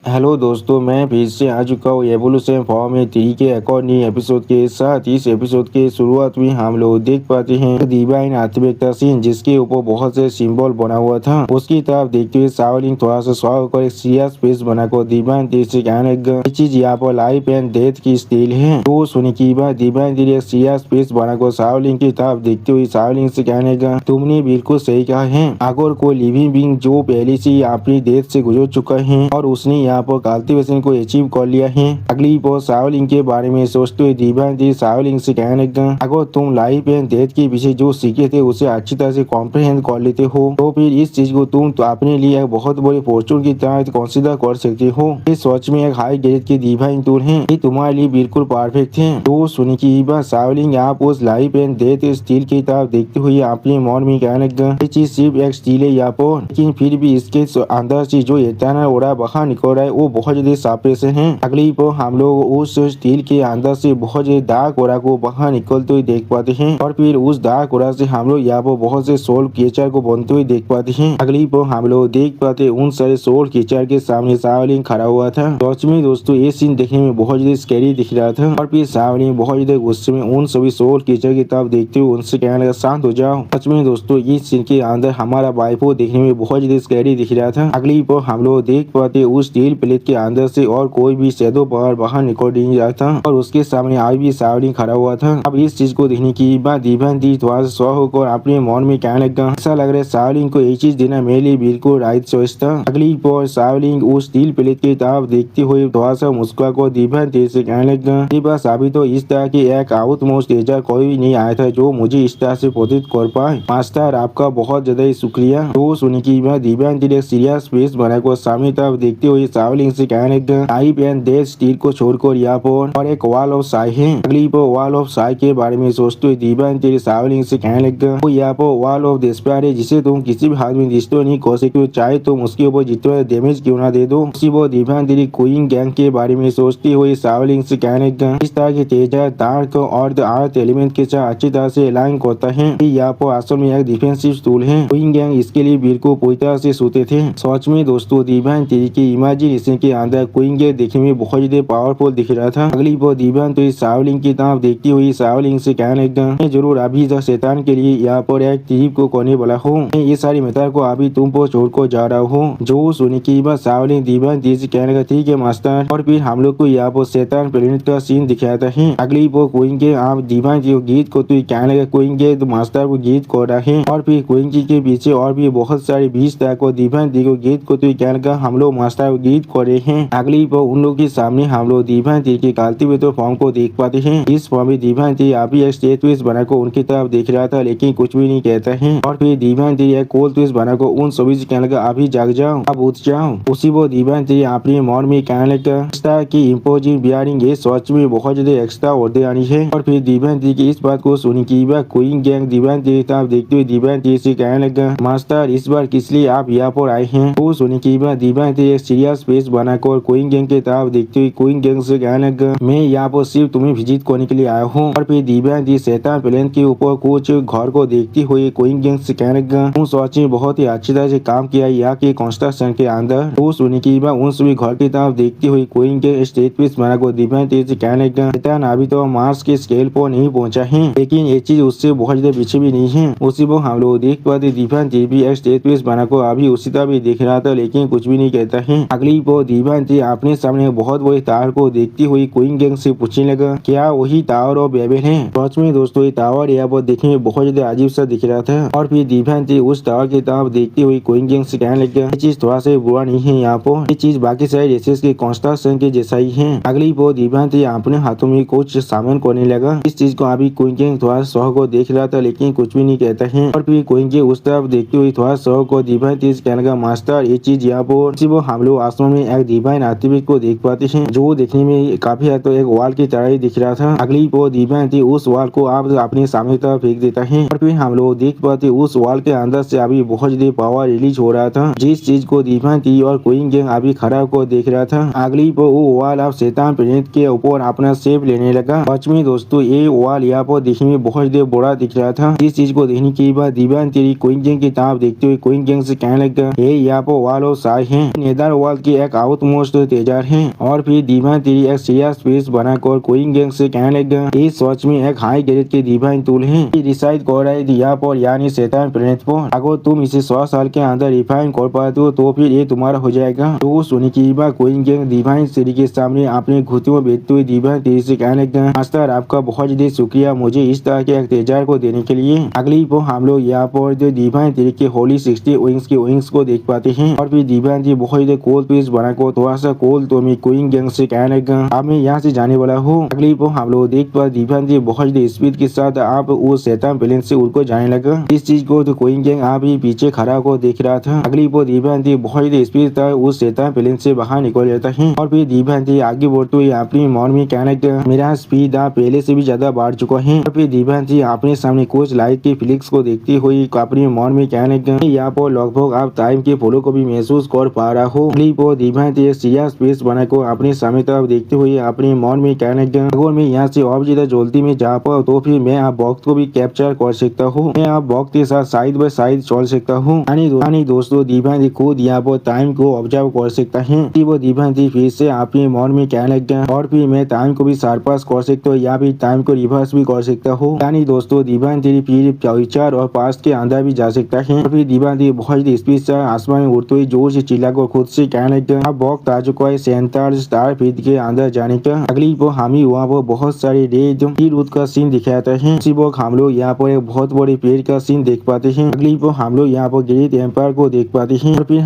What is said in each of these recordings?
Hello दोस्तों, मैं फिर से आ चुका हूँ एवोल्यूशन फॉर्म 3 के एक और नई एपिसोड के साथ। इस एपिसोड के शुरुआत में हम लोग देख पाते हैं डिवाइन आत्मिकता सीन, जिसके ऊपर बहुत से सिंबल बना हुआ था। उसकी तरफ देखते हुए शाओलिंग थोड़ा सा शौक होकर एक सीरियस फेस बनाकर डिवाइन तीर से कहने लगा, ये चीज यहाँ पर लाइफ एंड डेथ की स्टील है। तो सुनने की बात डिवाइन तीर एक सीरियस फेस बनाकर शाओलिंग की तरफ देखते हुए शाओलिंग से कहने लगा, तुमने बिल्कुल सही कहा है। अगर कोई लिविंग बीइंग जो पहले से अपनी डेथ से गुजर चुका है और उसने यहाँ पर कल्टीवेशन को अचीव कर लिया है, अगली पर शाओलिंग के बारे में सोचते हुए डिवाइन तीर शाओलिंग से कहने लगा, अगर तुम लाइफ एंड डेथ के पीछे जो सीखे थे उसे अच्छी तरह से कॉम्प्रिहेंड कर लेते हो तो फिर इस चीज को तुम तो अपने लिए एक बहुत बड़ी फॉर्चून की तरह कंसीडर कर सकते हो। इस सोच में एक हाई ग्रेड की डिवाइन टूल है, ये तुम्हारे लिए बिल्कुल परफेक्ट है। तो सुनी की बात शाओलिंग आप उस लाइफ एंड डेथ स्टील की तरफ देखते हुए अपने मन में कहने लगा, ये चीज सिर्फ एक स्टील है यहाँ पर, लेकिन फिर भी इसके अंदर से जो इतना ओरा बाहर निकल रहा है वो बहुत ज्यादा साफे से है। अगली पर हम लोग उस स्टील के अंदर से बहुत ज्यादा डार्क ओरा को बाहर निकलते हुए देख पाते हैं और फिर उस डार्क ओरा से हम लोग यहाँ पर बहुत से सोल क्रिएचर को बनते हुए देख पाते हैं। अगली पर हम लोग देख पाते उन सारे सोल क्रिएचर के सामने शाओलिंग खड़ा हुआ था। सच में दोस्तों ये सीन देखने में बहुत ज्यादा स्कैरी दिख रहा था और फिर शाओलिंग बहुत ज्यादा गुस्से में उन सभी सोल क्रिएचर की तरफ देखते हुए उनसे कहने लगा, शांत हो जाओ। सच में दोस्तों इस सीन के अंदर हमारा वाइफो देखने में बहुत ज्यादा स्कैरी दिख रहा था। अगली पर हम लोग देख पाते उस स्टील प्लेट के अंदर से और कोई भी शैडो पावर बाहर निकल नहीं रहा था और उसके सामने आज भी शाओलिंग खड़ा हुआ था। अब इस चीज को देखने की बाद डिवाइन तीर थोड़ा सा शौक होकर अपने मन में कहने लगा, ऐसा लग रहा है शाओलिंग को ये चीज देना मेरे लिए बिल्कुल राइट चॉइस था। अगली पर शाओलिंग उस स्टील प्लेट की तरफ देखते हुए थोड़ा सा मुस्कुरा कर डिवाइन तीर से कहने लगा, बस अभी तो इस तरह की एक आउट मोस्ट एजर कोई भी नहीं आया था जो मुझे इस तरह से प्रोटेक्ट कर पाए। मास्टर आपका बहुत ज्यादा शुक्रिया। तो सुनी की बाद डिवाइन तीर एक सीरियस फेस बनाकर सामने तरफ देखते हुए शाओलिंग से कहने लगा, लाइफ एंड डेथ स्टील को छोड़कर यहाँ पर और एक वॉल ऑफ साई है। अगली पर वॉल ऑफ साई के बारे में सोचते हुए डिवाइन तीर शाओलिंग से कहने लगा, वो यहाँ पर वॉल ऑफ डिस्पेयर है जिसे तुम किसी भी हाथ में डिस्ट्रॉय नहीं कर सकते, चाहे तुम उसके ऊपर जितना डैमेज क्यों ना दे दो। उसी वो डिवाइन तीर क्वीन गैंग के बारे में सोचते हुए शाओलिंग से कहने लगा, इस तरह के तेजा डार्क और द अर्थ एलिमेंट के साथ अच्छी तरह से अलाइन करता है। यहाँ पर असल में एक डिफेंसिव टूल है। क्वीन गैंग इसके लिए बिल्कुल पूरी तरह से सोते थे। सच में दोस्तों डिवाइन तीर की इमेजिनेशन के अंदर क्वीन गैंग देखने में बहुत ज्यादा पावरफुल दिख रहा था। अगली बार डिवाइन तो शाओलिंग की तरफ देखती हुई शाओलिंग से कहने लगा, मैं जरूर अभी तक शैतान के लिए यहाँ पर एक ट्रिप को करने वाला हूँ। मैं ये सारी मेथड को अभी तुम पर छोड़कर जा रहा हूँ। जो सुनी की बात शाओलिंग डिवाइन तीर से कहने लगा, ठीक है मास्टर। और फिर हम लोग को यहाँ पर शैतान प्लेनेट का सीन दिखाता है। अगली बार क्वीन गैंग आप डिवाइन जी को गीत को तो कहने लगा, क्वीन गैंग तो मास्टर को गीत कर रहा है और फिर क्वीन जी के पीछे और भी बहुत सारे 20 तरह को डिवाइन जी को गीत को तो कहने लगा, हम लोग मास्टर को गीत कर रहे हैं। अगली बार उन लोग के सामने हम लोग डिवाइन तीर के कल्टीवेटर फॉर्म को देख पाते हैं। इस फॉर्म में डिवाइन तीर अभी एक स्टेज ट्विस्ट बनाकर उनकी तरफ देख रहा था लेकिन कुछ भी नहीं कहता है और फिर डिवाइन तीर एक कोल ट्विस्ट बनाकर उन सभी से कहने लगा, अभी जाग जाओ, अब उठ जाओ। उसी वो डिवाइन तीर अपने मन में कहने लगा, इस तरह की इम्पोजिंग बियरिंग ये सच में बहुत ज्यादा एक्स्ट्रा ऑर्डिनरी है। और फिर डिवाइन तीर की इस बात को सुनी की बात क्वीन गैंग डिवाइन तीर की तरफ देखते हुए डिवाइन तीर से कहने लगा, मास्टर इस बार किस लिए आप यहाँ पर आए हैं। वो सुनी की बात डिवाइन तीर एक सीरियस फेस बनाकर क्वीन गैंग की तरफ देखते हुए क्वीन गैंग से कहने लगा, मैं यहाँ पर सिर्फ तुम्हें विजिट करने के लिए आया हूँ। और फिर डिवाइन तीर शैतान प्लेन के ऊपर कुछ घर को देखती हुई क्वीन गैंग से कहने लगा, उन सच में बहुत ही अच्छी तरह से काम किया यहाँ के कंस्ट्रक्शन के अंदर। वो सुनी की बात उन सभी घर की तरफ देखती हुई क्वीन गैंग स्टेज पीस बनाकर डिवाइन तीर से कहने लगा, शैतान अभी तो मार्स के स्केल पर नहीं पहुंचा है लेकिन ये चीज उससे बहुत ज्यादा पीछे भी नहीं है। उसी वो हम लोग देख पाते डिवाइन तीर भी एक स्टेज पीस बनाकर अभी उसी तरह भी देख रहा था लेकिन कुछ भी नहीं कहता है। अगली वो डिवाइन तीर अपने सामने बहुत बड़े टावर को देखती हुई क्वीन गैंग से पूछने लगा, क्या वही टावर ऑफ बेबल है। सच में दोस्तों ये टावर यहाँ पर देखने में बहुत ज्यादा अजीब सा दिख रहा था और फिर डिवाइन तीर उस टावर की तरफ देखती हुई क्वीन गैंग से कहने लगा, ये चीज थोड़ा सा बुरा नहीं है, यहाँ पर ये चीज बाकी सारे रेसेस के कंस्ट्रक्शन के जैसा ही है। अगली वो डिवाइन तीर अपने हाथों में कुछ सामान करने लगा। इस चीज को अभी क्वीन गैंग थोड़ा शौक को देख रहा था लेकिन कुछ भी नहीं कहता है और फिर क्वीन गैंग उस तरफ देखती हुई थोड़ा शौक को डिवाइन तीर से कहने लगा, मास्टर ये चीज यहाँ पर वो हम लोग आसमान में एक डिवाइन आर्टिफिक को देख पाते हैं जो देखने में काफी हद तो एक वॉल की तरह ही दिख रहा था। अगली वो डिवाइन तीर उस वॉल को आप अपने सामने तरफ फेंक देता है और फिर हम लोग देख पाते उस वॉल के अंदर से अभी बहुत ज्यादा पावर रिलीज हो रहा था जिस चीज को डिवाइन तीर और क्वीन गैंग अभी खड़ा को देख रहा था। अगली वो वॉल आप शैतान प्लेनेट के ऊपर अपना शेप लेने लगा। सच में दोस्तों ये वॉल यहाँ पर देखने में बहुत ज्यादा बड़ा दिख रहा था। इस चीज को देखने के बाद डिवाइन तीर क्वीन गैंग की तरफ देखते हुए क्वीन गैंग से कहने लगा, ये यहाँ पर वॉल और साई है, नेदर वॉल की एक आउटमोस्ट तेजार है। और फिर डिवाइन तेरी एक सीरियस फेस बनाकर कोइंग गैंग से कहने लगा इस सच में एक हाई ग्रेड के डिवाइन टूल है, डिसाइड कर रही थी यहाँ पर यानी शैतान प्लेनेट पर। अगर तुम इसे 100 साल के अंदर रिफाइन कर पाते हो तो फिर ये तुम्हारा हो जाएगा। तो सुनी की बात कोइंग गैंग डिवाइन तेरी के सामने अपने घुटनों में बैठते हुए डिवाइन तेरी से कहने लगा मास्टर आपका बहुत ज्यादा शुक्रिया मुझे इस तरह के एक तेजार को देने के लिए। अगली पर हम लोग यहाँ पर जो डिवाइन तेरी के होली 60 विंग्स के विंग्स को देख पाते हैं। और फिर डिवाइन तेरी बहुत ज्यादा कोल पीस बनाकर थोड़ा सा कोल तो मैं कोइंग गैंग से कहने लगा अब मैं यहाँ से जाने वाला हूँ। अगली पर हम लोग देख पा डिवाइन तेरी बहुत ज्यादा स्पीड के साथ आप वो शैतान प्लेनेट से उड़कर जाने लगा। इस चीज को तो कोइंग गैंग आप ही पीछे खड़ा को देख रहा था। अगली पर डिवाइन तेरी बहुत ज्यादा स्पीड था उस शैतान प्लेनेट से बाहर निकल जाता है। और फिर डिवाइन तेरी आगे बढ़ते हुए अपनी मन में कहने लगा मेरा स्पीड पहले से भी ज्यादा बढ़ चुका है। और फिर डिवाइन तेरी अपने सामने कुछ लाइट के फ्लिक्स को देखते हुए अपने मन में कहने लगा यहाँ पर लगभग आप टाइम के फॉलो को भी महसूस कर पा रहा हो। अगली पर डिवाइन तेरी सीरियस फेस बनाकर अपने सामने तरफ देखते हुए अपने मन में कहने लगा अगर मैं यहाँ से और ज्यादा जल्दी में जा पाऊँ तो फिर मैं आप वक्त को भी कैप्चर कर सकता हूँ, मैं आप वक्त के साथ साइड बाय साइड चल सकता हूँ। यानी दोस्तों डिवाइन खुद यहाँ पर टाइम को ऑब्जर्व कर सकता है। वो डिवाइन फिर से अपने मन में कहने लगा और फिर मैं टाइम को भी सरपास कर सकता हूँ या फिर टाइम को रिवर्स भी कर सकता हूँ। यानी दोस्तों डिवाइन फिर फ्यूचर और पास्ट के अंदर भी जा सकता है। और फिर डिवाइन बहुत स्पीड से आसमान में उड़ते हुए जोर से चिल्लाकर खुद से कहने लगा अब वक्त आ चुका है सेंटर स्टार फील्ड के अंदर जाने का। अगली वो हमें वहाँ पर बहुत सारे रेड रुत का सीन दिखाता है। इसी वक्त हम लोग यहाँ पर एक बहुत बड़े पेड़ का सीन देख पाते हैं। अगली वो हम लोग यहाँ पर ग्रेट एम्पायर को देख पाते हैं। और फिर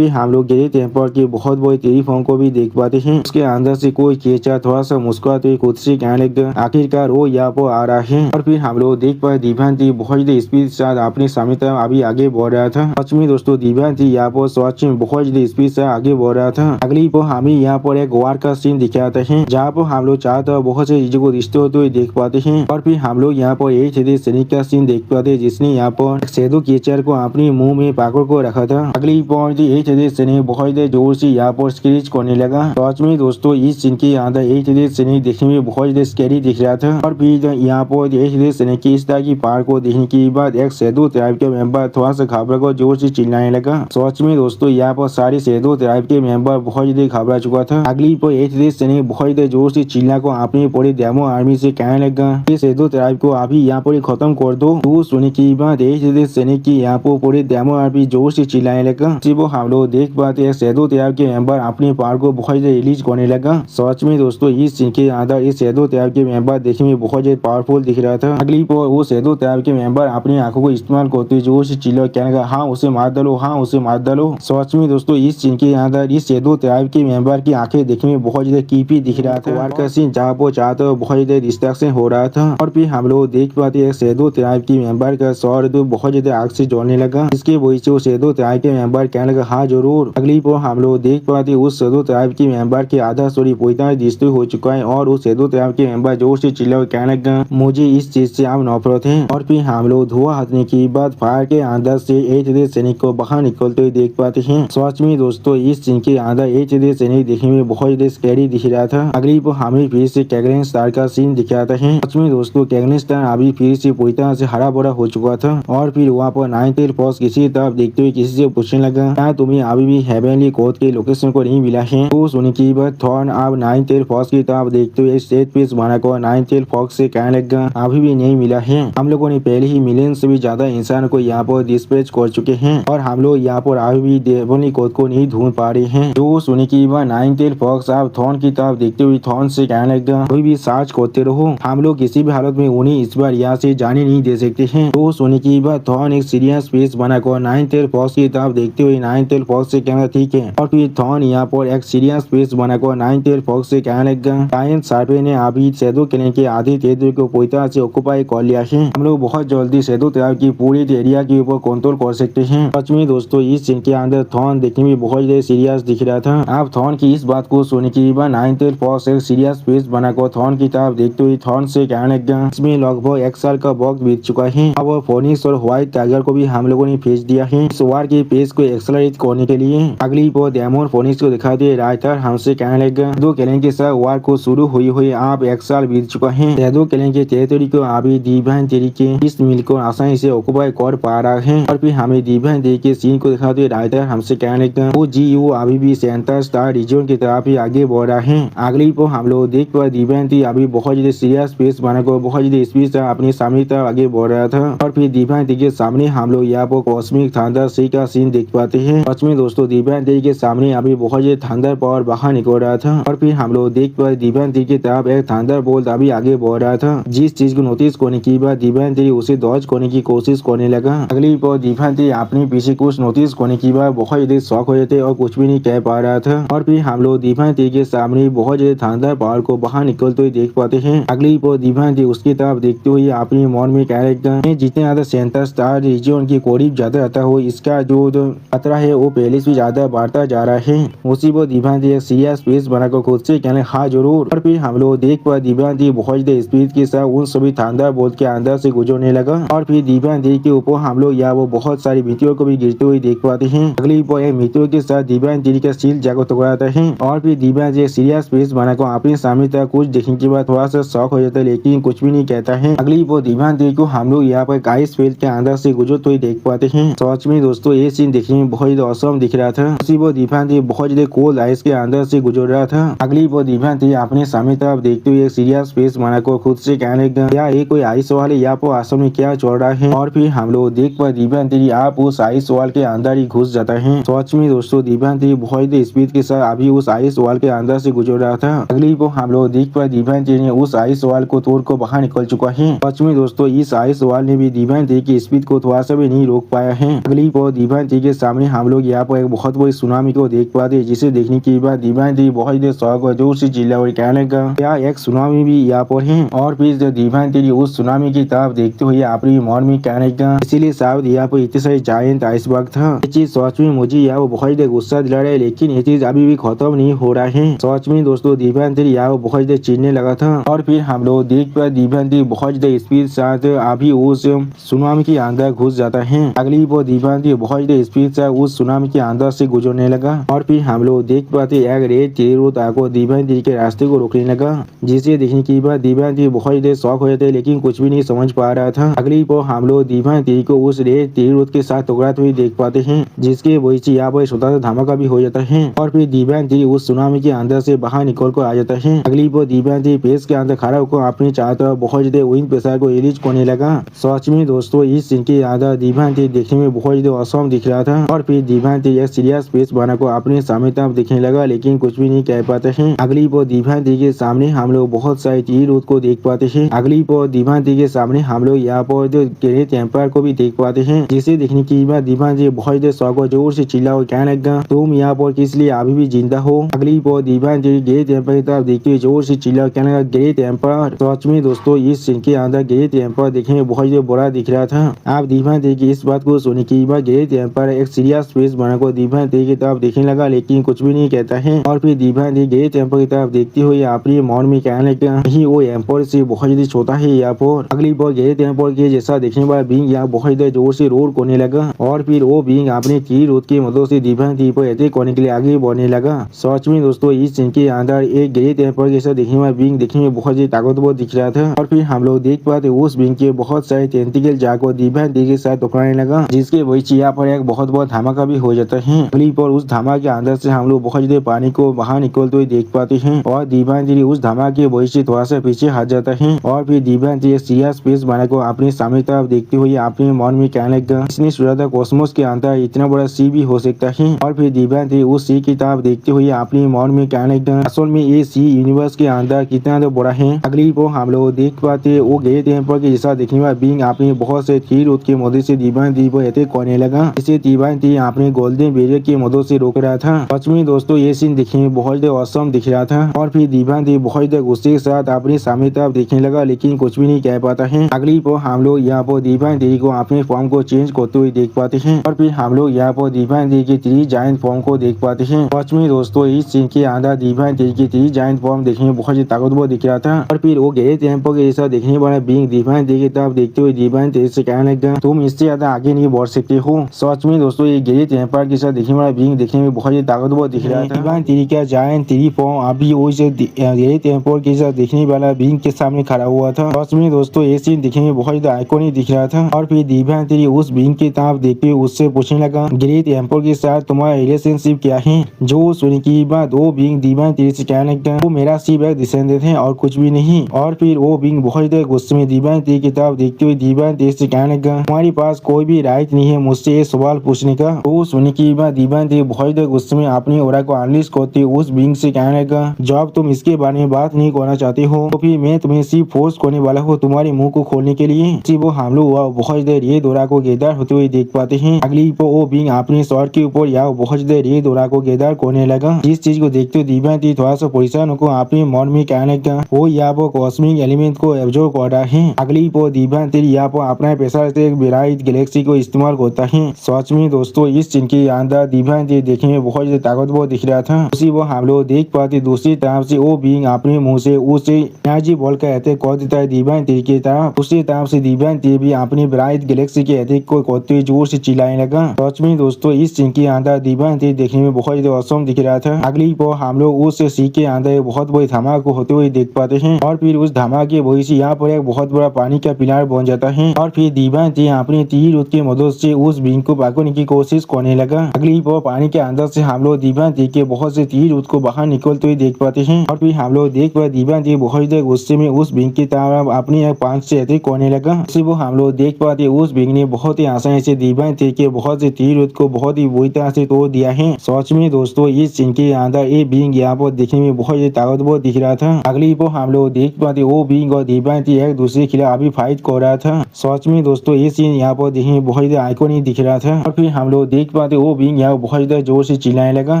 हम लोग ग्रेट एम्पायर के बहुत बड़े टेलीफोन को भी देख पाते हैं। उसके अंदर से कोई केचा थोड़ा सा मुस्कुराते खुद से कहने लगा आखिरकार वो यहाँ पर आ रहा है। और फिर हम लोग देख पाए डिवाइन बहुत ज्यादा स्पीड से अपने सामने तरफ अभी आगे बढ़ रहा था। सच में दोस्तों डिवाइन यहाँ पर सच में बहुत ज्यादा स्पीड से आगे बढ़ रहा था। अगली पर हमें यहाँ पर एक वार का सीन दिखाता है जहाँ पर हम लोग चाहते हैं बहुत से चीजों को रिश्ते होते हुए देख पाते हैं। और फिर हम लोग यहाँ पर एक सैनिक का सीन देख पाते हैं जिसने यहाँ पर शैडो केचर को अपने मुंह में पाकड़ को रखा था। अगली पर एक सैनिक बहुत जोर से यहाँ पर स्क्रीच करने लगा। सच में दोस्तों इस सीन के अंदर एक सैनिक देखने में बहुत ज्यादा स्कैरी दिख रहा था। और फिर यहाँ पर एक सैनिक की इस तरह की पार को देखने के बाद एक शैडो ट्राइब के मेंबर थोड़ा सा घबरा कर जोर से चिल्लाने लगा। सच में दोस्तों यहाँ पर सारे शैडो ट्राइब के मेंबर बहुत ज्यादा घबरा चुका था। अगली पर एक सैनिक बहुत ज्यादा जोर से चिल्ला को अपनी पूरी डेमो आर्मी से कहने लगा शैडो ट्राइब को अभी यहाँ पर खत्म कर दो। तो सुनने की बात एक सैनिक की यहाँ पर पूरी डेमो आर्मी जोर से चिल्लाने लगा। वो हम लोग देख पाते हैं शैडो ट्राइब के मेंबर अपनी पावर को बहुत ज्यादा रिलीज करने लगा। सच में दोस्तों इस सीन के अंदर इस शैडो ट्राइब के मेंबर देखने में बहुत ज्यादा पावरफुल दिख रहा था। अगली पर वो शैडो ट्राइब के मेंबर अपनी आंखों को इस्तेमाल करते हुए जोर से चिल्ला कहने लगा हाँ उसे मार डालो, हाँ उसे मार डालो। सच में दोस्तों इस सीन के अंदर इस शैडो ट्राइब के मेंबर की आंखें देखने में बहुत ज्यादा कीपी दिख रहा था। वार का सीन जहाँ पर चाहते बहुत ज्यादा डिस्ट्रैक्शन हो रहा था। और फिर हम लोग देख पाते हैं शैडो ट्राइब की मेंबर का सर बहुत ज्यादा आग से जलने लगा। इसके वजह से वो शैडो ट्राइब के मेंबर कहने लगा हाँ जरूर। अगली पर हम लोग देख पाते उस शैडो ट्राइब के मेंबर के आधा स्टोरी पूरी डिस्ट्रॉय हो चुका है। और उस शैडो ट्राइब के मेंबर जोर से चिल्ला कहने लगा मुझे इस चीज से आप नफरत है। और फिर हम लोग धुआं हटने के बाद फायर के अंदर से एक सैनिक को बाहर निकलते हुए देख पाते हैं। सच में दोस्तों इस सीन के अंदर एक सैनिक देखने में बहुत ज्यादा स्कैरी दिख रहा था। अगली पर हमें फिर से कैगलिन स्टार का सीन दिखाता है। सच में दोस्तों कैगलिन स्टार अभी फिर से पूरी तरह से हरा भरा हो चुका था। और फिर वहाँ पर नाइन्थ फोर्स किसी तरफ देखते हुए किसी से पूछने लगा क्या तुम्हें अभी भी हेवनली कोड के लोकेशन को नहीं मिला है। तो सुनने की बात थॉर्न अब नाइन्थ फोर्स की तरफ देखते हुए सेट पीस बनाकर नाइन्थ फोर्स से कहने लगा अभी भी नहीं मिला है। हम लोगों ने पहले ही मिलियन से भी ज्यादा इंसान को यहाँ पर डिस्पैच कर चुके हैं और हम लोग यहाँ पर अभी भी हेवनली कोड को नहीं ढूंढ पा रहे हैं। तो सुनने की बात नाइन्थ फोर्स अब थॉर्न की तरफ देखते हुए थॉर्न से कहने लगा कोई भी सर्च करते रहो, हम लोग किसी भी हालत में उन्हें इस बार यहाँ से जाने नहीं दे सकते हैं। तो सुनने की बात थॉर्न एक सीरियस फेस बनाकर नाइन्थ फोर्स की तरफ देखते हुए नाइन्थ फोर्स से कहना ठीक है। और फिर थॉर्न यहाँ पर एक सीरियस फेस बनाकर नाइन्थ फोर्स से कहने लगा टाइम सार्पे ने अभी शैडो क्लैन के आधे टेरिटरी को पूरी तरह से ऑक्युपाई कर लिया है। हम लोग बहुत जल्दी शैडो ट्राइब की पूरी एरिया के ऊपर कंट्रोल कर सकते हैं। सच में दोस्तों इस सीन के अंदर थॉर्न देखने में बहुत ज्यादा सीरियस दिख रहा था। अब थॉर्न की इस बात को सुनने के बाद नाइन्थ फोर्स एक सीरियस फेस बनाकर थॉर्न की तरफ देखते हुए थॉर्न से कहने लगा इसमें लगभग 1 साल का वक्त बीत चुका है। अब फोनिक्स और व्हाइट टाइगर को भी हम लोगों ने भेज दिया है इस वार के पेज को एक्सेलरेट करने के लिए। अगली पर डेमन फोनिक्स को दिखा दिए राइटर हमसे कहने लगा शैडो क्लैन के साथ वार को शुरू हुई आप 1 साल बीत चुका है। शैडो क्लैन के टेरिटरी को अभी डिवाइन तेरी के इस मिल को आसानी से ऑक्युपाई कर पा रहा है। और फिर हमें डिवाइन तेरी के सीन को दिखा दिए राइटर हमसे कहने लगा वो जी वो अभी भी सेंटर स्टार रीजन की तरफ ही आगे बढ़ रहा है। अगली पर हम लोग देख पा दिव्यांती अभी बहुत ज्यादा सीरियस फेस बनाकर बहुत ज्यादा स्पीड से अपनी सामने तरफ आगे बढ़ रहा था और फिर दिव्यांती के सामने हम लोग यहाँ पर कॉस्मिक थंडर सी का सीन देख पाते हैं। में दोस्तों दिव्यांती के सामने अभी बहुत ज्यादा थंडर पावर बाहर निकल रहा था और फिर हम लोग देख पाए दिव्यांती की तरफ एक थंडर बोल्ट अभी आगे बढ़ रहा था। जिस चीज को नोटिस करने की बाद दिव्यांती उसे डॉज करने की कोशिश करने लगा। अगली पर दिव्यांती अपने पीछे कुछ नोटिस करने की बाद बहुत ज्यादा शॉक हो जाते और कुछ भी नहीं कह पा रहा था और फिर हम लोग दिव्यांती के सामने बहुत ज्यादा थंडर पावर को बाहर निकलते हुए देख पाते हैं। अगली पर दिव्यांती उसकी तरफ देखते हुए अपने मन में कह रहा है जितने ज्यादा सेंटर स्टार रीजन के करीब ज्यादा रहता हो इसका जो खतरा है वो पहले से ज्यादा बढ़ता जा रहा है। उसी पर दिव्यांती एक सीरियस फेस बनाकर खुद से कहने हाँ जरूर और फिर हम लोग देख पा दिव्यांती बहुत ज्यादा स्पीड के साथ उन सभी थंडर बोल्ट के अंदर से गुजरने लगा और फिर दिव्यांती के ऊपर हम लोग या वो बहुत सारी मिट्टियों को भी गिरते हुए देख पाते हैं। अगली पर एक मिट्टियों के साथ दिव्यांती का शील्ड जाकर टकराता है और फिर दिव्यांती एक सीरियस फेस बनाकर अपने सामने तक कुछ देखने के बाद थोड़ा सा शॉक हो जाता है लेकिन कुछ भी नहीं कहता है। अगली पर दिव्यांती को हम लोग यहाँ पर आइस फील्ड के अंदर से गुजरते हुए देख पाते हैं। सच में दोस्तों ये सीन देखने में बहुत ज्यादा औसम दिख रहा था। उसी पर दिव्यांती बहुत ज्यादा कोल्ड आइस के अंदर से गुजर रहा था। अगली पर दिव्यांती अपने सामने तरफ देखते हुए एक सीरियस फेस बनाकर खुद से कहने लगा या ये कोई आइस वाले यहाँ पर आसम में क्या चल रहा है और फिर हम लोग देख पा दिव्यांती आप उस आइस वाल के अंदर ही घुस जाता है। सच में दोस्तों दिव्यांती बहुत ज्यादा स्पीड के साथ अभी उस आइस वाल के अंदर से गुजर रहा था। अगली पर हम लोग देख पा दिव्यांती ने उस आइस वाल को तोड़ कर बाहर निकल चुका है। सच में दोस्तों इस आइस वाल ने भी दिव्यांती की स्पीड को थोड़ा सा भी नहीं रोक पाया है। अगली पर दिव्यांती के सामने हम लोग यहाँ पर एक बहुत बड़ी सुनामी को देख पाते जिसे देखने के बाद दिव्यांती बहुत देर शौक और जोर से चिल्ला और कहने लगा क्या एक सुनामी भी यहाँ पर है और फिर जब दिव्यांती उस सुनामी की तरफ देखते हुए अपनी मन में कहने लगा इसीलिए शायद यहाँ पर इतने सारे जायंट आइसबर्ग था। ये चीज सच में मुझे यहाँ बहुत देर गुस्सा दिला रहा है लेकिन ये चीज अभी भी खत्म नहीं हो रहा है। सच में दोस्तों दिव्यांती यहाँ बहुत देर चिढ़ने लगा था और फिर हम लोग देख पाए दिव्यांती बहुत देर स्पीड साथ अभी उस सुनामी के अंदर घुस जाता है। अगली बार दिव्यांती बहुत देर स्पीड से उस सुनामी के अंदर से गुजरने लगा और फिर हम लोग देख पाते एक रेत तेज आकर दिव्यांती के रास्ते को रोकने लगा जिसे देखने के बाद दिव्यांती बहुत देर शौक हो जाते लेकिन कुछ भी नहीं समझ पा रहा था। अगली बार हम लोग दिव्यांती को उस रेत तेज के साथ टकराते हुए देख पाते हैं जिसके वजह से यहाँ पर छोटा सा धमाका भी हो जाता है और फिर दिव्यांती उस सुनामी के अंदर से बाहर निकल कर आ जाता है। अगली बार दिव्यांती पेस के अंदर खड़ा होकर अपनी चारों तरफ बहुत ज्यादा विंड प्रेशर को रिलीज करने लगा। सच में दोस्तों इस सीन के अंदर दिव्यांती देखने में बहुत ज्यादा औसम दिख रहा था और फिर दिव्यांती एक सीरियस फेस बनाकर अपने सामने तरफ दिखने लगा लेकिन कुछ भी नहीं कह पाते हैं। अगली बार दिव्यांती के सामने हम लोग बहुत सारे तीर को देख पाते हैं। अगली बार दिव्यांती के सामने हम लोग यहाँ पर ग्रेट एम्पायर को भी देख पाते हैं जिसे देखने के बाद दिव्यांती बहुत देर शौक और जोर से चिल्ला और कहने लगा तुम यहाँ पर किस लिए अभी भी जिंदा हो। अगली बार दिव्यांती ग्रेट एम्पायर की तरफ देखते हुए जोर से चिल्ला और कहने लगा ग्रेट एम्पायर। सच में दोस्तों इस सीन के अंदर ग्रेट एम्पायर देखने में बहुत ज्यादा बड़ा दिख रहा था। आप दिव्यांती की इस बात को सुनने के बाद ग्रेट एम्पायर एक सीरियस फेस बनाकर दिव्यांती की तरफ देखने लगा लेकिन कुछ भी नहीं कहता है और फिर दिव्यांती ग्रेट एम्पायर की तरफ देखते हुए अपने मन में कहने लगा नहीं वो एम्पायर से बहुत ज्यादा छोटा है यहाँ पर। अगली बार ग्रेट एम्पायर के जैसा देखने वाला बीइंग यहाँ बहुत ज्यादा जोर से रोर करने लगा और फिर वो बीइंग अपने तीर की मदद से दिव्यांती पर अटैक करने के लिए आगे बढ़ने लगा। सच में दोस्तों इस सीन के अंदर एक ग्रेट एम्पायर जैसा देखने वाला बीइंग देखने में बहुत ज्यादा ताकतवर दिख रहा था और फिर हम लोग देख पाते उस बीइंग के बहुत सारे टेंटिकल जाकर दिव्यांती के साथ टकराने लगा जिसके वजह से यहाँ पर एक बहुत बड़ा धमाका भी हो जाता है। अगली पर उस धमाके के अंदर से हम लोग बहुत ज्यादा पानी को बाहर निकलते हुए देख पाते हैं और दिव्यांती उस धमाके की वजह से थोड़ा सा पीछे हट जाता है और फिर दिव्यांती एक सीरियस फेस बनाकर अपने सामने तरफ देखते हुए अपने मन में कहने लगा इसने सोचा कॉस्मोस के अंदर इतना बड़ा सी भी हो सकता है और फिर दिव्यांती उस सी की तरफ देखते हुए अपने मन में कहने लगा असल में ये सी यूनिवर्स के अंदर कितना तो बड़ा है। अगली पर हम लोग देख पाते वो ग्रेट एम्पायर के जैसा देखने वाला बीइंग अपने बहुत से तीर की मदद से दिव्यांती पर अटैक करने लगा। इसे दिव्यांती अपने गोल्डन बैरियर की मदद से रोक रहा था। सच में दोस्तों ये सीन देखने में बहुत औसम दिख रहा था और फिर दिव्यांती बहुत गुस्से के साथ अपने सामने तरफ देखने लगा लेकिन कुछ भी नहीं कह पाता है। अगली पर हम लोग यहाँ पर दिव्यांती को अपने फॉर्म को चेंज करते हुए देख पाते हैं और फिर हम लोग यहाँ पर दिव्यांती की 3 जायंट फॉर्म को देख पाते हैं। सच में दोस्तों इस सीन के अंदर दिव्यांती की 3 जायंट फॉर्म देखने में बहुत ताकतवर दिख रहा था और फिर वो ग्रेट एम्पायर के जैसा देखने वाला बीइंग दिव्यांती की तरफ देखते हुए दिव्यांती से कहने लगा तुम इससे ज्यादा आगे नहीं बढ़ सकते हो। सच में दोस्तों ये ग्रेट एम्पायर के साथ देखने वाला बीइंग देखने में बहुत ताकतवर दिख रहा था। दिव्यांती का जायंट 3 फॉर्म अभी वो ग्रेट एम्पायर के साथ देखने वाला बीइंग के सामने खड़ा हुआ था। सच में दोस्तों ये सीन देखने में बहुत आइकॉनिक दिख रहा था और फिर दिव्यांती उस बीइंग की तरफ देखते हुए उससे पूछने लगा ग्रेट एम्पायर के साथ तुम्हारा रिलेशनशिप क्या है। जो सुनने की बात वो बिंग दीवान तेरी से कहने लगा वो मेरा सिर्फ एक डिसेंडेंट है और कुछ भी नहीं। और फिर वो बिंग बहुत ही गुस्से में दीवान तेरी किताब देखते हुए दीवान तेरी से कहने लगा तुम्हारे पास कोई भी राइट नहीं है मुझसे ये सवाल पूछने का। वो सुनने की बात दीवान तेरी बहुत ही गुस्से में अपनी ओरा को अनलिस्ट करते उस बिंग से कहने लगा जब तुम इसके बारे में बात नहीं करना चाहते हो तो फिर मैं तुम्हें सिर्फ फोर्स करने वाला हूँ तुम्हारे मुंह को खोलने के लिए। वो हम लोग बहुत देर ये दौरा को गेदार होते हुए देख पाते हैं। अगली वो बिंग अपनी शर्ट के ऊपर या बहुत देर ये दौरा को गेदार करने लगा। जिस चीज को देखते हुए दीवान थी थोड़ा सा परेशान होकर अपने मन में कहने लगा वो यहाँ पर कॉस्मिक एलिमेंट को एब्जॉर्ब कर रहा है। अगली वो दीवान थी यहाँ पर अपना पैसा से ब्राइट गैलेक्सी को इस्तेमाल करता है। सच में दोस्तों इस चीन के अंदर दीवान थी देखने में बहुत ताकतवर दिख रहा था। उसी वो हम लोग देख पाते दूसरी तरफ से वो बिंग अपने मुंह से उसे एनर्जी बॉल का अटैक कर देता है दीवान तीर की तरफ। दूसरी तरफ से दीवान तीर भी अपनी ब्राइट गैलेक्सी के अटैक को करते हुए जोर से चिल्लाने लगा। सच में दोस्तों इस सीन के अंदर दीवान तीर देखने में बहुत औसम दिख रहा था। अगली पर हम लोग उस सीन के अंदर बहुत बड़ी धमाका होते हुए देख पाते हैं और फिर उस धमाके वजह से यहाँ पर एक बहुत बड़ा पानी का पिलर बन जाता है और फिर दीवान तीर अपनी तीर की मदद से उस बिंग को भागने की कोशिश करने लगा। अगली पर पानी के अंदर से हम लोग दीवान तीर के बहुत से तीर को बाहर निकलते हुए देख पाते हैं और फिर हम लोग देख पाए दीवान तीर बहुत गुस्से में उस बिंग की तरफ अपनी एक पांच से अटैक करने लगा। उसी वो हम लोग देख पाते उस बिंग ने बहुत ही आसानी से दीवान तीर के बहुत से तीर को बहुत ही बुरी तरह से तोड़ दिया है। सच में दोस्तों इस सीन के अंदर ये बिंग यहाँ पर देखने में बहुत ही ताकतवर दिख रहा था। अगली वो हम लोग देख पाते वो बिंग और दीवान तीर एक दूसरे के खिलाफ अभी फाइट कर रहा था। सच में दोस्तों ये सीन यहाँ पर देखने में बहुत ही आइकॉनिक दिख रहा था और फिर हम लोग देख पाते वो बिंग यहाँ बहुत जोर से चिल्लाने लगा।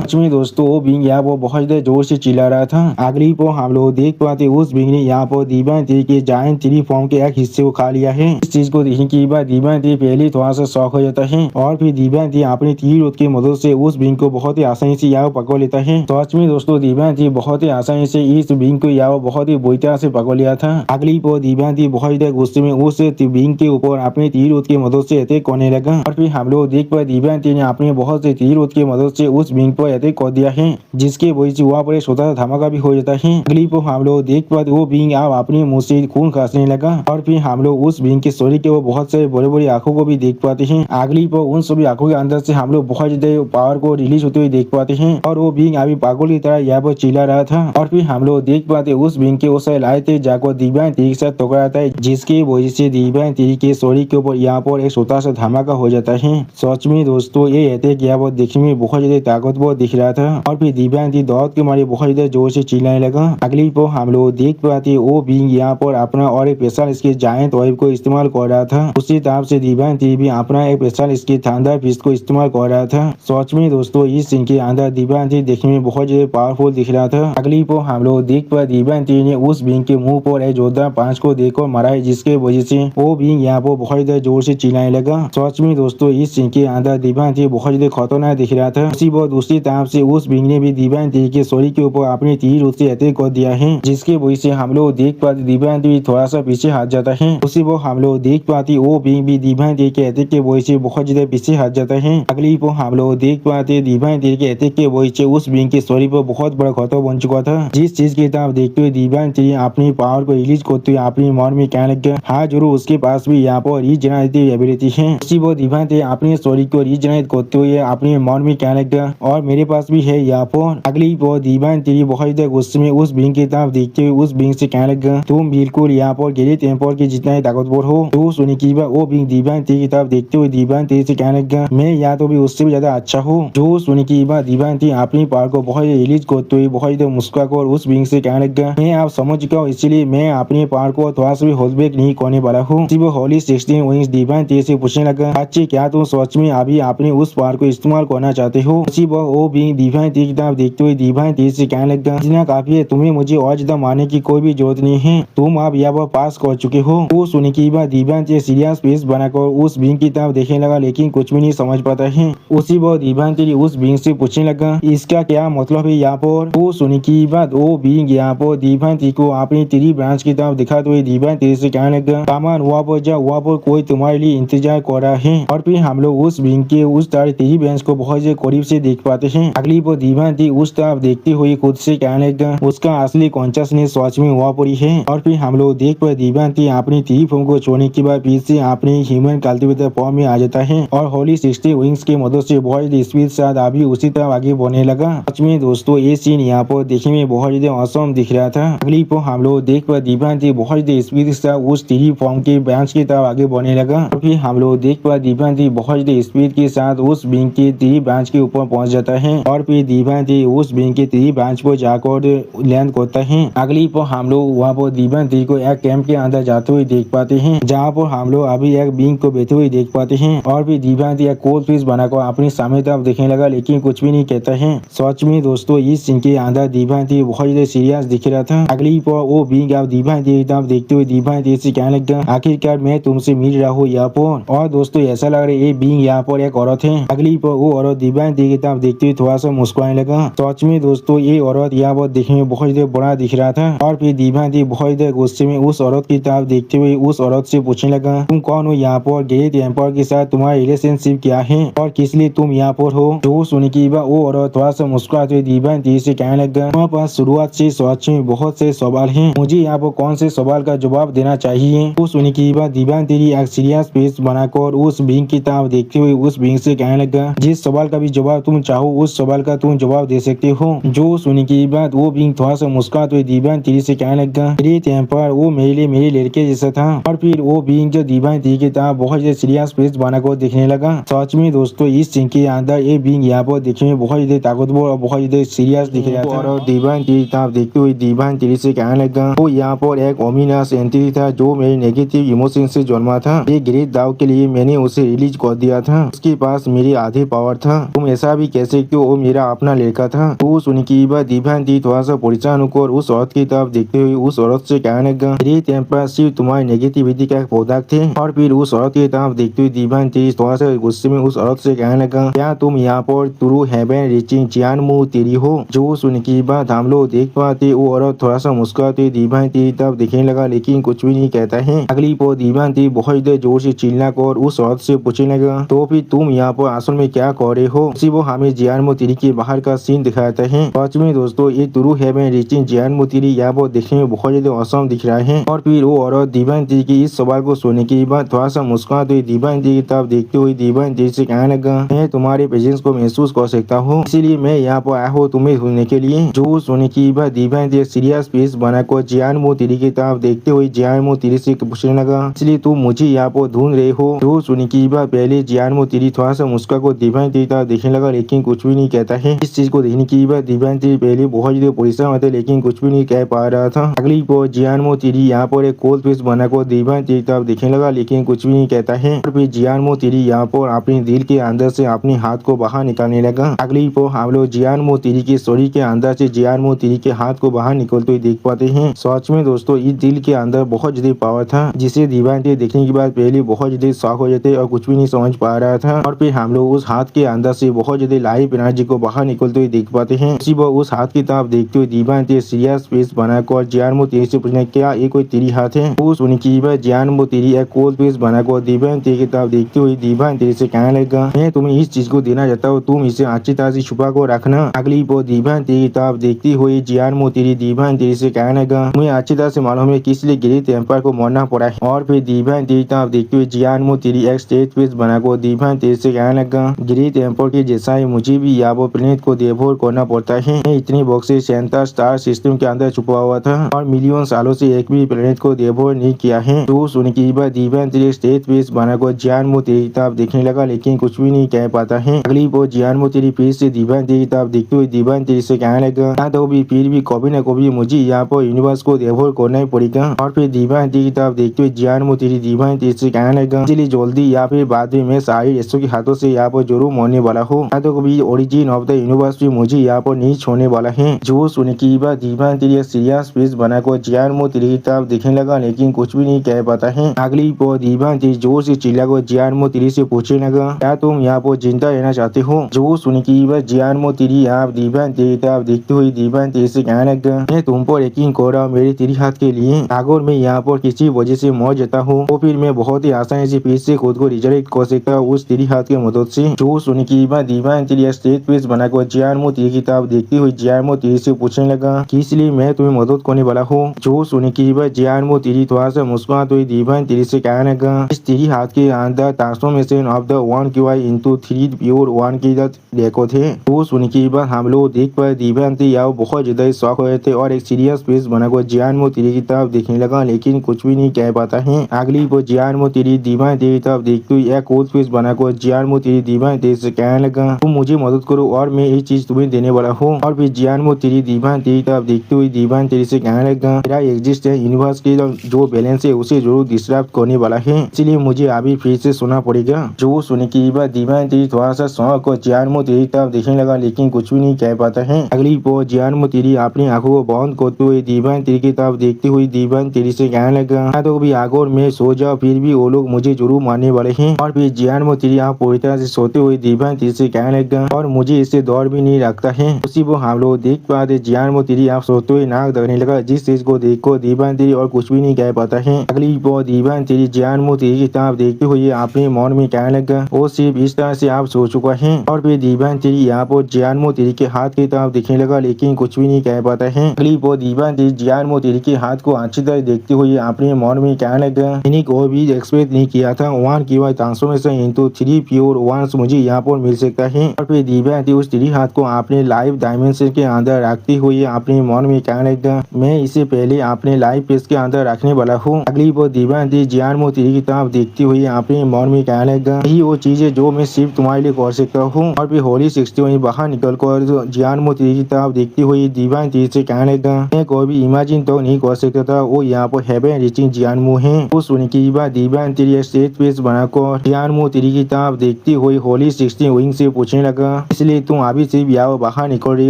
सच में दोस्तों वो बिंग यहाँ पर बहुत जोर से चिल्ला रहा था। अगली वो हम लोग देख पाते उस बिंग ने यहाँ पर दीवान तीर के जायंट ट्री फॉर्म के एक हिस्से को खा लिया है। इस चीज को देखने के बाद दीवान तीर पहले थोड़ा सा शॉक हो जाता है और फिर दीवान तीर अपनी तीर की मदद से उस बिंग को बहुत ही आसानी से यहाँ पकड़ लेता है। सच में दोस्तों दीवान तीर बहुत ही आसानी से इस बिंग को यहाँ बहुत ही बुरी तरह से पकड़ लिया था। अगली पर दीवान तीर बहुत ही गुस्से में उस बिंग के ऊपर अपनी तीर की मदद से अटैक करने लगा और फिर हम लोग देख पाए दीवान तीर ने अपने बहुत से तीर की मदद से उस बिंग पर अटैक कर दिया है जिसके वजह से वहाँ पर एक छोटा सा धमाका भी हो जाता है। अगली पर हम लोग देख पाते वो बिंग अब अपने मुंह से खून खांसने लगा और फिर हम लोग उस बिंग के शरीर के वो बहुत सारे बड़े बड़े आंखों को भी देख पाते हैं। अगली पर उन सभी आंखों के अंदर से हम लोग बहुत ज्यादा पावर को रिलीज होते हुए देख पाते हैं और वो बिंग अभी पागल की तरह यहाँ पर चिल्ला रहा था और फिर हम लोग देख पाते उस बिंग के उस लाए थे जाकर दीवान तीर के साथ टकराता है जिसकी वजह से दीवान तीर के शरीर के ऊपर यहाँ पर एक छोटा सा धमाका हो जाता है। सच में दोस्तों ये अटैक यहाँ पर देखने में बहुत ज्यादा ताकतवर दिख रहा था और फिर दीवान तीर दौड़ के मारे बहुत ज्यादा जोर से चिल्लाने लगा। अगली पर हम लोग देख पाते वो बिंग यहाँ पर अपना और एक स्पेशल इसके जायंट वेब को इस्तेमाल कर रहा था। उसी तरह से दीवान तीर भी अपना एक स्पेशल इसके थंडर फिस्ट को इस्तेमाल कर रहा था। सच में दोस्तों इस सीन के अंदर दीवान तीर देखने में बहुत ज्यादा पावरफुल दिख रहा था। अगली पर हम लोग देख पाए दीवान तीर ने उस बिंग के मुंह पर एक जोरदार पांच को देखकर मारा है जिसके वजह से वो बिंग यहाँ पर बहुत ज्यादा जोर से चिल्लाने लगा। सच में दोस्तों इस सीन के अंदर दीवान तीर बहुत ज्यादा खतरनाक दिख रहा था। उसी पर दूसरी तरफ से उस बिंग ने भी दीवान तीर के शरीर के ऊपर अपने तीर उससे अटैक कर दिया है जिसके वजह से हम लोग देख पाते दीवान तीर थोड़ा सा पीछे हट जाता है। उसी पर हम लोग देख पाते वो बिंग भी दीवान तीर के अटैक के वजह से बहुत ज्यादा पीछे हट जाता है। अगली पर हम लोग देख पाते दीवान तीर के अटैक के वजह से उस बिंग के शरीर पर बहुत बड़ा खतरा बन चुका था। जिस चीज की तरफ देखते हुए दीवान तीर अपनी पावर को रिलीज करते हुए अपनी मन में कहने लगा हाँ जरूर उसके पास भी यहाँ पर रीजनरेटिव एबिलिटी है। उसी पर दीवान तीर अपने शरीर को रीजनरेट करते हुए अपने मन में कहने लगा और मेरे पास भी है यहाँ पर। अगली पर दीवान तीर बहुत ज्यादा गुस्से में उस बिंग की तरफ देखते हुए उस बिंग से कहने लगा तुम बिल्कुल यहाँ पर गैरेट टेम्पर के जितना ही ताकतवर हो। तो सुनी की वो बिंग दीवान तीर की तरफ देखते हुए दीवान तीर से कहने लगा मैं यहाँ तो भी उससे भी ज्यादा अच्छा हूँ। जो सुनी की दीवान तीर अपनी पावर को बहुत रिलीज करते हुए बहुत ज्यादा मुस्कुराकर और उस बिंग से कहने लगा मैं आप समझ चुका हूँ इसलिए मैं अपनी पावर को थोड़ा सा भी होल्ड बैक नहीं करने वाला हूँ। वो होली 16 विंग्स दीवान तीर से पूछने लगा अच्छी क्या तुम सच में अभी अपने उस पावर को इस्तेमाल करना चाहते हो। उसी वो बिंग दीवान तीर की तरफ देखते हुए दीवान तीर से कहने लगा इतना काफी है तुम्हें मुझे और ज्यादा मारने की कोई भी जरूरत नहीं है तुम आप यहाँ पर पास कर चुके हो। वो सुनने की बात दीवान तीर सीरियस फेस बनाकर उस बिंग की तरफ देखने लगा लेकिन कुछ भी नहीं समझ पाता है। उसी वो दीवान तीर उस बिंग से पूछने लगा इसका क्या मतलब है यहाँ पर। वो सुनने की बात वो बिंग यहाँ पर दीवान तीर को अपनी तीर ब्रांच की तरफ दिखाते हुए दीवान तीर से कहने लगा सामान वहाँ पर जा वहाँ पर कोई तुम्हारे लिए इंतजार कर रहा है। और फिर हम लोग उस बिंग के उस तरह तीर ब्रांच को बहुत से करीब से देख पाते हैं। अगली पर दीवान तीर उस तरफ देखते हुए खुद से कहने लगा उसका असली कॉन्शियसनेस सच में वहाँ पर ही है। और फिर हम लोग देख पाए दीवान तीर अपनी तीर फॉर्म को छोड़ने के बाद फिर से अपनी ह्यूमन कल्टिवेटर फॉर्म में आ जाता है और होली 60 विंग्स की मदद से बहुत स्पीड साथ अभी उसी तरह आगे बढ़ने लगा। सच में दोस्तों ये सीन यहाँ पर देखने में बहुत ज्यादा औसम दिख रहा था। अगली पर हम लोग देख पर दिव्यांती बहुत ज्यादा स्पीड के साथ उस टीवी फॉर्म के ब्रांच की तरफ आगे बढ़ने लगा। और फिर हम लोग देख पर दिव्यांती बहुत ज्यादा स्पीड के साथ उस विंग के टीवी ब्रांच के ऊपर पहुंच जाता है और फिर दिव्यांती उस विंग के टीवी ब्रांच पर जाकर लैंड करता है। अगली पर हम लोग वहाँ पर दिव्यांती को एक कैंप के अंदर जाते हुए देख पाते हैं, जहाँ पर हम लोग अभी एक विंग को बैठे हुए देख पाते हैं। और फिर दिव्यांती एक कोल्ड फ्रीज बनाकर अपनी सामने तरफ देखने लगा, लेकिन कुछ भी नहीं कहता है। सच में दोस्तों इस सीन के अंदर दिव्यांती बहुत ज्यादा सीरियस दिख रहा था। अगली पर वो विंग आप दिव्यांती की तरफ देखते हुए दिव्यांती से कहने लगा, आखिरकार मैं तुमसे मिल रहा हूँ यहाँ पर। और दोस्तों ऐसा लग रहा है ये विंग यहाँ पर एक औरत है। अगली पर वो औरत दिव्यांती की तरफ देखते हुए थोड़ा सा मुस्कुराने लगा। सच में दोस्तों ये औरत यहाँ पर देखने में बहुत ज्यादा बड़ा दिख रहा था। और फिर दिव्यांती बहुत ज्यादा गुस्से में उस औरत की तरफ देखते हुए उस औरत से पूछने लगा, तुम कौन हो यहाँ पर? ग्रेट एम्पायर के साथ तुम्हारा रिलेशनशिप क्या है और किस लिए तुम यहाँ पर हो? जो सुन के बाद वो औरत थोड़ा सा मुस्कुराते हुए दिव्यांती से कहने लगा, तुम्हारे पास शुरुआत से सच में बहुत से सवाल हैं, मुझे यहाँ पर कौन से सवाल का जवाब देना चाहिए? वो सुन के बाद दिव्यांती एक सीरियस फेस बनाकर उस विंग की तरफ देखते हुए उस विंग से कहने लगा, जिस सवाल का भी जवाब तुम चाहो उस सवाल का तुम जवाब दे सकते हो। जो सुनने के बाद वो विंग थोड़ा सा मुस्कुराते हुए दिव्यांती से कहने लगा, ग्रेट एम्पायर वो मेरे लड़के जैसा था। और फिर वो विंग जो दिव्यांती की तरफ बहुत ज्यादा सीरियस फेस बनाकर देखने लगा। सच में दोस्तों इस सीन के अंदर ये विंग यहाँ पर देखने में बहुत ज्यादा ताकतवर और बहुत ज्यादा सीरियस दिख रहा था। और दिव्यांती की तरफ देखते हुए दिव्यांती से कहने लगा, वो यहाँ पर एक ओमिनस एंटिटी था जो मेरे नेगेटिव इमोशन से जन्मा था। ये ग्रेट दाव के लिए मैंने उसे रिलीज कर दिया था। उसके पास मेरी आधी पावर था। तुम ऐसा भी कह सकते हो वो मेरा अपना लड़का था। तो सुन के बाद दिव्यांती थोड़ा सा परेशान होकर उस औरत की तरफ देखते हुए उस औरत से कहने लगा, ग्रेट एम्पायर सिर्फ तुम्हारी नेगेटिविटी का एक प्रोडक्ट थे। और फिर उस औरत की तरफ देखते हुए दिव्यांती थोड़ा सा गुस्से में उस औरत से कहने लगा, क्या तुम यहाँ पर थ्रू हेवन रीचिंग जियानमू तेरी हो? जो सुन के बाद हम लोग देख पाते वो औरत थोड़ा सा मुस्कुराते दिव्यांती की तरफ देखने लगा, लेकिन कुछ भी नहीं कहता है। अगली पर दिव्यांती बहुत देर जोर से चिल्ला कर उस औरत से पूछने लगा, तो फिर तुम यहाँ पर असल में क्या कर रहे हो? उसी वो हमें जियानमू तेरी के बाहर का सीन दिखाता है। सच में दोस्तों ये थ्रू हेवन रीचिंग जियानमू तेरी यहाँ पर देखने में बहुत ज्यादा औसम दिख रहा है। और फिर वो औरत दिव्यांती की इस सवाल को सुनने के बाद थोड़ा सा मुस्कुराते हुए दिव्यांती की तरफ देखते हुए दिव्यांती से कहने लगा, मैं तुम्हारे प्रेजेंस को महसूस कर सकता हूँ, इसीलिए मैं यहाँ पर आया हूँ तुम्हें ढूंढने के लिए। जो सुनने के बाद दिव्यांती सीरियस फेस बनाकर जियानमू तेरी की तरफ देखते हुए जियानमू तेरी से पूछने लगा, इसलिए तुम मुझे यहाँ पर ढूंढ रहे हो? जो सुनने के बाद पहले जियानमू तेरी थोड़ा सा मुस्कुरा को दिव्यांती की तरफ देखने लगा, लेकिन कुछ भी नहीं कहता है। इस चीज को देखने के बाद दिव्यांती पहले बहुत ज्यादा परेशान होते लेकिन कुछ भी नहीं कह पा रहा था। अगली पर जियानमू तेरी यहाँ पर एक कोल्ड फेस बनाकर दिव्यांती की तरफ देखने लगा, लेकिन कुछ भी नहीं कहता है। और फिर जियानमू तेरी यहाँ पर अपने दिल के अंदर से अपने हाथ को बाहर निकालने लगा। अगली पर हम लोग जियानमू तेरी के शरीर के अंदर से जियानमू तेरी के हाथ को बाहर निकलते हुए देख पाते हैं। सच में दोस्तों इस दिल के अंदर बहुत ज्यादा पावर था, जिसे दिव्यांती देखने के बाद पहले बहुत ज्यादा शॉक हो जाते और कुछ भी नहीं समझ पा रहा था। और फिर हम लोग उस हाथ के अंदर से बहुत ज्यादा लाइव एनर्जी को बाहर निकलते हुए देख पाते हैं। उसी पर उस हाथ की तरफ देखते हुए दिव्यांती सीरियस फेस बनाकर जियानमू तेरी से पूछने, क्या ये कोई तेरी हाथ है? वो सुन के बाद जियानमू तेरी एक कोल्ड फेस बनाकर दिव्यांती की तरफ देखते हुए दिव्यांती से कहने लगा, मैं तुम्हें इस चीज को देना चाहता हूँ, तुम इसे अच्छी तरह से छुपा कर रखना। अगली पर दिव्यांती की तरफ देखती हुई जियानमू तेरी दिव्यांती से कहने लगा, मुझे अच्छी तरह से मालूम है किस लिए ग्रेट एम्पायर को मरना पड़ा है। और फिर दिव्यांती की तरफ देखते हुए जियानमू तेरी एक स्टेट फेस बनाकर दिव्यांती से कहने लगा, ग्रेट एम्पायर के जैसा ही मुझे भी यहाँ पर प्लेनेट को देखभाल करना पड़ता है। मैं इतनी बॉक्सेस सेंटर स्टार सिस्टम के अंदर छुपा हुआ था और मिलियन सालों से एक भी प्लेनेट को देखभाल नहीं किया है। तो सुन के बाद दिव्यांती स्टेट फेस बनाकर जियानमू तेरी की तरफ देखने लगा, लेकिन कुछ भी नहीं कह पाता है। अगली बार जियानमू तेरी फिर से दिव्यांती की तरफ देखते हुए दिव्यांती से कहने लगा, तो भी फिर भी कभी न कभी मुझे यहाँ पर यूनिवर्स को देखभाल करना ही पड़ेगा। और फिर दिव्यांती की तरफ देखते हुए जियानमू तेरी दिव्यांती से कहने लगा, इसलिए जल्दी या फिर बाद में मैं सारी रेसों के हाथों से यहाँ पर जरूर मरने वाला हूँ। तो कभी ओरिजिन ऑफ द यूनिवर्स भी मुझे यहाँ पर नहीं छोड़ने वाला है। जो सुन के बाद दिव्यांती सीरियस फेस बनाकर जियानमू तेरी की तरफ देखने लगा, लेकिन कुछ भी नहीं कह पाता है। अगली बार दिव्यांती जोर से चिल्लाकर जियानमू तेरी से पूछने लगा, क्या तुम यहाँ पर जिंदा रहना चाहते हो? जो सुन के बाद जियानमू तेरी यहाँ दिव्यांती की तरफ देखते हुए दिव्यांती से कहने लगा, मैं तुम पर यकीन कर रहा हूँ मेरे तेरी हाथ के लिए। अगर मैं यहाँ पर किसी वजह से मर जाता हूँ तो फिर मैं बहुत ही आसानी से फिर से खुद को रिजरेक्ट कर सकता हूँ उस तेरी हाथ की मदद से। जो सुन के बाद दिव्यांती स्टेट फेस बनाकर जियानमू तेरी की तरफ देखते हुए जियानमू तेरी से पूछने लगा कि इसलिए मैं तुम्हें मदद करने वाला हूँ। जो सुन के बाद जियानमू तेरी थोड़ा सा मुस्कुराते हुए दिव्यांती से कहने लगा, इस तेरी हाथ के अंदर transformation of the one QI into 3 pure और वन की देखो थे। वो सुन के बाद हम लोग देख पाए दिव्यांती याव बहुत ज्यादा शौक हुए थे और एक सीरियस फेस बनाकर जियानमो तेरी की तरफ देखने लगा, लेकिन कुछ भी नहीं कह पाता है। अगली वो जियानमो तेरी दिव्यांती की तरफ देखते हुए एक कोल्ड फेस बनाकर जियानमो तेरी दिव्यांती से कहने लगा, तुम मुझे मदद करो और मैं ये चीज तुम्हें देने वाला हूँ। और फिर जियानमो तेरी दिव्यांती की तरफ देखते हुए दिव्यांती से कहने लगा, मेरा एग्जिस्ट है यूनिवर्स के जो बैलेंस है उसे जरूर डिस्टर्ब करने वाला है, इसलिए मुझे अभी फिर से सोना पड़ेगा। जो सुनने के बाद दिव्यांती थोड़ा सा शौक को जियानमो तेरी तरफ देखने लगा, लेकिन कुछ भी नहीं कह पाता है। अगली वो जियानमो तेरी अपनी आंखों को बंद करते हुए दिव्यांती की तरफ देखती हुई दिव्यांती से कहने लगा, तो भी आगोर में सो जाओ, फिर भी वो लोग मुझे जरूर मारने वाले हैं। और फिर जियानमो तेरी आप पूरी तरह से सोते हुए दिव्यांती से कहने लगा, और मुझे इससे दौड़ भी नहीं रखता है। उसी वो हम लोग देख पाते जियानमो तेरी आप सोते हुए नाक दगने लगा, जिस चीज को देखो दिव्यांती और कुछ भी नहीं कह पाता है। अगली वो दिव्यांती जियानमो तेरी की तरफ देखते हुए अपने मन में कहने लगा, वो सिर्फ इस तरह से आप सो चुका है। और फिर दिव्यांती यहाँ पर जियानमो तेरी के हाथ की तरफ देखने लगा, लेकिन कुछ भी नहीं कह पाता है। अगली वो दिव्यांती जियानमो तेरी के हाथ को अच्छी तरह देखते हुए अपने मन में कहने लगा, मैंने कोई भी एक्सपेक्ट नहीं किया था वन की वह ट्रांसफॉर्मेशन इनटू 3 प्योर वंस मुझे यहाँ पर मिल सकता है। और फिर दिव्यांती उस 3 हाथ को अपने लाइफ डायमेंशन के अंदर रखते हुए अपने मन में कहने लगा, मैं इसे पहले अपने लाइफ पेज के अंदर रखने वाला हूँ। अगली वो दिव्यांती जियानमो तेरी की तरफ देखते हुए अपने मन में कहने लगा, यही वो चीज है जो मैं सिर्फ तुम्हारे लिए कर सकता हूँ। और फिर होली 60 वही बाहर निकल कर जियानमो तेरी की तरफ देखते हुए दिव्यांती से कहने लगा, मैं कोई भी इमेजिन तो नहीं कर सकता था वो यहाँ पर हेवन रीचिंग जियानमो है। वो सुन के बाद दिव्यांती स्टेज पेज बनाकर जियानमो तेरी की तरफ देखते हुए होली 60 विंग से पूछने लगा, इसलिए तुम अभी सिर्फ यहाँ बाहर निकल रही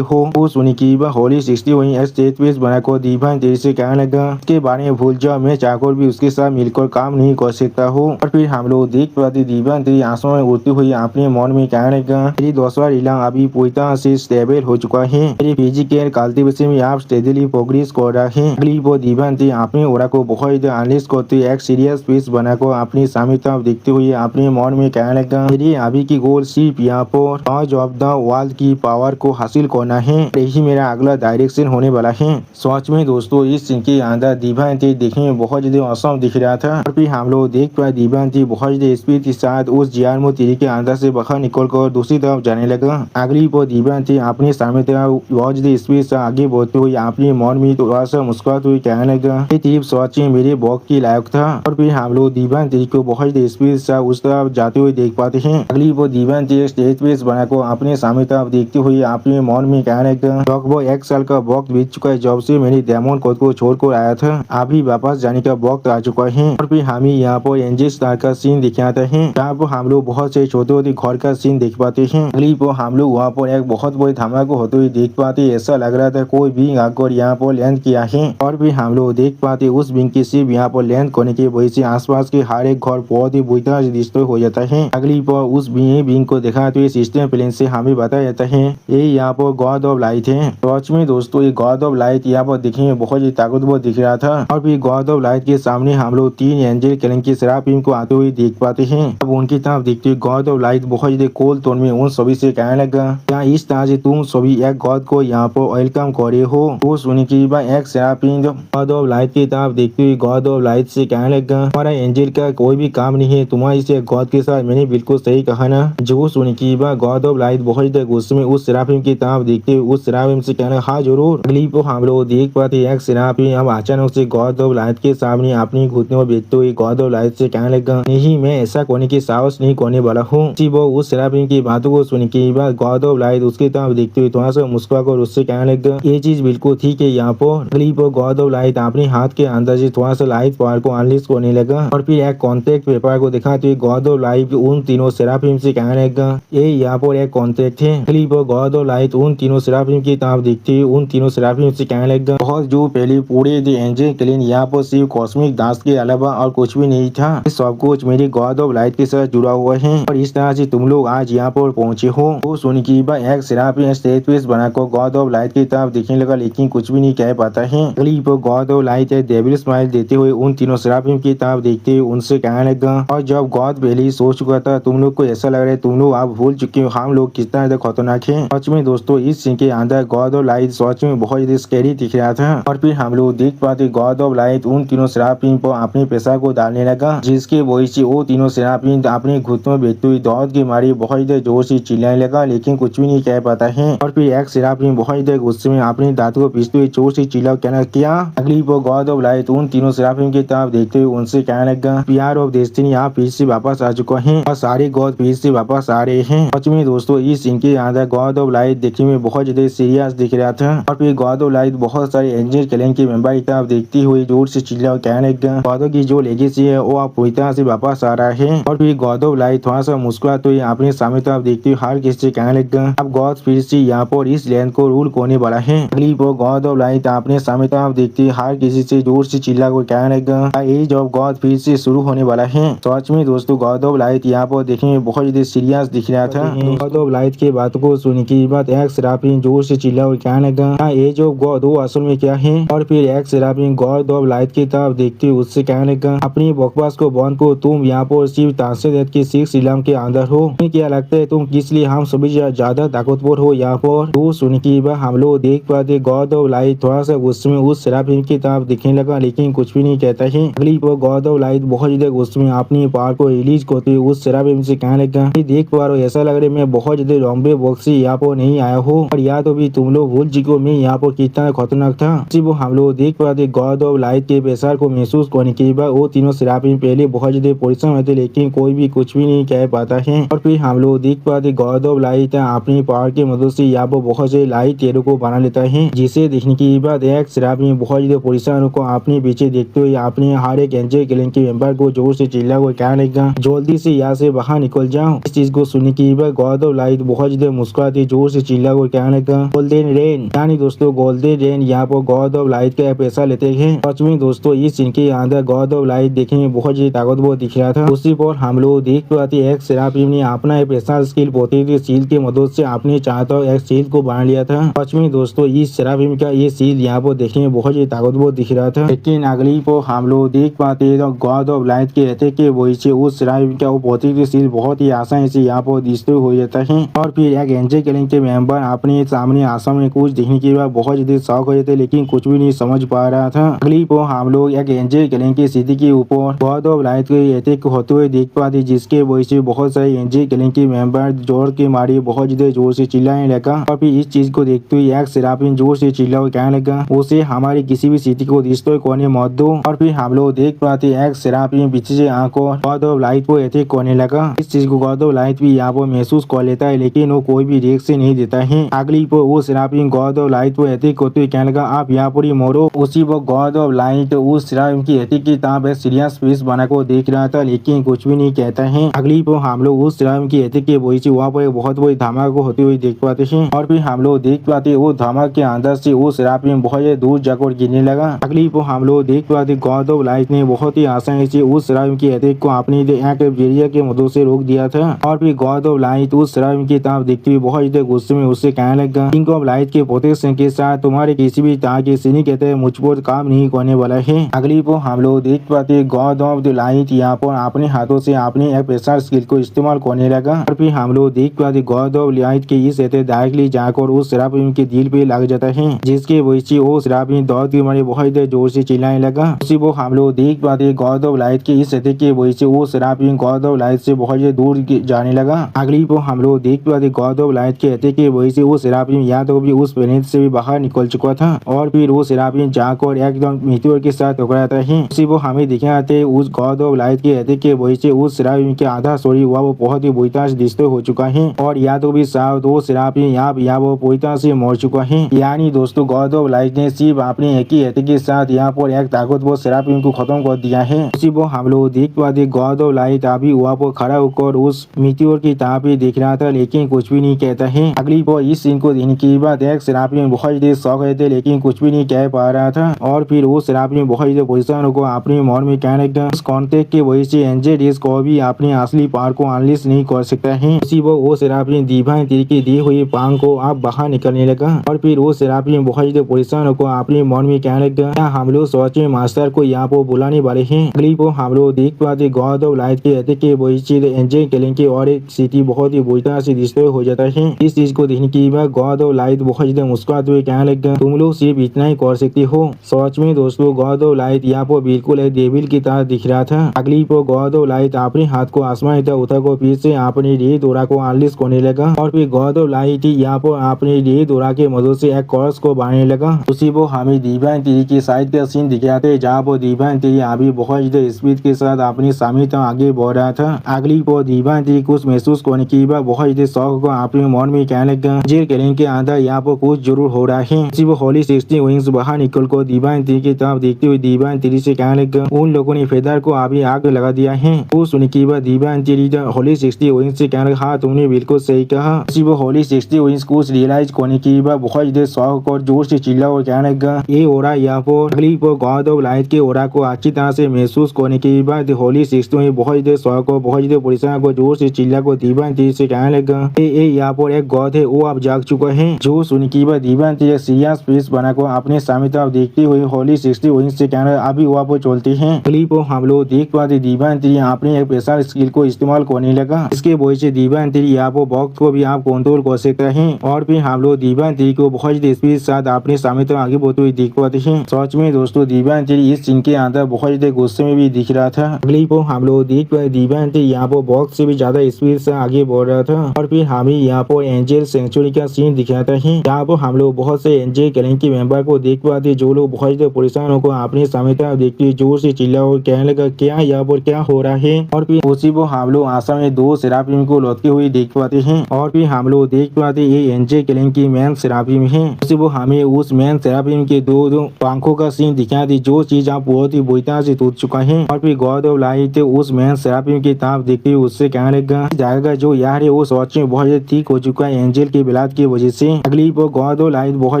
हो। वो सुन के बाद होली 60 वही स्टेज पेज बनाकर दिव्यांती से कहने लगा, इसके बारे में भूल जाओ, मैं चाहकर भी उसके साथ मिलकर काम नहीं कर सकता हूँ। और फिर हम लोग देख पाते दिव्यांती आंसू में उड़ती हुई अपने मन में कहने लगा, मेरी दूसरा इला अभी पूरी तरह से स्टेबल हो चुका है, मेरी फिजिकल कल्टीवेशन में आप स्टेडली प्रोग्रेस कर रहा है। अगली वो दिव्यांती अपने ओरा को बहुत अनलिस्ट करते एक सीरियस पीस बनाकर अपनी सामने तरफ देखते हुए अपने मन में कहने लगा, मेरी अभी की गोल सिर्फ यहाँ पर नॉलेज ऑफ द वर्ल्ड की पावर को हासिल करना है, यही मेरा अगला डायरेक्शन होने वाला है। सच में दोस्तों इस सीन के अंदर दिव्यांती देखने में बहुत ज्यादा औसम दिख रहा था। और फिर हम लोग देख पाए दिव्यांती बहुत ज्यादा स्पीड के साथ उस जियानमो तेरी के अंदर से बाहर निकलकर दूसरी तरफ जाने लगा। अगली वो दिव्यांती अपने सामने तरफ बहुत ज्यादा स्पीड से आगे बढ़ते हुए अपने मन में थोड़ा सा मुस्कुराते हुए कहने लगा, ये तीर सच में मेरे बॉक की लायक था। और फिर हम लोग दिव्यांती को बहुत ज्यादा स्पीड से उस तरफ जाते हुए देख पाते हैं। अगली वो दिव्यांती स्टेज पेज बनाकर अपने सामने तरफ देखते हुए अपने मन में कहने लगा, लगभग 1 साल का वक्त बीत चुका है जब से मैंने डेमन कोड को छोड़कर आया था, अभी वापस जाने का वक्त आ चुका है। और फिर हमें यहाँ पर एंजल स्टार का सीन दिखाता है, जहाँ पर हम लोग बहुत से छोटे छोटे घर का सीन देख पाते हैं। अगली पर हम लोग वहाँ पर एक बहुत बड़ी धमाका होते हुए देख पाते, ऐसा लग रहा था कोई भी आकर यहाँ पर लैंड किया है। और फिर हम लोग देख पाते उस विंग की सिर्फ यहाँ पर लैंड करने की वजह से आसपास के हर एक घर बहुत ही बुरी तरह से डिस्ट्रॉय हो जाता है। अगली पर उस विंग को दिखाते हुए सिस्टम प्लेन से हमें बताया जाता है ये यहाँ पर गॉड ऑफ लाइट है। सच में दोस्तों ये गॉड ऑफ लाइट यहाँ पर दिखने में बहुत ही ताकतवर दिख रहा था। और फिर गॉड ऑफ लाइट के सामने हम लोग 3 एंजल कलिंग की सेराफिम को आते हुए देख पाते हैं। अब उनकी तरफ देखते हुए गॉड ऑफ लाइट बहुत ज्यादा कोल्ड टोन में उन सभी से कहने लगा, क्या इस तरह से तुम सभी एक गॉड को यहाँ पर वेलकम करे हो। वो सुनने के बाद एक सेराफिम गॉड ऑफ लाइट की तरफ देखते हुए गॉड ऑफ लाइट से कहने लगा, हमारा एंजल का कोई भी काम नहीं है तुम्हारे इसे गॉड के साथ, मैंने बिल्कुल सही कहा ना। जो सुनने के बाद गॉड ऑफ लाइट बहुत ज्यादा गुस्से में उस सेराफिम की तरफ देखते हुए उस सेराफिम से कहना, हाँ जरूर। अगली को हम लोग देख पाते एक सेराफिम अब अचानक से गॉड ऑफ लाइट के सामने अपनी घुटनों में बैठते हुए गॉड ऑफ लाइट से कहने लगा, नहीं मैं ऐसा करने की साहस नहीं करने वाला हूँ। वो उस सेराफिम की बातों को सुन के बाद गॉड ऑफ लाइट उसकी तरफ देखते हुए थोड़ा सा मुस्कुराकर उससे कहने लगा, ये चीज बिल्कुल ठीक है यहाँ पर। अगली पर गॉड ऑफ लाइट अपने हाथ के अंदर से थोड़ा सा लाइट पावर को अनलिस्ट करने लगा। और फिर एक कॉन्ट्रैक्ट पेपर को दिखाते हुए गॉड ऑफ लाइट उन तीनों सेराफिम से कहने लगा, ये यहाँ पर एक कॉन्ट्रैक्ट है। अगली पर गॉड ऑफ लाइट उन तीनों सेराफिम की तरफ देखते हुए उन तीनों सेराफिम से कहने लगा, बहुत जो पहले पूरे द एंजल क्लीन यहाँ पर सिर्फ कॉस्मिक दास के अलावा और कुछ भी नहीं था, सब कुछ मेरे गॉड ऑफ लाइट के साथ जुड़ा हुआ है और इस तरह से तुम लोग आज यहाँ पर पहुंचे हो। वो सुन के बाद एक सेराफिम स्टेज पेज बनाकर गॉड ऑफ लाइट की तरफ देखने लगा, लेकिन कुछ भी नहीं कह पाता है। अगली पर गॉड ऑफ लाइट एक डेविल स्माइल देते हुए उन तीनों सेराफिम की तरफ देखते हुए उनसे कहने लगा, और जब गॉड पहले ही सोच चुका था तुम लोग को ऐसा लग रहा है तुम लोग आप भूल चुके हो हम लोग कितना ज्यादा खतरनाक है। सच में दोस्तों इस सीन के अंदर गॉड ऑफ लाइट सच में बहुत ज्यादा स्कैरी दिख रहा था। और फिर हम लोग देख पाते गॉड ऑफ लाइट उन तीनों सेराफिम पर अपने पैसा को डालने लगा, जिसके वजह से वो तीनों सेराफिम अपने घुटनों में बैठते हुए दौड़ के मारे बहुत ही जोर से चिल्लाने लगा लेकिन कुछ भी नहीं कह पाता है। और फिर एक सेराफिन बहुत ही गुस्से में अपने दांतों को पीसते हुए जोर से चिल्ला कहना क्या। अगली वो गॉड ऑफ लाइट उन तीनों सेराफिन की तरफ देखते हुए उनसे कहने लगा पीआर ऑफ डेस्टिनी आप फिर से वापस आ चुका है और सारे गॉड फिर से वापस आ रहे हैं। सच में दोस्तों इस सीन के अंदर गॉड ऑफ लाइट देखने में बहुत ज्यादा सीरियस दिख रहा था। और फिर गॉड ऑफ लाइट बहुत सारे एंजल क्लैन के मेंबर की तरफ देखती हुई जोर से चिल्ला कहने लगा गॉडों की जो लेगेसी है वो आप पूरी तरह से वापस आ रहा है। और फिर गॉड ऑफ लाइट थोड़ा सा मुस्कुराते हुए अपने सामने तरफ देखते हुए हर किसी से कहने लगा अब गॉड फिर से यहाँ पर इस लैंड को रूल होने वाला है। अगली वो गॉड ऑफ लाइट अपने सामने तरफ देखते हुए हर किसी से जोर से चिल्ला को कहने लगा एज ऑफ गॉड फिर से शुरू होने वाला है। सच में दोस्तों गॉड ऑफ लाइट यहाँ पर देखने में बहुत ज्यादा सीरियस दिख रहा था। गॉड ऑफ लाइट के बात को सुनने के बाद एक सेराफिन जोर से चिल्ला और कहने लगा एज ऑफ गॉड वो असल में क्या है। और फिर एक सेराफिन गॉड ऑफ लाइट की तरफ देखते हुए उससे कहने लगा अपनी बकवास को बंद को तुम यहाँ पर सिर्फ ताशेद के सिख इस्लाम के अंदर हो। क्या लगता है तुम किस लिए हम सभी ज्यादा ताकतवर हो यहाँ पर। तो सुन के बाद हम लोग देख पाते गॉड ऑफ लाइट थोड़ा सा गुस्से में उस सेराफिन की तरफ दिखने लगा लेकिन कुछ भी नहीं कहता है। अगली पर गॉड ऑफ लाइट बहुत ज्यादा गुस्से में अपनी पावर को रिलीज करते हुए उस सेराफिन से कहने लगा देख पा रहा हूँ ऐसा लग रहा है मैं बहुत ज्यादा लंबे वक्त से यहाँ पर नहीं आया हूँ और या तो भी तुम लोग भूल चुके मैं यहाँ पर कितना खतरनाक था। वो हम लोग देख पाते गॉड ऑफ लाइट के प्रेशर को महसूस करने के बाद वो तीनों सेराफिन पहले बहुत ज्यादा परेशान होते लेकिन कोई भी कुछ भी नहीं कह पाता है। और फिर हम लोग देख पाते गॉड ऑफ लाइट अपनी पावर की मदद से यहाँ पर बहुत से लाइट टेरो को बना लेता है जिसे देखने के बाद एक सेराफिन बहुत ज्यादा परेशान को अपने पीछे देखते हुए अपने हर एक एंजल क्लैन के मेंबर को जोर से चिल्ला को कहने लगा जल्दी से यहाँ से बाहर निकल जाओ। इस चीज को सुनने के बाद गॉड ऑफ लाइट बहुत ज्यादा मुस्कुराते जोर से चिल्ला को कहने लगा गोल्डन रेन यानी दोस्तों गोल्डन रेन यहाँ पर गॉड ऑफ लाइट का पैसा लेते हैं। सच में दोस्तों इस सीन के अंदर गॉड ऑफ लाइट देखने में बहुत ज्यादा ताकतवर दिख रहा था। उसी पर हम लोग देख पाते एक सेराफिन ने अपना पैसा स्किल पोते सील की मदद से अपने चाहता एक सील को बना लिया था। सच में दोस्तों इस सेराफिन का ये सील यहाँ पर देखने में बहुत ज्यादा ताकतवर दिख रहा था। लेकिन अगली को हम लोग देख पाते तो गॉड ऑफ लाइट के रहते के वही से उस सेराफिन का वो पोते सील बहुत ही आसानी से यहाँ पर डिस्ट्रॉय हो जाता है। और फिर एक एंजल क्लैन के मेंबर अपने सामने आसमान में कुछ देखने के बाद बहुत ज्यादा शौक हो जाते लेकिन कुछ भी नहीं समझ पा रहा था। अगली को हम लोग एक एंजल क्लैन की सिटी के ऊपर गॉड ऑफ लाइट के अटैक होते हुए देख पाते जिसके वजह से बहुत सारे एंजल क्लैन के मेंबर जोर के मारे बहुत ज्यादा जोर से चिल्लाने लगा। और फिर इस चीज को देखते हुए एक सेराफिन जोर से चिल्ला और कहने लगा उसे हमारी किसी भी सिटी को डिस्ट्रॉय करने मत दो। और फिर हम लोग देख पाते एक सेराफिन पीछे से आकर गॉड ऑफ लाइट को अटैक करने लगा। इस चीज को गॉड ऑफ लाइट भी यहाँ पर महसूस कर लेता है लेकिन वो कोई भी रिएक्शन नहीं देता है। अगली पर वो सेराफिन गॉड ऑफ लाइट को अटैक करते हुए कहने लगा आप यहाँ पर ही मरो। उसी वो गॉड ऑफ लाइट उस सेराफिन की अटैक की तरफ सीरियस फेस बना को देख रहा था लेकिन कुछ भी नहीं कहता है। अगली पर हम लोग उस सेराफिन की अटैक के वजह से वहाँ पर एक बहुत बड़ी धमाका होते हुए देख पाते हैं। और फिर हम लोग देख पाते वो धमाके के अंदर से वो सेराफिन बहुत दूर जाकर गिरने लगा। अगली पर हम लोग देख पाते गॉड ऑफ लाइट ने बहुत ही आसानी से उस सेराफिन की अटैक को अपनी बैरियर के मदद से रोक दिया था। और फिर गॉड ऑफ लाइट उस सेराफिन की तरफ देखते हुए बहुत ज्यादा गुस्से में उससे कहने लगा किंग ऑफ लाइट के प्रोटेक्शन के साथ तुम्हारे किसी भी तरह के सीनी कहते हैं मुझ पर काम नहीं करने वाला है। अगली पर हम लोग देख पाते गॉड ऑफ द लाइट यहाँ पर अपने हाथों से अपने एक प्रेशर स्किल को इस्तेमाल करने लगा। और फिर हम लोग देख पाते गॉड ऑफ लाइट के इस डायरेक्टली जाकर उस सेराफिन के दिल पे लग जाता है जिसके वजह से वो सेराफिन दौड़ के मारे बहुत जोर से चिल्लाने लगा। उसी वो हम लोग देख पाते गॉड ऑफ लाइट के इस के वजह से वो सेराफिन गॉड ऑफ लाइट से बहुत दूर जाने लगा। अगली को हम लोग देख पाते गॉड ऑफ लाइट के अटैक की वजह से वो सेराफिन या तो भी उस प्लेनेट से भी बाहर निकल चुका था। और फिर वो सेराफिन जाकर एकदम मीटियोर के साथ टकराता है। उसी वो हमें दिखाते उस गॉड ऑफ लाइट के अटैक की वजह से उस सेराफिन के आधा शरीर हुआ वो बहुत ही बुरी तरह से डिस्ट्रॉय हो चुका है। और या तो भी साफ वो सेराफिन यहाँ वो पूरी तरह से मर चुका है। यानी दोस्तों गॉड ऑफ लाइट ने सिर्फ अपने एक ही अटैक के साथ यहाँ पर एक ताकतवर सेराफिन को खत्म कर दिया है। उसी वो हम लोग देख पाते गॉड ऑफ लाइट अभी वहाँ पर खड़ा होकर उस मीटियोर की तरफ ही देख रहा था लेकिन कुछ भी नहीं कहता है। अगली पर इस सीन को देखने के बाद एक सेराफिन बहुत देर शौक रहे थे लेकिन कुछ भी नहीं कह पा रहा था। और फिर वो सेराफिन बहुत देर परेशान को अपने मन में कहने लगा उस कॉन्टेक्ट की वजह से एंजल डेज को भी अपने असली पावर को अनलिश नहीं कर सकता है। उसी वो सेराफिन डिवाइन तरीके दी हुई पांग को आप बाहर निकलने लगा। और फिर वो सेराफिन बहुत देर परेशान को अपने मन में कहने लगा क्या हम लोग सोच में मास्टर को यहाँ पर बुलाने वाले हैं। अगली को हम लोग देख पाते गॉड ऑफ लाइट के अटैक के वजह से एंजल क्लैन की और एक सिटी बहुत ही बुरी तरह से डिस्ट्रॉय हो जाता है। इस चीज को देखने के बाद गॉड ऑफ लाइट बहुत ज्यादा मुस्कुराते हुए कहने लगा तुम लोग सिर्फ इतना ही कर सकते हो। सच में दोस्तों गॉड ऑफ लाइट यहाँ पर बिल्कुल एक डेविल की तरह दिख रहा था। अगली पर गॉड ऑफ लाइट अपने हाथ को आसमान तक उठा को फिर से अपने लिए डोरा को अनलिश करने लगा और फिर गॉड ऑफ लाइट यहाँ पर अपने लिए डोरा के मदद से एक कोर्स को बनाने लगा। उसी वो हमें डिवाइन थ्री की साइड का सीन दिखाते हैं जहाँ पर डिवाइन थ्री अभी बहुत ज्यादा स्पीड के साथ अपनी सामने आगे बढ़ रहा था। अगली वो डिवाइन थ्री कुछ महसूस करने की बाद बहुत ज्यादा शौक को अपने मन में कहने लगा जेल कैलेंड के अंदर यहाँ पर कुछ जरूर हो रहा है। उसी वो होली 16 विंग्स बाहर निकल कर डिवाइन थ्री की तरफ देखते हुए डिवाइन थ्री से कहने लगा उन लोगों ने फेदर को अभी आग लगा दिया है। वो सुनने के बाद डिवाइन थ्री होली 16 विंग्स से कहने लगा हाँ तुमने बिल्कुल सही कहा। उसी वो होली 16 विंग्स कुछ रियलाइज करने की बाद बहुत ज्यादा शौक और जोर से चिल्ला और कहने लगा ये ओरा यहाँ पर अगली वो गॉड ऑफ लाइट के ओरा को अच्छी तरह से महसूस करने के बाद होली 16 में बहुत ज्यादा शौक और बहुत ज्यादा परेशान को जोर से चिल्ला को डिवाइन थ्री से कहने लगा ये यहाँ पर एक गॉड है वो अब जाग चुका है। जो सुन की बात डिवाइन थ्री सीरियस फेस बनाकर अपने सामने तरफ देखते हुए होली 16 विंग्स से कहने अभी वहाँ पर चलते हैं। क्लिप को हम लोग देख पाते डिवाइन थ्री अपने एक स्पेशल स्किल को इस्तेमाल करने लगा। इसके वजह से डिवाइन थ्री यहाँ पर वक्त को भी आप कंट्रोल कर सकते हैं और फिर हम लोग डिवाइन थ्री को बहुत ज्यादा स्पीड साथ अपने सामने तरफ आगे बढ़ते हुए देख पाते हैं। सच में दोस्तों डिवाइन थ्री इस सीन के अंदर बहुत ज्यादा गुस्से में भी दिख रहा था। अगली को हम लोग देख पाए डिवाइन थ्री यहाँ पर वक्त से भी ज्यादा स्पीड से आगे बढ़ रहा था और फिर हमें यहाँ पर एंजल सेंचुरी का सीन दिखाता है जहाँ पर हम लोग बहुत से एंजल कैलेंड के मेंबर को देख पाते जो लोग बहुत ज्यादा परेशान होकर अपने सामने तरफ देखते जोर से चिल्ला और कहने लगा क्या यहाँ पर क्या हो रहा है। और फिर उसी को हम लोग आसाम में दो सेराफिम को लौटते हुए देख पाते हैं और फिर हम लोग देख पाते ये एंजल कैलेंड की मैन सेराफिम है। उसी वो हमें उस मैन सेराफिम के दो पंखों का सीन दिखाती जो चीज आप बहुत ही बुरी तरह से टूट चुका है। और फिर गॉड ऑफ लाइट उस मैन सेराफिम की तरफ देखते हुए उससे कहने लगा जाएगा जो यार है वो सच में बहुत ज्यादा ठीक हो चुका है एंजल के बिलाद की वजह से। अगली पर गॉड ऑफ लाइट बहुत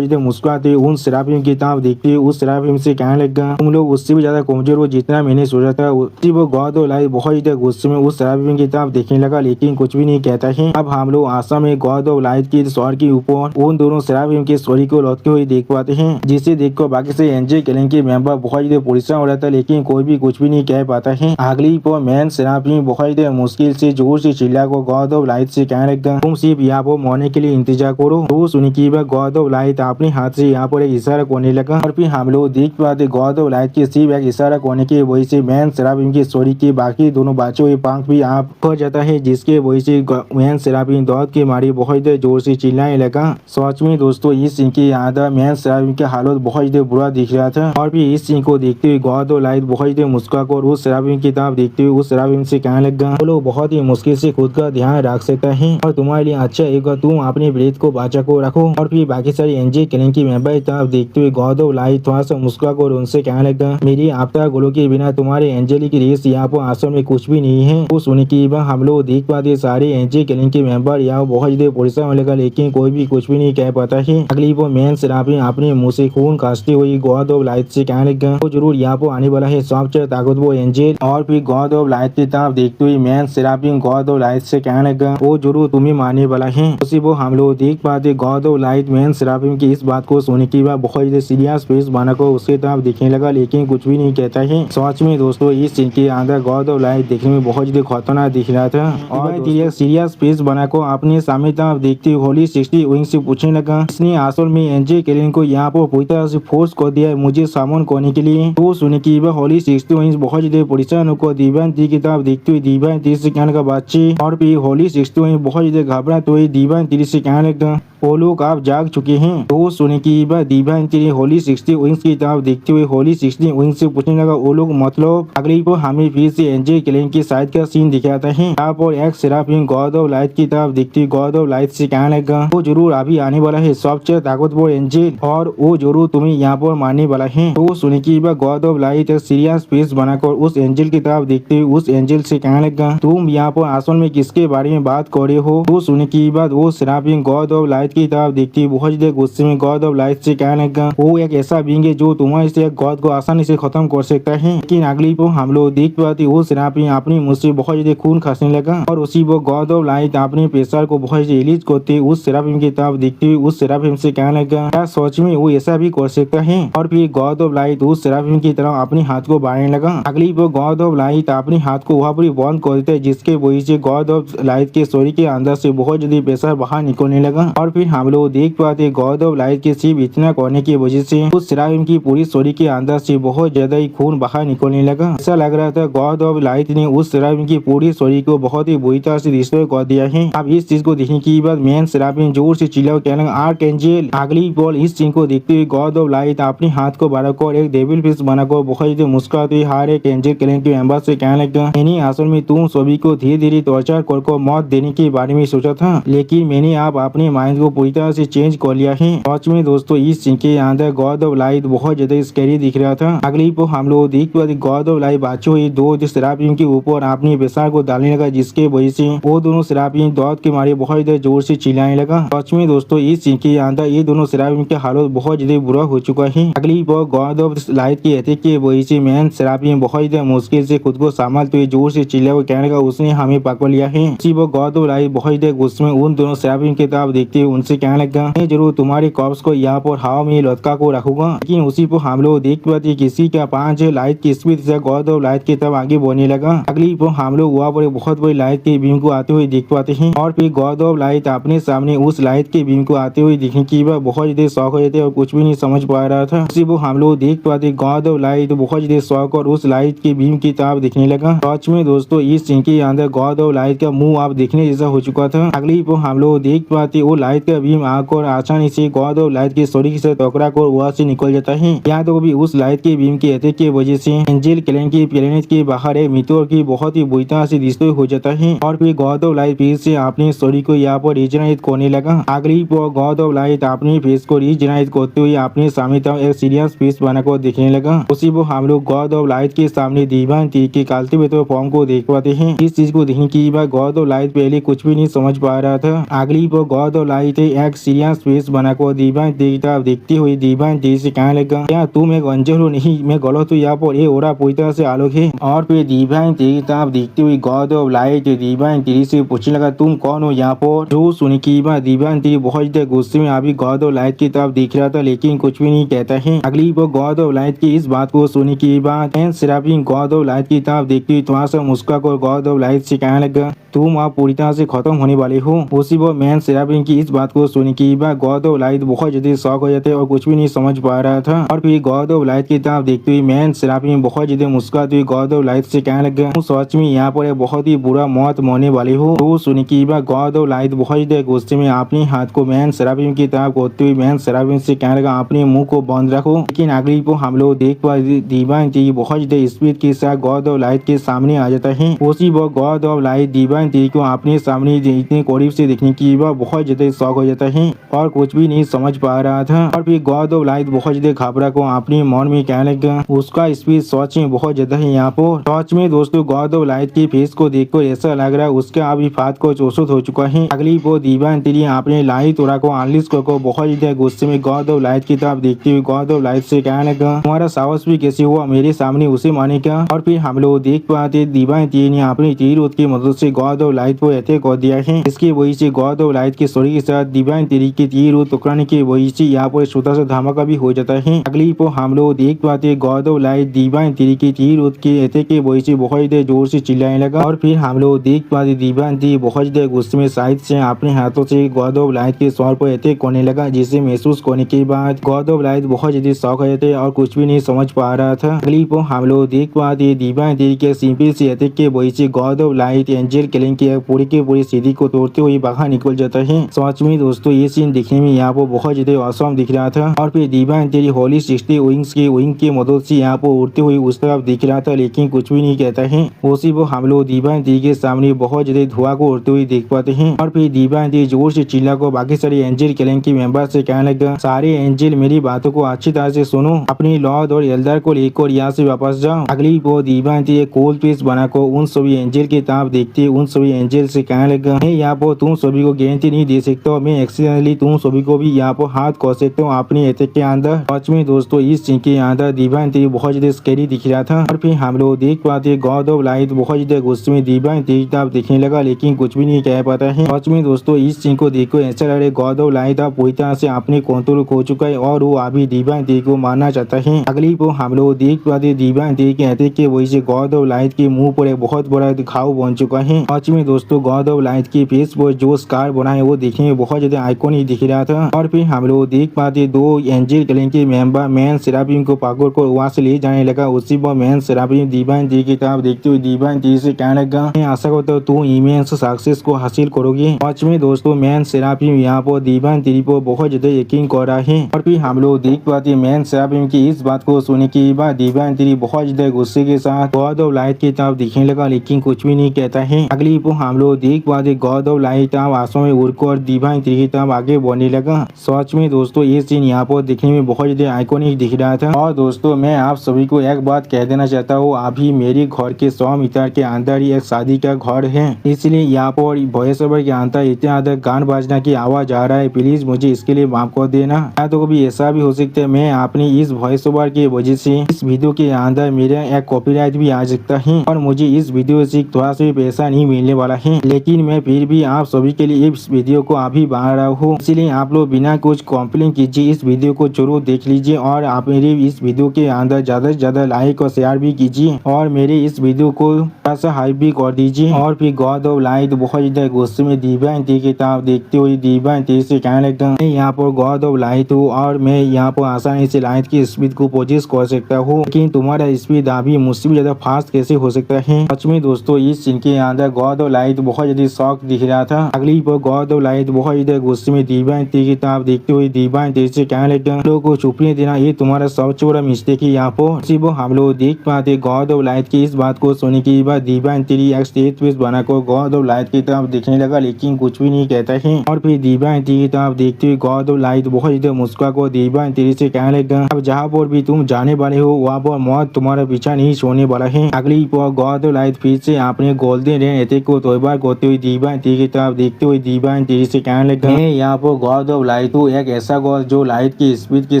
ज्यादा मुस्कुराते उन सेराफिम की तरफ देखते हुए उस सेराफिम से कहने लगा तुम लोग उससे भी ज्यादा कमजोर हो जितना मैंने सोचा था। उसी वो गॉड ऑफ लाइट बहुत ज्यादा गुस्से में उस सेराफिम की तरफ देखने लगा लेकिन कुछ भी नहीं कहता है। अब हम लोग आसाम में गॉड ऑफ लाइट की सौर के ऊपर उन दोनों सेराफिम के स्टोरी को लौटते हुए देख पाते हैं जिसे देखकर बाकी से एंजल कैलेंड के मेंबर बहुत ज्यादा परेशान हो रहा था लेकिन कोई भी कुछ भी नहीं कह पाता है। अगली पर मैन सेराफिम बहुत ज्यादा मुश्किल से जोर से चिल्ला को गॉड ऑफ लाइट से कहने लगा तुम सिर्फ यहाँ पर मरने के लिए इंतजार करो। तो सुनी की बात गॉड ऑफ लाइट अपने हाथ से यहाँ पर एक इशारा करने लगा और फिर हम लोग देख पाते गॉड ऑफ लाइट के सिर्फ एक इशारा करने की वजह से मैन सेराफिम की स्टोरी के बाकी दोनों बच्चों के पंख भी आप फट जाता है जिसके वजह से मैन सेराफिम दौड़ के मारी बहुत जोर से चिल्लाने लगा। सच में दोस्तों इस सीन के याद मैन सेराफिम की हालत बहुत ज्यादा बुरा दिख रहा था और फिर इस सीन को देखते हुए गॉड ऑफ लाइट बहुत ज्यादा मुस्कुराकर उस सेराफिम की तरफ देखते हुए उस सेराफिम से कहने लगा वो लोग बहुत ही मुश्किल से खुद का ध्यान रख सकता है और तुम्हारे लिए अच्छा होगा तुम अपने ब्रेथ को बचा को रखो। और फिर बाकी सारी एंजल कैलेंड की मेंबर की तरफ देखते हुए गॉड ऑफ लाइट थोड़ा सा मुस्कुराकर उनसे कहने लगा मेरी आपदा गोलों के बिना तुम्हारे एंजल की रेस यहाँ पर आसम में कुछ भी नहीं है। वो सुनने की बात हम लोग देख पाते सारे एंजल कैलेंड के मेंबर यहाँ बहुत ज्यादा परेशान होने लगा लेकिन कोई भी कुछ भी नहीं कह पाता है। अगली वो मैन सेराफिम अपने मुंह से खून खांसती हुई गॉड ऑफ लाइट से कहने लगा वो जरूर यहाँ पर आने वाला है सबसे ताकतवर एंजल। और फिर गॉड ऑफ लाइट की तरफ देखते हुए man seraphim God of light से कहने लगा वो जरूर तुम्हें मारने वाला है। उसी वो हम लोग देख पाते God of light man seraphim की इस बात को सुनने की बाद बहुत ज्यादा सीरियस फेस बनाकर उसके तरफ देखने लगा लेकिन कुछ भी नहीं कहता है। सच में दोस्तों इस सीन के अंदर गॉड ऑफ लाइट देखने में बहुत ज्यादा खतरनाक दिख रहा था और सीरियस फेस बनाकर अपने सामने तरफ देखते हुए होली 16 विंग से पूछने लगा इसने असल में एंजल कैलेंड को यहाँ पर पूरी तरह से फोर्स कर दिया है मुझे सामन करने के लिए। तो सुनने की बात होली 16 विंग बहुत ज्यादा परेशान होकर डिवाइन थ्री की तरफ देखते हुए डिवाइन थ्री से कहने का बच्चे और फिर होली 16 विंग बहुत ज्यादा घबराते हुए डिवाइन थ्री से कहने लगा वो लोग आप जाग चुके हैं। तो सुनने की बात डिवाइन थ्री होली 16 विंग्स की तरफ देखते हुए होली 16 विंग्स से पूछने लगा वो लोग मतलब। अगली को हमें फिर से एंजल कैलेंड की साइड का सीन दिखाता है यहाँ पर एक सेराफिम गॉड ऑफ लाइट की तरफ देखते हुए गॉड ऑफ लाइट से कहने लगा वो जरूर अभी आने वाला है सबसे ताकतवर एंजल और वो जरूर तुम्हें यहाँ पर मारने वाला है। तो सुनने की बात गॉड ऑफ लाइट एक सीरियस फेस बनाकर उस एंजल की तरफ देखते हुए उस एंजल से कहने लगा तुम यहाँ पर असल में किसके बारे में बात कर रहे हो। तो सुनने की बात वो सेराफिम गॉड ऑफ लाइट की तरफ देखती बहुत ज्यादा गुस्से में गॉड ऑफ लाइट से कहने लगा वो एक ऐसा बीइंग है जो तुम्हारे से गॉड को आसानी से खत्म कर सकता है। लेकिन अगली को हम लोग देख पाते वो सेराफिम अपनी मुंह से बहुत ज्यादा खून खांसने लगा और उसी वो गॉड ऑफ लाइट अपने प्रेशर को बहुत ज्यादा रिलीज करते उस सेराफिम की तरफ देखते हुए उस सेराफिम से कहने लगा क्या सच में वो ऐसा भी कर सकता है। और फिर गॉड ऑफ लाइट उस सेराफिम की तरफ अपने हाथ को बढ़ाने लगा। अगली वो गॉड ऑफ लाइट अपने हाथ को वहाँ पर बंद कर देता है जिसके वजह से गॉड ऑफ लाइट के स्टोरी के अंदर से बहुत ज्यादा प्रेशर बाहर निकलने लगा। और फिर हम लोग देख पाते गौरव लाइट के सिर्फ इतना करने की वजह से उस शराब की पूरी शरीर के अंदर से बहुत ज्यादा ही खून बाहर निकलने लगा। ऐसा लग रहा था गौरव लाइट ने उस शराब की पूरी शरीर को बहुत ही बुरी तरह से डिस्ट्रॉय कर दिया है। अब इस चीज को देखने के बाद मेन शराब जोर से चिल्ला कहने लगा आर्कएंजल। अगली पल इस चीज को देखते हुए गौरव लाइट अपने हाथ को बढ़ाकर एक डेविल फिश बनाकर बहुत ही मुस्कुराते हुए हर एक एंजल क्लैन के मेंबर से कहने लगा मैंने असल में तुम सभी को धीरे धीरे टॉर्चर कर मौत देने के बारे में सोचा था, लेकिन मैंने आप अपने माइंड को पूरी तरह से चेंज कर लिया है। सच में दोस्तों इस सीन के अंदर गौरव लाइट बहुत ज्यादा स्कैरी दिख रहा था। अगली पल हम लोग देख पाते गौरव लाइट बच्चों हुई दो शराबियों के ऊपर अपनी बेसार को डालने लगा, जिसके वजह से वो दोनों शराबियों दौड़ के मारे बहुत ज्यादा जोर से चिल्लाने लगा। सच में दोस्तों इस सीन के अंदर ये दोनों शराबियों की हालत बहुत ज्यादा बुरा हो चुका है। अगली पल गौरव लाइट के अटैक की वजह से मैन शराबी बहुत ज्यादा मुश्किल से खुद को संभालते हुए जोर से चिल्ला कहने लगा उसने हमें पकड़ लिया है। उसी वो गौरव लाइट बहुत ज्यादा गुस्से में उन दोनों शराबियों की तरफ देखते हुए उनसे कहने लगा मैं जरूर तुम्हारे कॉप्स को यहाँ पर हवा में लटका को रखूंगा। लेकिन उसी पर हम लोग देख पाते किसी का पांच लाइट की स्पीड से गौरव लाइट की तरफ आगे बढ़ने लगा। अगली पर हम लोग वहाँ पर बहुत बड़ी लाइट के बीम को आते हुए देख पाते हैं और फिर गौरव लाइट अपने सामने उस लाइट के बीम को आते हुए देखने की वह बहुत ज्यादा शौक हो जाते और कुछ भी नहीं समझ पा रहा था। उसी पर हम लोग देख पाते गौरव लाइट बहुत ज्यादा शौक और उस लाइट के बीम की तरफ दिखने लगा। सच में दोस्तों इस सीन के अंदर गौरव लाइट का मुंह आप देखने जैसा हो चुका था। अगली पर हम लोग देख पाते वो लाइट का बीम आकर आसानी से गौरव लाइट के शरीर से टकरा कर वहाँ से निकल जाता है। यहाँ तो भी उस लाइट के बीम के अटैक की वजह से एंजल क्लैन की प्लेनेट के बाहर एक मीटोर की बहुत ही बुरी तरह से डिस्ट्रॉय हो जाता है और फिर गौरव लाइट फिर से अपने शरीर को यहाँ पर रिजनरेट करने लगा। अगली पर गौरव लाइट अपने फेस को रिजनरेट करते हुए अपने सामने तरफ एक सीरियस फेस बनाकर देखने लगा। उसी पर हम लोग गौरव लाइट के सामने दीवान तीर के कल्टिवेटर फॉर्म को देख पाते हैं। इस चीज को देखने की बार गौरव लाइट पहले कुछ भी नहीं समझ पा रहा था। अगली पर गौरव लाइट एक सीरियस फेस बनाकर दीवान तीर की तरफ देखते हुए दीवान तीर से कहने लगा क्या तुम एक अंजल हो? नहीं मैं गलत हूँ, यहाँ पर ये ओरा पूरी तरह से आलोक है। और फिर दीवान तीर की तरफ देखते हुए गौरव लाइट दीवान तीर से पूछने लगा तुम कौन हो यहाँ पर? जो सुनी की बार दीवान तीर बहुत ज्यादा गुस्से में अभी गौरव लाइट की तरफ देख रहा था लेकिन कुछ भी नहीं कहता है। अगली पर गौरव लाइट की इस बात को सुनने के बाद शराबी गौरव लाइट की तरफ देखते हुए थोड़ा सा मुस्कुरा कर गौरव लाइट से कहने लगा तुम आप पूरी तरह से खत्म होने वाले हो। उसी वो मैन शराबी की इस बात को सुनने के बाद गौरव लाइट बहुत ज्यादा शौक हो जाते और कुछ भी नहीं समझ पा रहा था। और फिर गौरव लाइट की तरफ देखते हुए मैन शराबी बहुत ज्यादा मुस्कुराते हुए गौरव लाइट से कहने लगा तुम सच में यहाँ पर बहुत ही बुरा मौत मरने वाले हो। तो सुनने के बाद गौरव लाइट बहुत ज्यादा गुस्से में अपने हाथ को मैन शराबी की तरफ करते हुए मैन शराबी से कहने लगा अपने मुंह को बंद रखो। लेकिन अगली को हम लोग देख पा दीवान तीर बहुत ज्यादा स्पीड के साथ गौरव लाइट के सामने आ जाता है। उसी वो गौरव लाइट दीवान तीर को अपने सामने इतने करीब से देखने की वह बहुत ज्यादा शौक हो जाता है और कुछ भी नहीं समझ पा रहा था। और फिर गौरव लाइट बहुत ज्यादा घबरा को अपने मन में कहने लगा उसका स्पीड सच में बहुत ज्यादा है यहाँ पर। सच में दोस्तों गौरव लाइट के फेस को देखकर ऐसा लग रहा है उसका अभी फात को चौसठ हो चुका है। अगली वो दीवान तीर अपने लाइट तोड़ा को अनलिस्ट को बहुत ज्यादा गुस्से में गौरव लाइट की तरफ देखते हुए गौरव लाइट से कहने लगा तुम्हारा साहस भी कैसे हुआ मेरे सामने उसे मारने का। और फिर हम लोग देख पाते दीवान तीर ने अपनी तीर की मदद से गौरव लाइट को अटैक कर दिया है। इसकी वजह से गौरव लाइट के शरीर के साथ दीवान तीर की तीर टुकराने की वजह से यहाँ पर छोटा सा धमाका भी हो जाता है। अगली पर हम लोग देख पाते गौरव लाइट दीवान तीर की तीर के अटैक की वजह से बहुत ज्यादा जोर से चिल्लाने लगा। और फिर हम लोग देख पाते दीवान तीर बहुत ज्यादा गुस्से में साइड से अपने हाथों से गौरव लाइट के सर पर अटैक करने लगा, जिसे महसूस करने के बाद गौरव लाइट बहुत ज्यादा शौक हो जाते और कुछ भी नहीं समझ पा रहा था। अगली पर हम लोग देख पाते दीवान तीर के सिंपल से अटैक के वजह से गौरव लाइट एंजल क्लैन की पूरी के पूरी सीढ़ी को तोड़ते हुए बाहर निकल जाता है। सच में दोस्तों ये सीन दिखने में यहाँ पर बहुत ज्यादा औसम दिख रहा था। और फिर दीवान तीर होली 60 विंग्स की विंग की मदद से यहाँ पर उड़ते हुए उस तरफ दिख रहा था लेकिन कुछ भी नहीं कहता है। उसी वो हम लोग दीवान तीर के सामने बहुत ज्यादा धुआं को उड़ते हुए देख पाते हैं। और फिर दीवान तीर जोर से चिल्ला को बाकी सारे एंजल क्लैन के मेंबर से कहने लगा सारे एंजल मेरी बातों को अच्छी तरह से सुनो, अपनी लॉर्ड और एल्डर को लेकर यहाँ से वापस जाओ। अगली वो दीवान तीर कोल्ड पीस बनाकर उन सभी एंजल की तरफ देखते उन सभी एंजल से कहने लगा मैं यहाँ पर तुम सभी को गारंटी नहीं दे सकता, मैं एक्सीडेंटली तुम सभी को भी यहाँ पर हाथ कर सकता हूँ अपने अटैक के अंदर। सच में दोस्तों इस सीन के अंदर दीवान तीर बहुत ज्यादा स्कैरी दिख रहा था। और फिर हम लोग देख पाते गौरव लाइट बहुत ज्यादा गुस्से में दीवान तीर की तरफ देखने लगा लेकिन कुछ भी नहीं कह पाता है। सच में दोस्तों इस सीन को देखकर ऐसा लग रहा है गौरव लाइट अब पूरी तरह से अपने कंट्रोल खो चुका है और वो अभी दीवान तीर को मारना चाहता है। अगली को हम लोग देख पाते दीवान तीर के अटैक की वजह से गौरव लाइट के मुंह पर एक बहुत बड़ा घाव बन चुका है। सच में दोस्तों गौरव लाइट के फेस पर जो स्कार बना है वो देखने में बहुत ज्यादा आइकॉनिक दिख रहा था। और फिर हम लोग देख पाते दो एंजल क्लैन के मेंबर मैन सेराफिम को पकड़ कर वहाँ से ले जाने लगा। उसी पर मैन सेराफिम डिवाइन टी की तरफ देखते हुए डिवाइन टी से कहने लगा, मैं आशा करता हूँ तू इमेंस सक्सेस को हासिल करोगे। सच में दोस्तों मैन सेराफिम यहाँ पर डिवाइन टी पर बहुत ज्यादा यकीन कर रहा है। और फिर हम लोग देख पाते मैन सेराफिम की इस बात को सुनने के बाद डिवाइन टी बहुत ज्यादा गुस्से के साथ गॉड ऑफ लाइट की तरफ दिखने लगा, लेकिन कुछ भी नहीं कहता है। अगली पर हम लोग देख पाते गॉड ऑफ लाइट आसमान में उड़कर डिवाइन टी की तरफ आगे बढ़ने लगा। सच में दोस्तों ये सीन यहाँ पर देखने में बहुत ज्यादा आइकॉनिक दिख रहा था। और दोस्तों मैं आप सभी को एक बात कह देना चाहता हूँ, अभी मेरे घर के 100 मीटर के अंदर ही एक शादी का घर है, इसलिए यहाँ पर वॉइस ओवर के अंदर इतना ज्यादा गान बाजना की आवाज आ रहा है। प्लीज मुझे इसके लिए माफ कर देना। या तो कभी ऐसा भी हो सकता है मैं अपनी इस वॉइस ओवर की वजह से इस वीडियो के अंदर मेरा एक कॉपीराइट भी आ सकता है और मुझे इस वीडियो से थोड़ा सा भी पैसा नहीं मिलने वाला है। लेकिन मैं फिर भी आप सभी के लिए इस वीडियो को अभी बना रहा हूँ, इसलिए आप लोग बिना कुछ कॉम्प्लेन कीजिए इस वीडियो को जरूर देख लीजिए और आप मेरे इस वीडियो के अंदर ज्यादा से ज्यादा लाइक और शेयर भी कीजिए और मेरे इस वीडियो को थोड़ा सा हाइप भी कर दीजिए। और फिर गॉड ऑफ लाइट बहुत ज्यादा गुस्से में डिवाइन टी की तरफ देखते हुए डिवाइन टी से कहने लगा, मैं यहाँ पर गॉड ऑफ लाइट हूँ और मैं यहाँ पर आसानी से लाइट की स्पीड को पोजेस कर सकता हूँ, लेकिन तुम्हारा स्पीड अभी मुझसे भी ज्यादा फास्ट कैसे हो सकता है। सच में दोस्तों इस सीन के अंदर गॉड ऑफ लाइट बहुत ज्यादा शॉक दिख रहा था। अगली पर गॉड ऑफ लाइट बहुत ज्यादा गुस्से में डिवाइन टी की तरफ देखते हुए डिवाइन टी से कहने लगा, लोगों को छुपने देना ये तुम्हारा सबसे बड़ा मिस्टेक है। यहाँ पर सिर्फ हम लोग देख पाते गॉड ऑफ लाइट की इस बात को सुनने के बाद डिवाइन टी एक स्टेज पीस बनाकर गॉड ऑफ लाइट की तरफ देखने लगा, लेकिन कुछ भी नहीं कहता है। और फिर डिवाइन टी की तरफ देखते हुए गॉड ऑफ लाइट बहुत ज्यादा मुस्कुरा कर डिवाइन टी से कहने लगा, अब जहाँ पर भी तुम जाने वाले हो वहाँ पर मौत तुम्हारा पीछा नहीं छोड़ने वाला है। अगली पर गॉड ऑफ लाइट फिर से अपने गोल्डन रेन अटैक को तोड़बार करते हुए डिवाइन टी की तरफ देखते हुए डिवाइन टी से कहने लगा, मैं यहाँ पर गॉड ऑफ लाइट हूँ, एक ऐसा गॉड जो लाइट की स्पीड के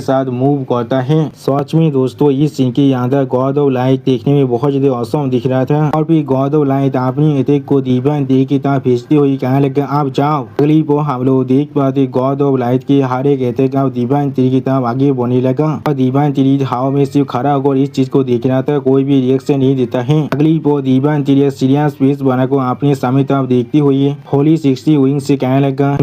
साथ मूव करता है। सच में दोस्तों इस सीन के अंदर गॉड ऑफ लाइट देखने में बहुत ज्यादा औसम दिख रहा था। और फिर गॉड ऑफ लाइट अपनी अटैक को डिवाइन टी की तरफ भेजते हुए कहने लगा, आप जाओ। अगली पर हम लोग देख पाते गॉड ऑफ लाइट के हर एक अटैक आप डिवाइन टी की तरफ आगे बढ़ने लगा और डिवाइन टी हवा में सिर्फ खड़ा होकर इस चीज को देख रहा था, कोई भी रिएक्शन नहीं देता है। अगली पर डिवाइन टी सीरियस फेस बनाकर अपने सामने तरफ देखती हुई होली 60 विंग से कहने लगा,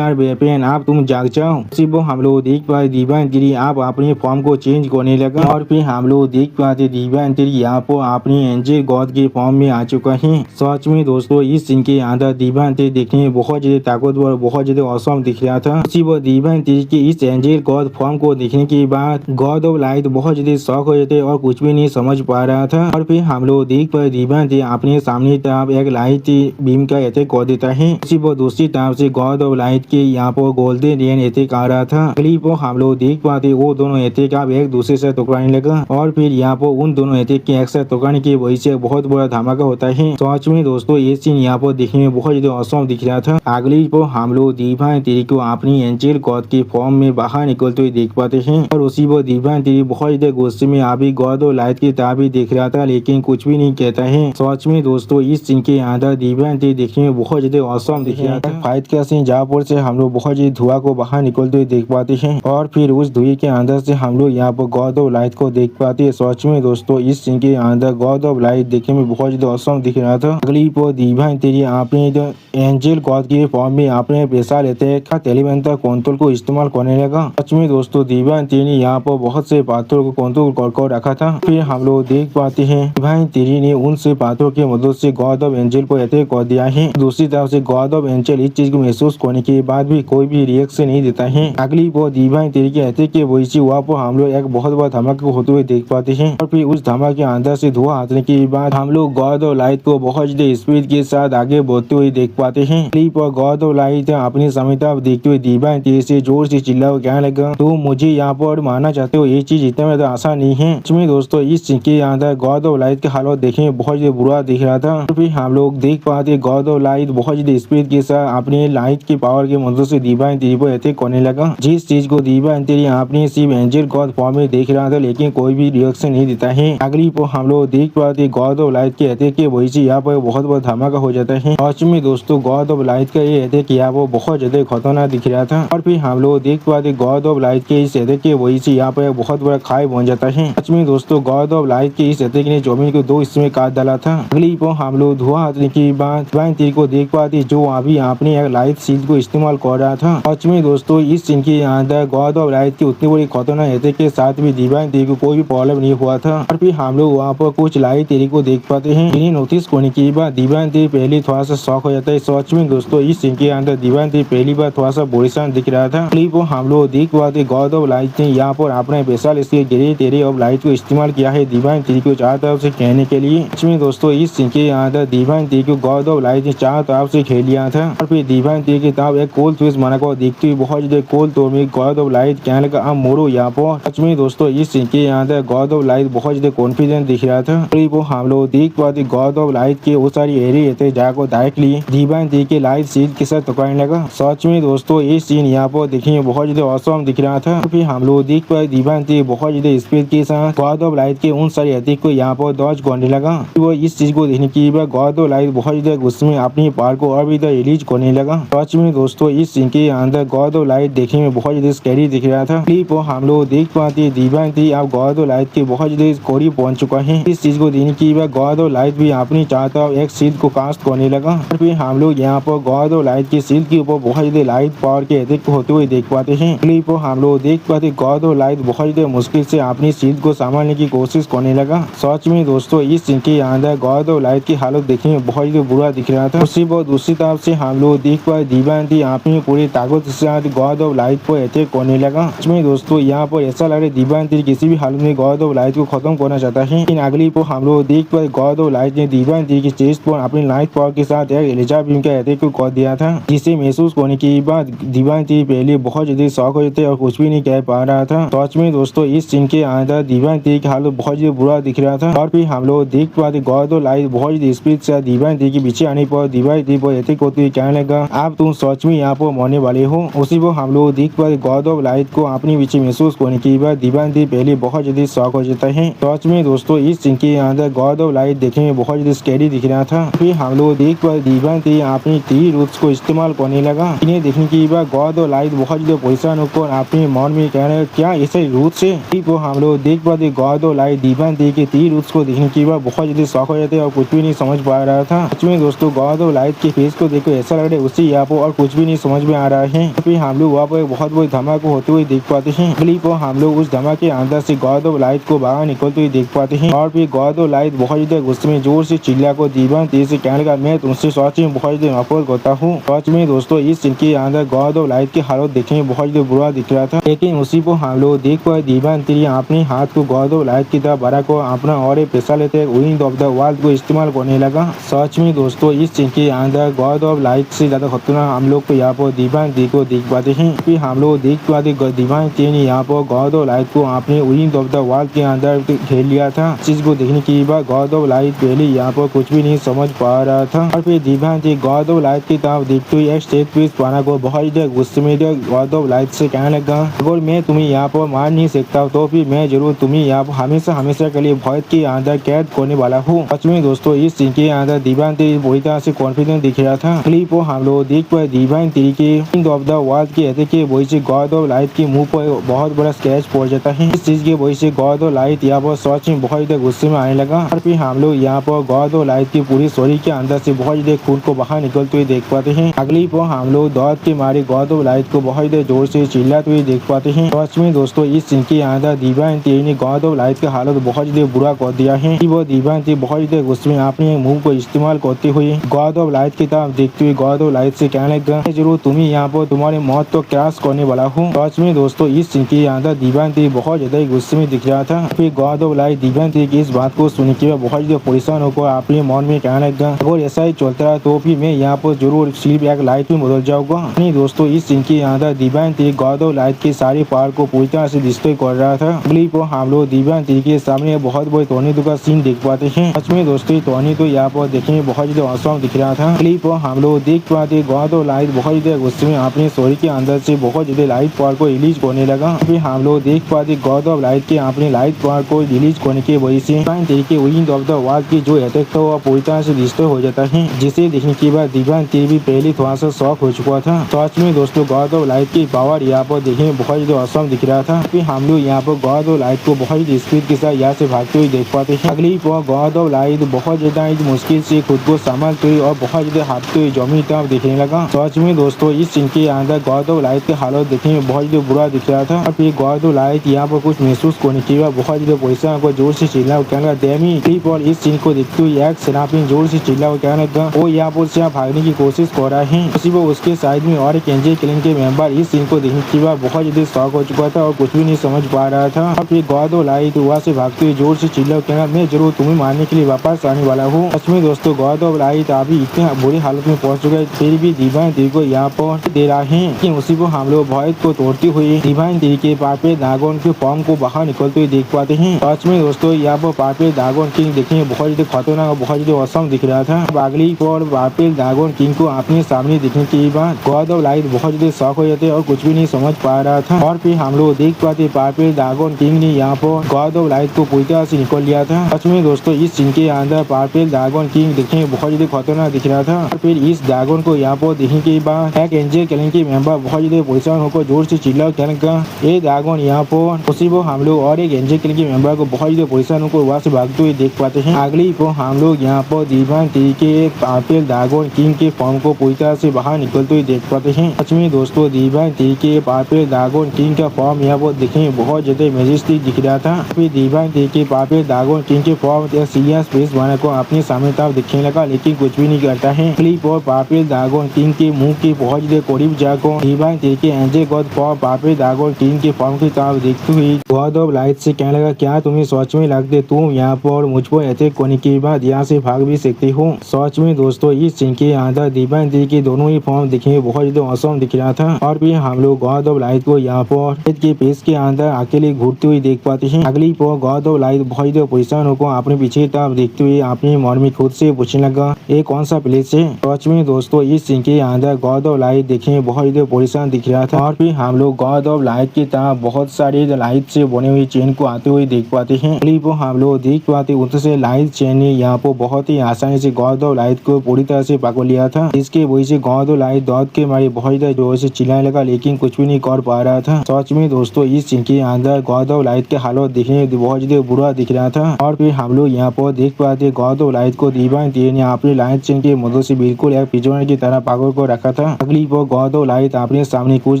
वेपन आप तुम जाग जाओ। सिर्फ हम लोग देख पाते डिवाइन टी आप अपने फॉर्म को चेंज करने लगा और फिर हम लोग देख पाते डिवाइन टी यहाँ पर अपनी एंजल गॉड के फॉर्म में आ चुका है। सच में दोस्तों इस सीन के अंदर डिवाइन टी देखने में बहुत ज्यादा ताकतवर बहुत ज्यादा औसम दिख रहा था। सिर्फ डिवाइन टी के इस एंजल गॉड फॉर्म को देखने के बाद गॉड ऑफ लाइट बहुत ज्यादा शॉक हो जाते और कुछ भी नहीं समझ पा रहा था। और फिर हम लोग देख पाए डिवाइन टी अपने सामने तरफ एक लाइट बीम का अटैक कर देता है। सिर्फ दूसरी तरफ से गॉड ऑफ लाइट के यहाँ पर गोल्डन रेन अटैक आ रहा था। अगली पर हम लोग देख पाते वो दोनों अटैक अब एक दूसरे से टकराने लगा और फिर यहाँ पर उन दोनों अटैक के एक साथ टकराने की वजह से बहुत बड़ा धमाका होता है। सच में दोस्तों ये सीन यहाँ पर देखने में बहुत ज्यादा औसम दिख रहा था। अगली पर हम लोग डिवाइन टी को अपनी एंजल गॉड के फॉर्म में बाहर निकलते हुए देख पाते हैं और उसी पर डिवाइन टी बहुत ज्यादा गुस्से में अभी गॉड ऑफ लाइट की तरफ भी देख रहा था, लेकिन कुछ भी नहीं कहता है। सच में दोस्तों इस सीन के अंदर डिवाइन टी देखने में बहुत ज्यादा औसम दिख रहा था। फाइट का सीन जहाँ पर से हम लोग बहुत ज्यादा धुआं को बाहर निकलते हुए देख पाते हैं और फिर उस धुएं के अंदर से हम लोग यहाँ पर गॉड ऑफ लाइट को देख पाते हैं। सच में दोस्तों इस सीन के अंदर गॉड ऑफ लाइट देखने में बहुत ज्यादा औसम दिख रहा था। अगली पर डिवाइन टी अपने एंजल गॉड के फॉर्म में अपने पैसा लेते हैं एलिमेंटल कंट्रोल को इस्तेमाल करने लगा। सच में दोस्तों डिवाइन टी ने यहाँ पर बहुत से पात्रों को कंट्रोल कर रखा था। फिर हम लोग देख पाते हैं डिवाइन टी ने उन से पात्रों की मदद से गॉड ऑफ एंजल को अटैक कर दिया है। दूसरी तरफ से गॉड ऑफ एंजल इस चीज को महसूस करने के बाद भी कोई भी रिएक्शन नहीं देता है। अगली पर डिवाइन टी के अटैक के वजह से वहाँ पर हम लोग एक बहुत बड़ा धमाका होते हुए देख पाते हैं और फिर उस धमाके के अंदर से धुआं आने के बाद हम लोग गॉड ऑफ लाइट को बहुत ज्यादा स्पीड के साथ आगे बढ़ते हुए देख पाते हैं। अगली पर गॉड ऑफ लाइट अपनी समीता देखते हुए डिवाइन टी से जोर से चिल्ला कहने लगा, तो मुझे यहाँ पर मारना चाहते हो, ये चीज इतना ज्यादा आसान नहीं है। इसमें दोस्तों इस सीन के अंदर गॉड ऑफ लाइट के हालत देखने में बहुत ज्यादा बुरा दिख रहा था। और फिर हम लोग देख पाते गॉड ऑफ लाइट बहुत ज्यादा स्पीड के साथ अपने लाइट की पावर की मदद से डिवाइन टी पर अटैक करने लगा, जिस चीज को डिवाइन टी अपने सिर्फ एंजल गॉड फॉर्म में देख रहा था, लेकिन कोई भी रिएक्शन नहीं देता है। अगली पर हम लोग देख पाते गॉड ऑफ लाइट के अटैक के वजह से यहाँ पर बहुत बड़ा धमाका हो जाता है। और में दोस्तों गॉड ऑफ लाइट का ये अटैक किया वो बहुत ज्यादा खतरनाक दिख रहा था। और फिर हम लोग देख पाते गॉड ऑफ लाइट के इस अटैक के वजह से यहाँ पर बहुत बड़ा खाई बन जाता है। सच में दोस्तों गॉड ऑफ लाइट के इस अटैक ने जमीन को 2 हिस्से में काट डाला था। अगली पर हम लोग धुआं आने के बाद डिवाइन टी को देख पाते जो अभी अपने लाइट शील्ड को इस्तेमाल कर रहा था। सच में दोस्तों इस सीन के अंदर गॉड ऑफ लाइट की उतनी बड़ी खतरनाक रहते के साथ भी दिव्यांग देवी को कोई भी प्रॉब्लम नहीं हुआ था। और फिर हम लोग वहाँ पर कुछ लाइट तेरी को देख पाते हैं। इन्हें नोटिस करने के बाद दिव्यांग देवी पहले थोड़ा सा शॉक हो जाता है। सच में दोस्तों इस सीन के अंदर दिव्यांग देवी पहली बार थोड़ा सा परेशान दिख रहा था। क्लिप हम लोग देख पाते गॉड ऑफ लाइट ने यहाँ पर अपने स्पेशल इसके ग्रे तेरे ऑफ लाइट को इस्तेमाल किया है दिव्यांग देवी को चारों तरफ से कहने के लिए। इसमें दोस्तों इस सीन के अंदर दिव्यांग देवी को गॉड ऑफ लाइट ने चारों तरफ से खेल लिया था। और फिर दिव्यांग देवी की तरफ एक कोल स्विच माना को देखते हुए बहुत ज्यादा कोल तो में गॉड ऑफ लाइट कहने लगा आप मोड़ो यहाँ पर। सच में दोस्तों इस सीन के अंदर गॉड ऑफ लाइट बहुत ज्यादा कॉन्फिडेंट दिख रहा था। फिर वो हम लोग देख पाते गॉड ऑफ लाइट के वो सारी एरिया थे जाकर डायरेक्टली दिव्यांग देवी के लाइट सील के साथ टकराने लगा। सच में दोस्तों ये सीन यहाँ पर देखने बहुत ज्यादा औसम दिख रहा था। फिर हम लोग देख पाए दिव्यांग देवी बहुत ज्यादा स्पीड के साथ गॉड ऑफ लाइट के उन सारे अटैक को यहाँ पर डॉज करने लगा। वो इस चीज को देखने के बाद गॉड ऑफ लाइट बहुत ज्यादा गुस्से में अपनी पावर को और भी रिलीज करने लगा। सच में दोस्तों इस सीन के अंदर गॉड ऑफ लाइट देखने में बहुत ज्यादा स्कैरी दिख रहा था। क्लिप हम लोग देख पाते दिव्यांग देवी अब गॉड ऑफ लाइट के बहुत ज्यादा करीब पहुंच चुका है। इस चीज को देखने के बाद गॉड ऑफ लाइट भी अपनी चाहता एक शील्ड को कास्ट करने लगा। और फिर हम लोग यहाँ पर गॉड ऑफ लाइट की शील्ड के ऊपर बहुत ज्यादा लाइट पावर के अटैक होते हुए देख पाते हैं। क्लिप हम लोग देख पाते गॉड ऑफ लाइट बहुत ज्यादा मुश्किल से अपनी शील्ड को संभालने की कोशिश करने लगा। सच में दोस्तों इस सीन के अंदर गॉड ऑफ लाइट की हालत देखने में बहुत ज्यादा बुरा दिख रहा था। उसी पर दूसरी तरफ से हम लोग देख पाए दिव्यांग देवी अपनी पूरी ताकत के साथ गॉड ऑफ लाइट पर अटैक करने लगा। इसमें दोस्तों यहाँ पर ऐसा लग रहा है दिव्यांग देवी किसी भी हालत में गॉड ऑफ लाइट को खत्म करना चाहता है। लेकिन अगली पर हम लोग देख पाए गॉड ऑफ लाइट ने दिव्यांग देवी की चेस्ट पर अपनी लाइट पावर के साथ एक एलिजा बीम का अटैक को कर दिया था, जिसे महसूस करने के बाद दिव्यांग देवी पहले बहुत ज्यादा शॉक हो जाते और कुछ भी नहीं कह पा रहा था। सच में दोस्तों इस सीन के अंदर दिव्यांग देवी की हालत बहुत ज्यादा बुरा दिख रहा था। और फिर हम लोग देख पाते गॉड ऑफ लाइट बहुत ज्यादा स्पीड से दिव्यांग देवी के पीछे आने पर दिव्यांग देवी पर अटैक होते हुए कहने लगा आप तुम सच में यहाँ पर मरने वाले हो। उसी पर हम लोग देख पाते गॉड ऑफ लाइट को अपने पीछे महसूस करने के बाद दिव्यांग देवी पहले बहुत ज्यादा शॉक हो जाता है। सच में दोस्तों इस सीन के अंदर गॉड ऑफ लाइट देखने में बहुत ज्यादा स्कैरी दिख रहा था। फिर हम लोग देख पाते दिव्यांग देवी अपनी 3 रूट्स को इस्तेमाल करने लगा। इन्हें देखने के बाद गॉड ऑफ लाइट बहुत ज्यादा परेशान होकर अपने मन में कह रहे क्या ऐसे रूट्स है। हम लोग देख पाते गॉड ऑफ लाइट दिव्यांग देवी के 3 रूट्स को देखने के बाद बहुत ज्यादा शॉक हो जाते और कुछ भी नहीं समझ पा रहा था। सच में दोस्तों गॉड ऑफ लाइट के फेस को देखो ऐसा लग रहा है उससे यहाँ पर और कुछ भी नहीं समझ में आ रहा है। फिर हम लोग वहाँ पर बहुत बड़ी धमाका होते हुए देख पाते हैं। अगली पर हम लोग उस धमाके अंदर से गॉड ऑफ लाइट को बाहर निकलते हुए देख पाते हैं। और फिर गॉड ऑफ लाइट बहुत ज्यादा गुस्से में जोर से चिल्ला को दिव्यांग देवी से कहने लगा मैं तुमसे सच में बहुत ज्यादा नफरत करता हूँ। सच में दोस्तों इस सीन के अंदर गॉड ऑफ लाइट की हालत देखने में बहुत ज्यादा बुरा दिख रहा था। लेकिन उसी पर हम लोग देख पाए दिव्यांग देवी अपने हाथ को गॉड ऑफ लाइट की तरफ बढ़ा को अपना और पैसा लेते विंड ऑफ द वर्ल्ड को इस्तेमाल करने लगा। सच में दोस्तों इस सीन के अंदर गॉड ऑफ लाइट से ज्यादा खतरनाक हम लोग को यहाँ पर दिव्यांग देवी को देख पाते हैं। फिर हम लोग देख पाते दिव्यांग देवी ने यहाँ पर गॉड ऑफ लाइट को अपने विंड ऑफ द वर्ल्ड के अंदर खेल लिया था। चीज को देखने के बाद गॉड ऑफ लाइट पहले यहाँ पर कुछ भी नहीं समझ पा रहा था। और फिर दिव्यांग देवी गॉड ऑफ लाइट की तरफ देखते हुए एक स्टेज पीस पाना को बहुत ज्यादा गुस्से में गॉड ऑफ लाइट से कहने लगा अगर मैं तुम्हें यहाँ पर मार नहीं सकता तो फिर मैं जरूर तुम्हें यहाँ पर हमेशा हमेशा के लिए भय के अंदर कैद करने वाला हूँ। सच में दोस्तों इस सीन के अंदर दिव्यांग देवी पूरी तरह से कॉन्फिडेंट दिख रहा था। क्लिप हम लोग देख पाए दिव्यांग देवी के विंड ऑफ द वर्ल्ड के अटैक के वजह से गॉड ऑफ लाइट के मुंह पर बहुत बड़ा स्क्रैच पड़ जाता है। इस चीज की वजह से गॉड ऑफ लाइट यहाँ पर सच में बहुत ज्यादा गुस्से में आने लगा। और फिर हम लोग यहाँ पर गॉड ऑफ लाइट की पूरी शरीर के अंदर से बहुत ज्यादा खून को बाहर निकलते हुए देख पाते हैं। अगली पर हम लोग दौड़ के मारे गॉड ऑफ लाइट को बहुत ज्यादा जोर से चिल्लाते हुए देख पाते हैं। सच में दोस्तों इस सीन के अंदर दिव्यांग देवी ने गॉड ऑफ लाइट की हालत बहुत ज्यादा बुरा कर दिया है। वो दिव्यांग देवी बहुत ज्यादा गुस्से में अपने मुंह को इस्तेमाल करते हुए गॉड ऑफ लाइट की तरफ देखते हुए गॉड ऑफ लाइट से कहने लगा जरूर तुम्हें यहाँ पर तुम्हारी मौत तो क्रैश करने वाला हूँ। सच में दोस्तों इस सीन के अंदर दिव्यांग देवी बहुत ज्यादा गुस्से में दिख रहा था। फिर गॉड ऑफ लाइट दिव्यांग देवी की इस बात को सुन के बहुत ज्यादा परेशान होकर अपने मन में कहने लगा अगर ऐसा ही चलता रहा तो फिर मैं यहाँ पर जरूर सिर्फ एक लाइट में बदल जाऊंगा। नहीं दोस्तों इस सीन के अंदर दिव्यांग देवी गॉड ऑफ लाइट के सारे पावर को पूरी तरह से डिस्ट्रॉय कर रहा था। अगली पर हम लोग दिव्यांग देवी के सामने बहुत बड़े टॉर्नेडो का सीन देख पाते हैं। सच में दोस्तों टॉर्नेडो यहाँ पर देखने में बहुत ज्यादा औसम दिख रहा था। अगली पर हम लोग देख पाते गॉड ऑफ लाइट बहुत ज्यादा गुस्से में अपने शरीर के अंदर से बहुत ज्यादा लाइट पावर को रिलीज करने लगा। फिर हम लोग देख पाते गॉड ऑफ लाइट के अपने लाइट पावर को रिलीज करने की वजह से दिव्यांग देवी के विंड ऑफ द वर्ल्ड की जो अटैक था वह पूरी तरह से डिस्ट्रॉय हो जाता है, जिसे देखने के बाद दिव्यांग देवी पहले थोड़ा सा शॉक हो चुका था। सच में दोस्तों गॉड ऑफ लाइट की पावर यहाँ पर देखने में बहुत ज्यादा औसम दिख रहा था। फिर हम लोग यहाँ पर गॉड ऑफ लाइट को बहुत ही स्पीड के साथ यहाँ से भागते हुए देख पाते हैं। अगली पर गॉड ऑफ लाइट बहुत ज्यादा मुश्किल से खुद को संभालते हुए और बहुत ज्यादा हाथते हुए जमीन तरफ देखने लगा। सच सच में दोस्तों इस सीन के अंदर गौरव लाइट के हालत देखने में बहुत ही बुरा दिख रहा था। और फिर गौरव लाइट यहाँ पर कुछ महसूस करने के बाद बहुत ही पैसा को जोर से चिल्ला कहने लगा डेमी क्लिप। और इस सीन को देखते हुए एक सेनापति जोर से चिल्ला कहने लगा वो यहाँ पर से भागने की कोशिश कर रहा है। उसी वो उसके साइड में और एक एंजल क्लैन के मेंबर इस सीन को देखने के बाद बहुत ज्यादा शॉक हो चुका था और कुछ भी नहीं समझ पा रहा था। और फिर गौरव लाइट वहाँ से भागते हुए जोर से चिल्ला कहना मैं जरूर तुम्हें मारने के लिए वापस आने वाला हूँ। सच में दोस्तों गौरव लाइट अभी इतने बुरी हालत में पहुंच चुका है फिर भी डिवाइन थ्री को यहाँ पर दे रहा है। लेकिन उसी को हम लोग भय को तोड़ती हुई डिवाइन थ्री के पापे ड्रैगन के फॉर्म को बाहर निकलते हुए देख पाते हैं। सच में दोस्तों यहाँ पर पापे ड्रैगन किंग देखने में बहुत ज्यादा खतरनाक और बहुत ज्यादा औसम दिख रहा था। अगली पर पापे ड्रैगन किंग को अपने सामने देखने के बाद गौरव लाइट बहुत ज्यादा शॉक हो जाते और कुछ भी नहीं समझ पा रहा था। और फिर हम लोग देख पाते पापे ड्रैगन किंग ने यहाँ पर गौरव लाइट को पूरी तरह से निकल लिया था। सच में दोस्तों इस सीन के अंदर पापे ड्रैगन किंग देखने में बहुत ज्यादा खतरनाक दिख रहा था। और फिर इस ड्रैगन को यहाँ पर देखने के बाद एक एंजल क्लैन के मेंबर बहुत ज्यादा परेशान होकर जोर से चिल्ला कहने का ये ड्रैगन यहाँ पर उसी को हम लोग और एक एंजल क्लैन के मेंबर को बहुत ज्यादा परेशान होकर वहाँ से भागते हुए देख पाते हैं। अगली को हम लोग यहाँ पर डिवाइन थ्री के पापे ड्रैगन किंग के फॉर्म को पूरी तरह से बाहर निकलते हुए देख पाते हैं। सच में दोस्तों डिवाइन थ्री के पापे ड्रैगन किंग का फॉर्म यहाँ पर दिखने में बहुत ज्यादा मैजेस्टिक दिख रहा था। फिर डिवाइन थ्री के पापे ड्रैगन किंग के फॉर्म सीरियस फेस बना को अपने सामने तरफ दिखने लगा लेकिन कुछ भी नहीं करता है। क्लिप और पापे ड्रैगन किंग के मुंह के बहुत ज्यादा करीब जाकर डिवाइन थ्री के एंजल गॉड फॉर्म पापे ड्रैगन किंग के फॉर्म की तरफ देखते हुए गौरव लाइट से कहने लगा क्या तुम्हें सच में लगते तुम यहाँ पर मुझ पर अटैक करने के बाद यहाँ से भाग भी सकते हो। सच में दोस्तों इस सीन के अंदर डिवाइन थ्री के दोनों ही फॉर्म दिखने में बहुत ज्यादा औसम दिख रहा था। और फिर हम लोग गौरव लाइट को यहाँ पर के पेज के अंदर अकेले घूरते हुए देख पाते हैं। अगली पर गौरव लाइट बहुत ज्यादा परेशान होकर अपने पीछे तरफ देखते हुए अपने मन में खुद से पूछने लगा ये कौन सा प्लेस है। सच में दोस्तों इस सीन के अंदर गौरव लाइट देखने में बहुत ज्यादा परेशान दिख रहा था। और फिर हम लोग गौरव लाइट की तरफ बहुत सारे लाइट से बने हुए चेन को आते हुए देख पाते हैं। क्लिप हम लोग देख पाते उससे लाइट चेन ने यहाँ पर बहुत ही आसानी से गौरव लाइट को पूरी तरह से पकड़ लिया था। इसके वजह से गौरव लाइट दौड़ के मारे बहुत ज्यादा जोर से चिल्लाने लगा लेकिन कुछ भी नहीं कर पा रहा था। सच में दोस्तों इस सीन के अंदर गौरव लाइट के हालत देखने में बहुत ज्यादा बुरा दिख रहा था। और फिर हम लोग यहाँ पर देख पाते गौरव लाइट को डिवाइन थ्री ने अपने लाइट चेन की मदद से बिल्कुल एक पिजोनर की तरह पकड़ को रखा था। अगली पर गौरव लाइट अपने सामने कुछ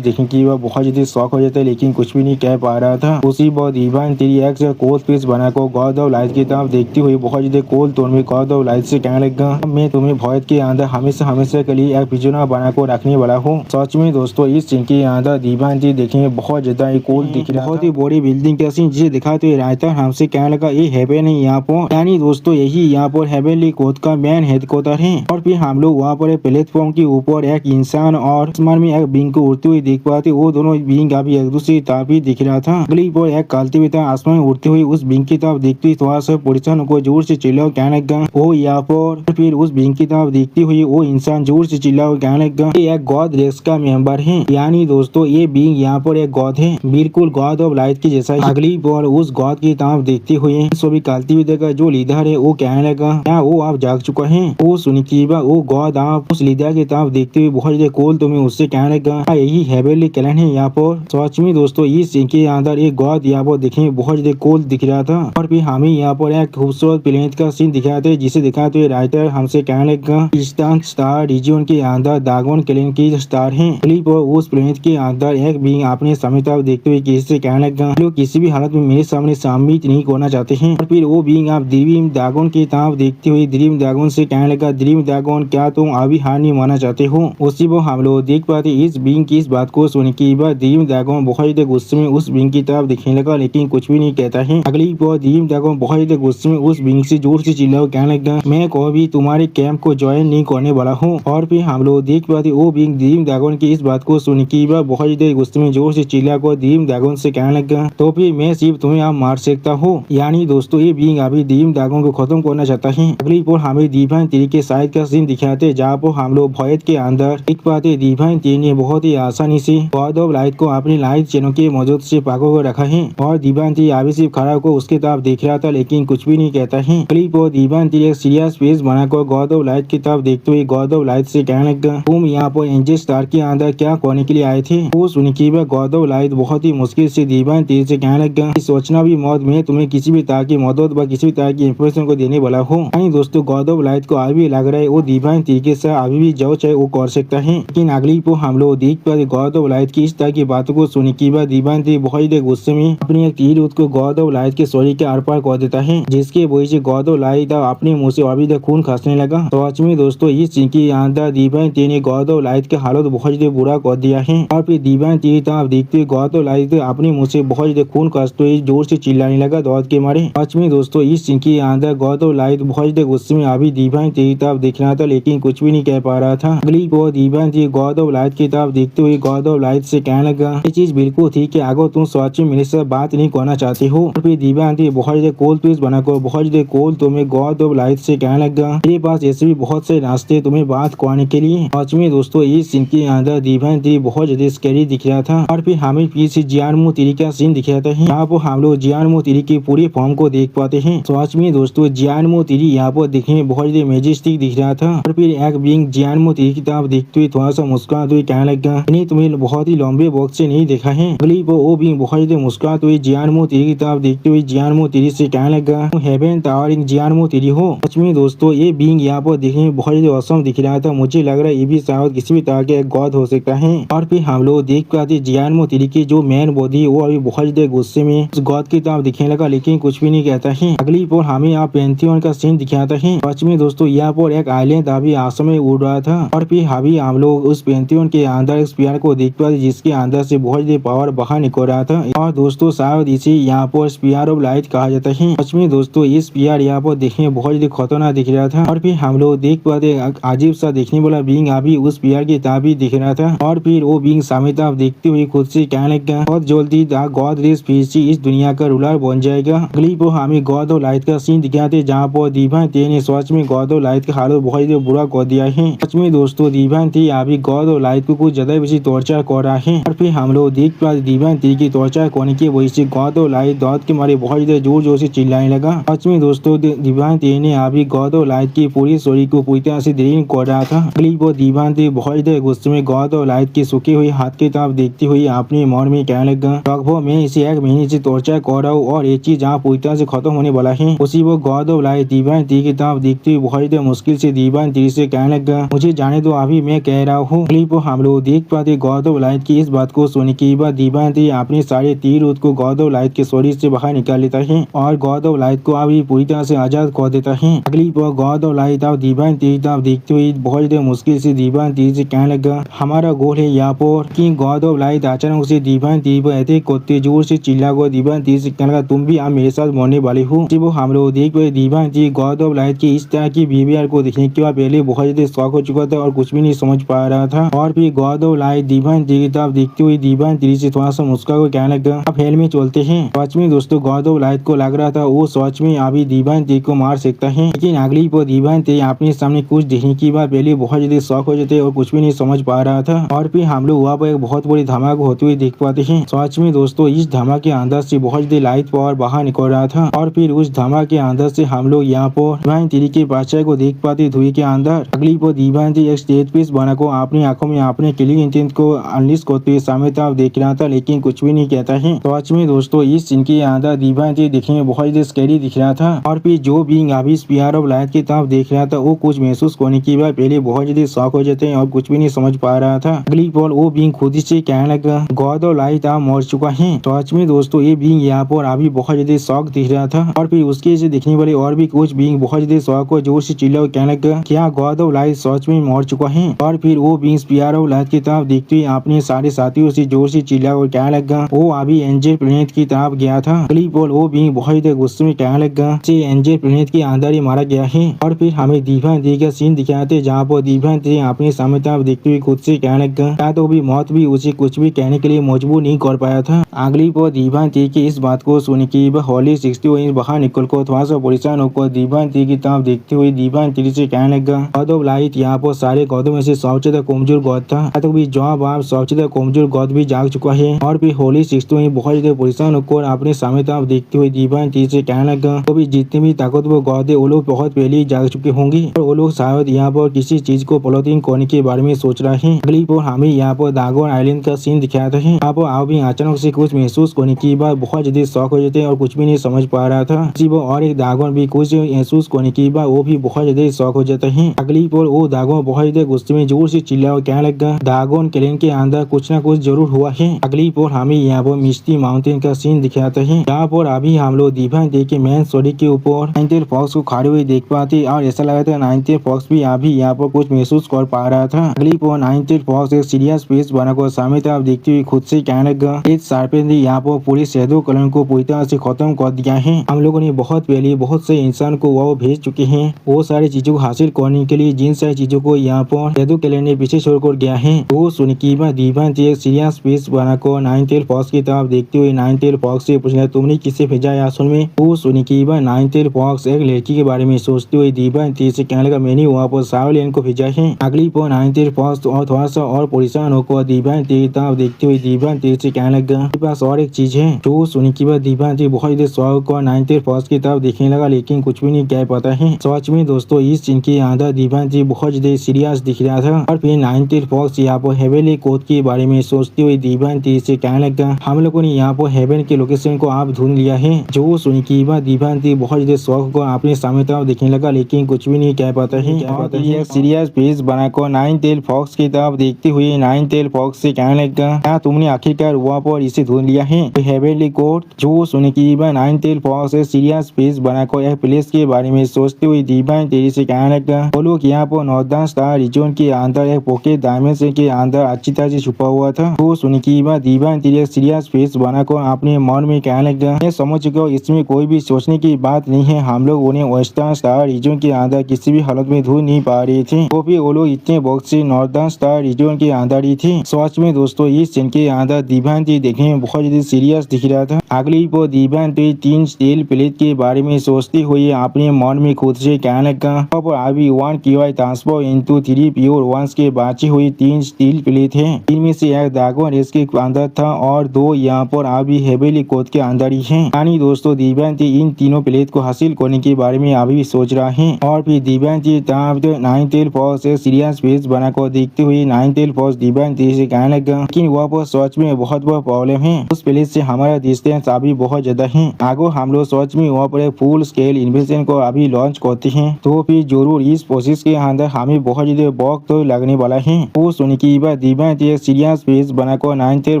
देखने की वह बहुत ज्यादा शौक हो जाता है लेकिन कुछ भी नहीं कह पा रहा था। उसी पर डिवाइन थ्री एक कोल पीस बनाकर गौरव लाइट की तरफ देखती हुई बहुत ज्यादा कोल तोड़ में गौरव लाइट से कहने लगा मैं तुम्हें भय के अंदर हमेशा हमेशा के लिए एक पिजोनर बनाकर रखने वाला हूँ। सच में दोस्तों इस सीन के अंदर डिवाइन थ्री देखने में बहुत ज्यादा कोल दिख रहा बहुत ही बड़ी बिल्डिंग का सीन जिसे दिखाते हुए रायता हमसे कहने लगा ये हेवन है यहाँ पर यानी दोस्तों यही यहाँ पर हेवनली कोड का मेन हेडक्वार्टर है। और फिर हम लोग वहाँ पर प्लेटफॉर्म के ऊपर एक इंसान और आसमान में एक बिंग को उड़ते हुए देख पाते वो दोनों बिंग अभी एक दूसरे तरफ ही दिख रहा था। अगली पर एक कालते हुए आसमान में उड़ते हुए उस बिंग की तरफ देखते हुए थोड़ा सा परेशान को जोर से चिल्लाओ कहने लगा वो यहाँ पर। फिर उस बिंग की तरफ देखते हुए वो इंसान जोर से चिल्लाओ कहने लगा ये एक गॉड रेस का मेंबर है यानी दोस्तों ये बिंग यहाँ पर एक गॉड है बिल्कुल गॉड ऑफ लाइट की जैसा। अगली पर उस गॉड की तरफ देखते हुए सभी कालती हुई देखा जो लीडर है वो कहने लगा क्या वो आप जाग चुका है। वो सुनिकीबा वो गॉड आप उस लीडर की तरफ देखते हुए बहुत ज्यादा कोल तुम्हें उससे कहने लगा यही हेवनली क्लैन है यहाँ पर। सच में दोस्तों इस सीन के अंदर एक गॉड यहाँ पर दिखने में बहुत ज्यादा कोल दिख रहा था। और फिर हमें यहाँ पर एक खूबसूरत प्लेनेट का सीन दिखाते हैं जिसे दिखाते हुए राइटर हमसे कहने लगा ईस्टर्न स्टार रीजन के अंदर ड्रैगन क्लैन की स्टार है। क्लिप उस प्लेनेट के अंदर एक बीइंग अपने सामने तरफ देखते हुए किसी से कहने लगा लोग किसी भी हालत में मेरे सामने सम्मिलित नहीं करना चाहते हैं। और फिर वो बीइंग आप ड्रीम ड्रैगन की तरफ देखते हुए ड्रीम ड्रैगन से कहने लगा ड्रीम ड्रैगन क्या तुम अभी हार नहीं मानना चाहते हो। उसी वो हम लोग देख पाते इस बीइंग की इस बात को सुन के बाद ड्रीम ड्रैगन बहुत ज्यादा गुस्से में उस बीइंग की तरफ दिखने लगा लेकिन कुछ भी नहीं कहता है। अगली बार ड्रीम ड्रैगन बहुत ज्यादा गुस्से में उस बीइंग से जोर से चिल्लाओ कहने लगा मैं कभी तुम्हारे कैंप को ज्वाइन नहीं करने वाला हूँ। और फिर हम लोग देख पाते वो बीइंग ड्रीम ड्रैगन की इस बात को सुन के बाद बहुत ज्यादा गुस्से में जोर से चिल्ला कर ड्रीम ड्रैगन से कहने लगा तो फिर मैं सिर्फ तुम्हें आप मार सकता हूँ। यानी दोस्तों ये बीइंग अभी ड्रीम ड्रैगन को खत्म करना चाहता है। अगली पर हमें डिवाइन थ्री के साइड का सीन दिखाते जहाँ पर हम लोग भयत के अंदर देख पाते डिवाइन थ्री ने बहुत ही आसानी से गॉड ऑफ लाइट को अपनी लाइट चैनल के मदद से पाको को रखा है। और डिवाइन थ्री अभी सिर्फ खड़ा को उसके तरफ देख रहा था लेकिन कुछ भी नहीं कहता है। अगली पर डिवाइन थ्री एक सीरियस फेस बनाकर गॉड ऑफ लाइट की तरफ देखते हुए गॉड ऑफ लाइट से कहने लगा तुम यहाँ पर एंजल स्टार के अंदर क्या करने के लिए आए थे। वो सुन के गॉड ऑफ लाइट बहुत ही मुश्किल से डिवाइन थ्री से कहने लगा सोचना भी मौत में तुम्हें किसी भी तरह की मदद व किसी भी तरह की इंफॉर्मेशन को देने वाला हूँ। दोस्तों गॉड ऑफ लाइट को अभी लग रहा है वो डिवाइन थ्री के साथ अभी भी जाओ चाहे वो कर सकता है। लेकिन अगली पर हम लोग देख पाते गौरव वलायत की इस तरह की बातों को सुनने के बाद दीवानती बहुत ही गुस्से में अपनी एक तीर को गौरव वलायत के शरीर के आर पार कर देता है, जिसके वजह से गौरव वलायत अपने मुंह से अभी तक खून खसने लगा। तो सच में दोस्तों इस सीन के अंदर दीवानती ने गौरव वलायत के हालत बहुत ही बुरा कर दिया है और फिर दीवानती तरफ देखते हुए गौरव वलायत अपने मुंह से बहुत ही खून खसते हुए जोर से चिल्लाने लगा दर्द के मारे। सच में दोस्तों इस सीन के अंदर गौरव वलायत बहुत ही गुस्से में अभी दीवानती तरफ देख रहा था, लेकिन कुछ भी नहीं कह पा रहा था। अगली बार दीवानती गौरव वलायत की तरफ देखते हुए गौरव वलायत से कहने लगा ये चीज बिल्कुल ठीक है, अगर तुम सच में मेरे साथ बात नहीं करना चाहते हो। और फिर दीवानती बहुत ही कोल ट्विस्ट बनाकर बहुत ही कोल तुम्हें गौरव वलायत से कहने लगा मेरे पास ऐसे भी बहुत से रास्ते तुम्हें बात करने के लिए। सच में दोस्तों इस सीन के अंदर दीवानती बहुत ज्यादा स्कैरी दिख रहा था और फिर हमें पीछे जियानमो तिरी का सीन दिख रहा था। यहाँ पर हम लोग जियानमो तिरी की पूरी फॉर्म को देख पाते हैं। सच में दोस्तों जियानमो तिरी यहाँ पर दिखने में बहुत ही मेजेस्टिक दिख रहा था और फिर एक बीइंग जियानमो तिरी की तरफ देखते हुए थोड़ा सा मुस्कुराते हुए कहने लगा नहीं तुम्हें बहुत ही लंबे वक्त से नहीं देखा है। अगली वो भी बहुत ही मुस्कुराते हुए जियानमो तिरी की तरफ देखते हुए जियानमो तिरी से कहने लगा तुम हेवन टावरिंग जियानमो तिरी हो। सच में दोस्तों ये बीइंग यहाँ पर देखने में बहुत ही औसम दिख रहा था, मुझे लग रहा है ये भी शायद किसी भी तरह के एक गॉड हो सकता है। और फिर हम लोग देख पाते जियानमो तिरी की जो मेन बॉडी वो अभी बहुत ज्यादा गुस्से में उस गॉड की तरफ दिखने लगा, लेकिन कुछ भी नहीं कहता है। अगली पर हमें यहाँ पेंथियन का सीन दिखाता है। सच में दोस्तों यहाँ पर एक आइलैंड अभी आसमान में उड़ रहा था और फिर अभी हम लोग उस पेंथियन के अंदर एक स्पीयर को देख पाते जिसके अंदर से बहुत ज्यादा पावर बाहर निकल रहा था और दोस्तों शायद इसे यहाँ पर स्पीयर ऑफ लाइट कहा जाता है। सच में दोस्तों ये स्पीयर यहाँ पर देखने में बहुत ज्यादा खतरनाक दिख रहा था और फिर हम लोग देख पाते अजीब सा देखने वाला बीइंग अभी उस स्पीयर की तरफ ही दिख रहा था और फिर वो बीइंग सामने तरफ देखते हुए खुद से कहने लगा बहुत जल्दी द गॉड रेस फिर से इस दुनिया का रूलर बन जाएगा। अगली पर हमें गॉड ऑफ लाइट का सीन दिखाते जहाँ पर दीवानती ने सच में गॉड ऑफ लाइट का हालत बहुत ही बुरा कर दिया है। सच में दोस्तों दीवानती अभी गॉड ऑफ लाइट को कुछ ज्यादा बेसी टॉर्चर कर रहा है और फिर हम लोग देख पाते दीवानती की टॉर्चर करने की वजह से गॉड ऑफ लाइट दर्द के मारे बहुत ज्यादा जोर जोर से चिल्लाने लगा। सच में दोस्तों दीवानती ने अभी गॉड ऑफ लाइट की पूरी शरीर को पूरी तरह से ड्रेन कर रहा था। अगली पर दीवानती बहुत ज्यादा गुस्से में गॉड ऑफ लाइट के सूखे हुए हाथ की तरफ देखते हुए अपने मन में कहने लगा लगभग मैं इसे 1 महीने से टॉर्चर कर रहा हूँ और ये चीज जहाँ पूरी तरह से खत्म होने वाला है। उसी वो गॉड ऑफ लाइट दीवानती की तरफ देखते हुए बहुत ज्यादा मुश्किल से दीवानती से कहने लगा मुझे जाने दो अभी मैं कह रहा हूँ। अगली पर हम लोग देख पाते गॉड ऑफ लाइट की इस बात को सुनने के बाद दीवानती अपने सारे तीर को गॉड ऑफ लाइट के शरीर से बाहर निकाल लेता है और गॉड ऑफ लाइट को अभी पूरी तरह से आजाद कर देता है। अगली पर गॉड ऑफ लाइट अब दीवानती की तरफ देखते हुए बहुत ज्यादा मुश्किल से दीवानती से कहने लगा हमारा गोल है यहाँ पर कि गॉड ऑफ लाइट अचानक से दीवानती पर ऐसे करते जोर से चिल्ला कर दीवानती से कहने लगा तुम भी आप मेरे साथ मरने वाले हो। वो हम लोग देख पाए दीवानती गॉड ऑफ लाइट की इस तरह की बिहेवियर को देखने के बाद पहले बहुत ज्यादा शौक हो चुका था और कुछ भी नहीं समझ पा रहा था और फिर गॉड ऑफ लाइट दीवानती की तरफ देखते हुए दीवानती से थोड़ा सा मुस्कुरा कर कहने लगा अब हेल में चलते हैं। सच में दोस्तों गॉड ऑफ लाइट को लग रहा था वो सच में अभी दीवानती को मार सकता है, लेकिन अगली पर दीवानती अपने सामने कुछ देखने के बाद पहले बहुत ज्यादा शौक हो जाते और कुछ भी नहीं समझ पा रहा था और फिर हम लोग वहाँ पर एक बहुत बड़ी धमाका होते हुए देख पाते हैं। सच में दोस्तों इस धमाके के अंदर से बहुत ज्यादा लाइट पावर बाहर निकल रहा था और फिर उस धमाके के अंदर से हम लोग यहाँ पर दीवानती के बादशाह को देख पाते धुएं के अंदर। अगली पर दीवानती एक स्टेज पीस बनाकर अपनी आंखों में अपने किलिंग इंटेंट को अनलिश करते हुए सामने तरफ देख रहा था, लेकिन कुछ भी नहीं कहता है। सच में दोस्तों इस सीन के अंदर दीवानती दिखने में बहुत ज्यादा स्कैरी दिख रहा था और फिर जो बीइंग अभी स्पीयर ऑफ लाइट की तरफ देख रहा था वो कुछ महसूस करने के बाद पहले बहुत ज्यादा शॉक हो जाते हैं और कुछ भी नहीं समझ पा रहा था। अगली पर वो बीइंग खुद से कहने लगा गॉड ऑफ लाइट आप मर चुका है। सच में दोस्तों ये बीइंग यहाँ पर अभी बहुत ज्यादा शौक दिख रहा था और फिर उसके से दिखने वाले और भी कुछ बीइंग बहुत ज्यादा शौक को जोर से चिल्ला और कहने लगा क्या गॉड ऑफ लाइट सच में मर चुका है। और फिर वो बीइंग स्पीयर ऑफ लाइट की तरफ देखते हुए अपने सारे साथियों से जोर से चिल्ला और कहने लगा वो अभी एंजल प्लेनेट की तरफ गया था। अगली पर वो बीइंग बहुत ज्यादा गुस्से में कहने लगा से एंजल प्लेनेट के अंदर ही मारा गया है और फिर हमें दीवानती का सीन दिखाते जहाँ पर दीवानती अपने सामने तरफ देखते हुए खुद से कहने लगा क्या तो भी मौत भी उसे कुछ भी कहने के लिए मजबूर नहीं कर पाया था। अगली पर दीवानती की इस बात को सुन के होली 60 बाहर निकल कर थोड़ा सा परेशान होकर दीवानती की तरफ देखते हुए दीवानती से कहने लगा गॉड ऑफ लाइट यहाँ पर सारे गॉडों में से सबसे ज्यादा कमजोर गॉड था तो भी जॉब आप सबसे ज्यादा कमजोर गॉड भी जाग चुका है। और फिर होली 60 बहुत ज्यादा परेशान होकर अपने सामने तरफ देखते हुए दीवानती से कहने लगा तो भी जितने भी ताकतवर गॉड है वो लोग बहुत पहले ही जाग चुके होंगे और वो लोग शायद यहाँ पर किसी चीज को प्लॉटिंग करने के बारे में सोच रहे हैं। अगली पर हमें यहाँ पर दागोन आइलैंड का सीन दिखाता है। यहाँ पर आप भी अचानक से कुछ महसूस करने के बाद बहुत ज्यादा शौक हो जाते हैं और कुछ भी नहीं समझ पा रहा था। इसी पर और एक दागोन भी कुछ महसूस करने के बाद वो भी बहुत ज्यादा शौक हो जाता है। अगली पर वो दागोन बहुत ज्यादा गुस्से में जोर से चिल्ला और कहने लगा, ड्रैगन क्लैन के अंदर कुछ न कुछ जरूर हुआ है। अगली पर हमें यहाँ पर मिस्टी माउंटेन का सीन दिखाता है। यहाँ पर अभी हम लोग डिवाइन डे के मेन स्टोरी के ऊपर नाइन टेल फॉक्स को खड़े हुए देख पाते और ऐसा लगा था नाइन टेल फॉक्स भी अभी यहाँ पर कुछ महसूस कर पा रहा था। अगली पर नाइन टेल फॉक्स एक सीरियस फेस बनाकर सामने तरफ देखते हुए खुद से कहने लगा, इस सार्पेंट ने यहाँ पर पूरी शैडो क्लैन को पूरी तरह से खत्म कर दिया है। हम लोगों ने बहुत पहले बहुत से इंसान को वो भेज चुके हैं। वो सारी चीजों को हासिल करने के लिए जिन सारी चीजों को यहाँ पर शैडो क्लैन ने पीछे छोड़कर गया है। वो सुन के बाद डिवाइन डे एक सीरियस फेस बनाकर नाइन टेल फॉक्स की तरफ देखते हुए नाइन टेल फॉक्स से पूछना, तुमने किसे भेजा है असल में? वो सुन के बाद नाइन टेल फॉक्स एक लड़की के बारे में सोचते हुए डिवाइन डे से कहने लगा, मैंने वहाँ पर शाओलिन को भेजा है। अगली पर नाइन टेल फॉक्स और थोड़ा सा और परेशान होकर डिवाइन डे की तरफ देखते हुए डिवाइन डे से कहने लगा, मेरे पास और एक चीज है। जो सुन के बाद डिवाइन डे बहुत ही शौक और नाइन टेल फॉक्स की तरफ देखने लगा, लेकिन कुछ भी नहीं कह पाता है। सच में दोस्तों इस सीन के अंदर डिवाइन डे बहुत ज्यादा सीरियस दिख रहा था। और फिर नाइन टेल फॉक्स यहाँ पर हेवेली कोड के बारे में सोचते हुए डिवाइन डे से कहने लगा, हम लोगों ने यहाँ पर हेवन के लोकेशन को आप ढूंढ लिया है। जो सुन के बाद डिवाइन डे बहुत ज्यादा शौक को अपने सामने तरफ देखने लगा, लेकिन कुछ भी नहीं कह पाता है। सीरियस फेस बनाकर नाइन टेल फॉक्स की तरफ देखते हुए नाइन टेल फॉक्स से कहने लगा, क्या तुमने आखिरकार वहाँ पर इसे ढूंढ लिया है हेवेली कोड? जो सुन के बाद nine tail fox serious face बनाकर एक प्लेस के बारे में सोचते हुए डिवाइन डे से कहने लगा, वो लोग यहाँ पर नॉर्दर्न स्टार रीजन के अंदर एक पॉकेट डायमेंशन के अंदर अच्छी तरह से छुपा हुआ था। तो सुन के बाद डिवाइन डे सीरियस फेस बनाकर अपने मन में कहने लगा, मैं समझ चुका, इसमें कोई भी सोचने की बात नहीं है। हम लोग उन्हें वेस्टर्न स्टार रीजन के अंदर किसी भी हालत में ढूंढ नहीं पा रहे थे, तो भी वो लोग इतने वक्त से नॉर्दर्न स्टार रीजन के अंदर ही थे। सच में दोस्तों इस सीन के अंदर डिवाइन डे देखने में बहुत ज्यादा सीरियस दिख रहा था। अगली पर डिवाइन डे 3 स्टील प्लेट के बारे में सोचते हुए अपने मन में खुद से कहने लगा, अब अभी 1 QI transfer into 3 pure ones के बाची हुई 3 स्टील प्लेट है। इनमें से एक ड्रैगन रेस के अंदर था और 2 यहाँ पर अभी हेवेली कोड के अंदर ही है। यानी दोस्तों डिवाइन डे इन तीनों प्लेट को हासिल करने के बारे में अभी सोच रहा है। और फिर divine day nine tail fox से सीरियस फेस बनाकर देखते हुए nine tail fox divine day से कहने लगा, लेकिन वहाँ पर सच में बहुत बड़ा प्रॉब्लम है। उस प्लेस से हमारा डिस्टेंस अभी बहुत ज्यादा है। आगे हम लोग सच में वहाँ पर एक फुल स्केल इन्वेजन को अभी लॉन्च करते हैं, तो फिर जरूर इस प्रोसेस के अंदर हमें बहुत ज्यादा वक्त तो लगने वाला है। वो सुन के बाद डिवाइन डे सीरियस फेस बनाकर नाइन टेल